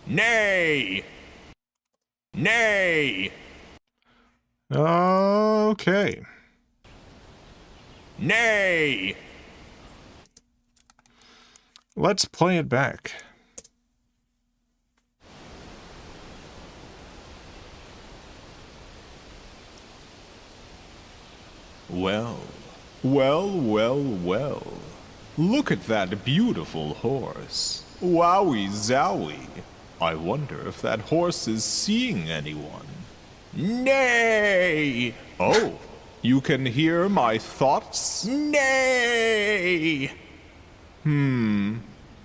Nay! Nay! Okay. Nay! Let's play it back. Well, well. Look at that beautiful horse. Wowie zowie. I wonder if that horse is seeing anyone. Nay! Oh, you can hear my thoughts? Nay!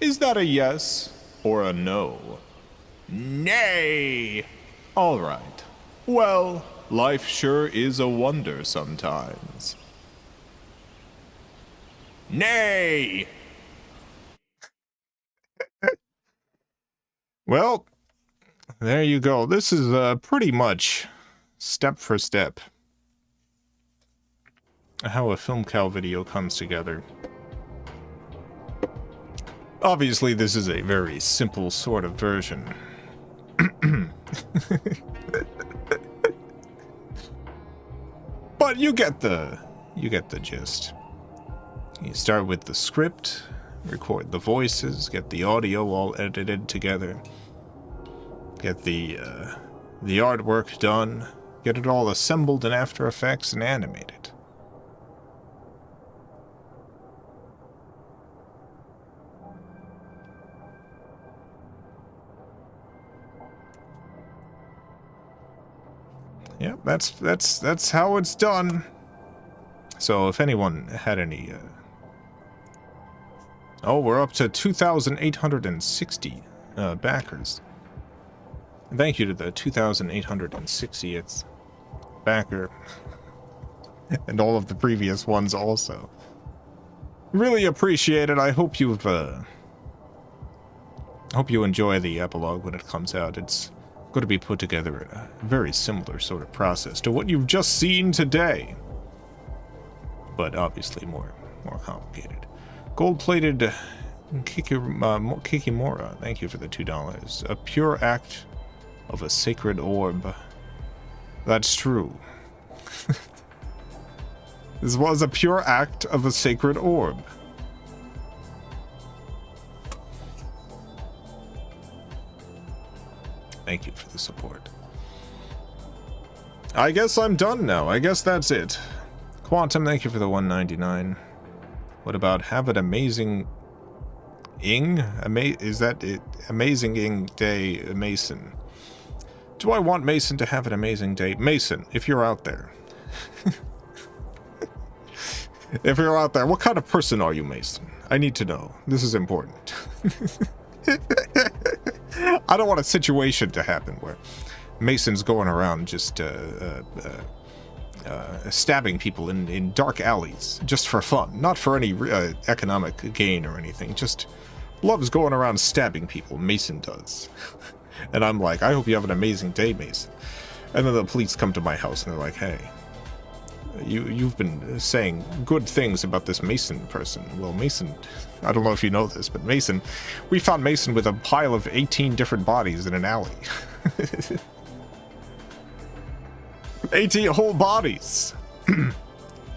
Is that a yes or a no? Nay! Alright. Well, life sure is a wonder sometimes. Nay! Well, there you go. This is pretty much step for step how a FilmCow video comes together. Obviously, this is a very simple sort of version. But you get the gist. You start with the script, record the voices, get the audio all edited together, get the artwork done, get it all assembled in After Effects and animate it. Yeah, that's how it's done. So if anyone had any oh, we're up to 2,860 backers. Thank you to the 2,860th backer and all of the previous ones also. Really appreciate it. I hope you've hope you enjoy the epilogue when it comes out. It's going to be put together in a very similar sort of process to what you've just seen today, but obviously more complicated. Gold-plated Kikimora, thank you for the $2. A pure act of a sacred orb. That's true. This was a pure act of a sacred orb. Thank you for the support. I guess I'm done now. I guess that's it. Quantum, thank you for the $1.99. What about have an amazing is that it? Amazing day, Mason. Do I want Mason to have an amazing day? Mason, if you're out there. If you're out there, what kind of person are you, Mason? I need to know. This is important. I don't want a situation to happen where Mason's going around just stabbing people in dark alleys just for fun, not for any economic gain or anything. Just loves going around stabbing people. Mason does. And I'm like, I hope you have an amazing day, Mason. And then the police come to my house and they're like, hey, you've been saying good things about this Mason person. Well, Mason, I don't know if you know this, but Mason, we found Mason with a pile of 18 different bodies in an alley. 18 whole bodies.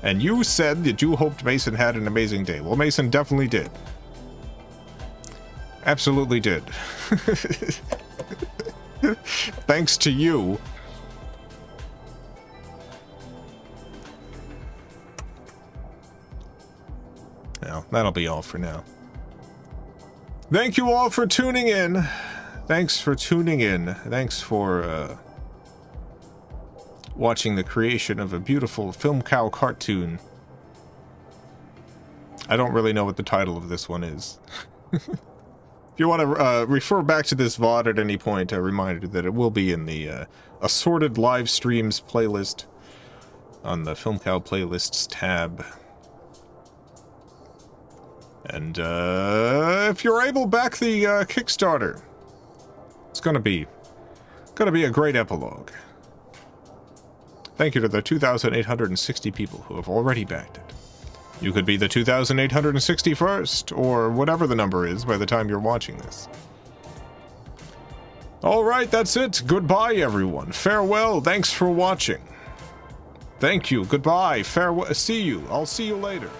And you said that you hoped Mason had an amazing day. Well, Mason definitely did. Absolutely did. Thanks to you. Well, that'll be all for now. Thank you all for tuning in. Thanks for tuning in. Thanks for watching the creation of a beautiful FilmCow cartoon. I don't really know what the title of this one is. If you want to refer back to this VOD at any point, a reminder that it will be in the assorted live streams playlist on the FilmCow playlists tab. And if you're able, back the Kickstarter. It's gonna be a great epilogue. Thank you to the 2,860 people who have already backed it. You could be the 2,861st, or whatever the number is by the time you're watching this. Alright, that's it. Goodbye, everyone. Farewell. Thanks for watching. Thank you. Goodbye. Farewell. See you. I'll see you later.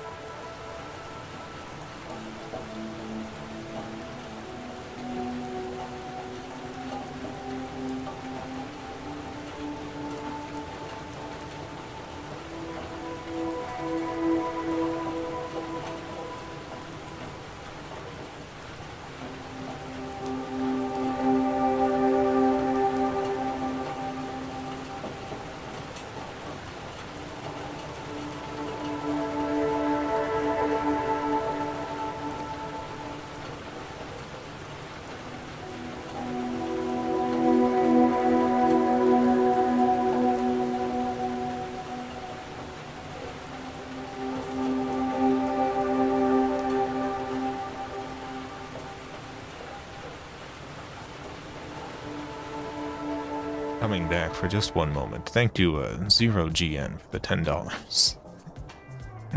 Coming back for just one moment. Thank you, 0GN, for the $10.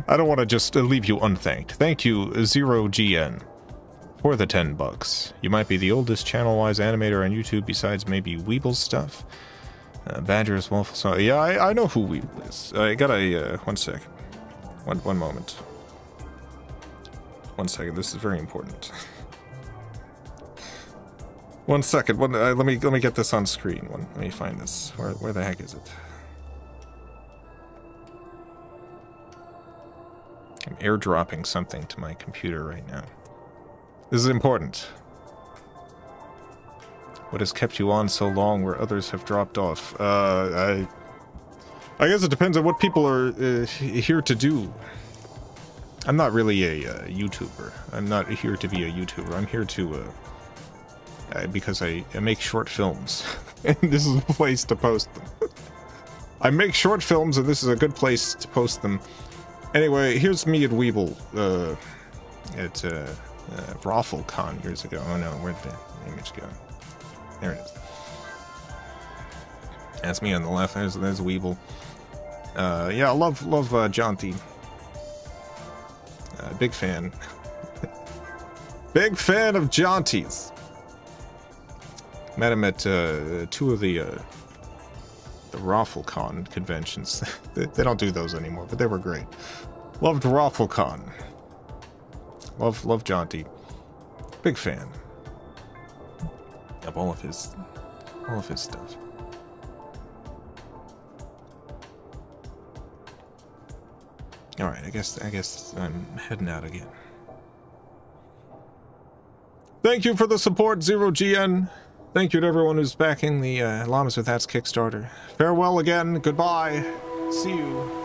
I don't want to just leave you unthanked. Thank you, 0GN, for the $10. You might be the oldest channel-wise animator on YouTube besides maybe Weeble stuff. Badger's Waffle Song. Yeah, I know who Weeble is. I got a, one second. One moment. 1 second, this is very important. 1 second. Let me get this on screen. Let me find this. Where the heck is it? I'm airdropping something to my computer right now. This is important. What has kept you on so long where others have dropped off? I guess it depends on what people are here to do. I'm not really a YouTuber. I'm not here to be a YouTuber. I'm here to because I make short films, and this is a place to post them. I make short films, and this is a good place to post them. Anyway, here's me at Weeble at RaffleCon years ago. Oh no, where'd the image go? There it is. That's me on the left. There's Weeble. Yeah, I love Jonty. Big fan. Big fan of Jonty's. Met him at two of the RaffleCon conventions. They don't do those anymore, but they were great. Loved RaffleCon. Love Jonty. Big fan of all of his stuff. All right, I guess I'm heading out again. Thank you for the support, 0GN. Thank you to everyone who's backing the Llamas with Hats Kickstarter. Farewell again. Goodbye. See you.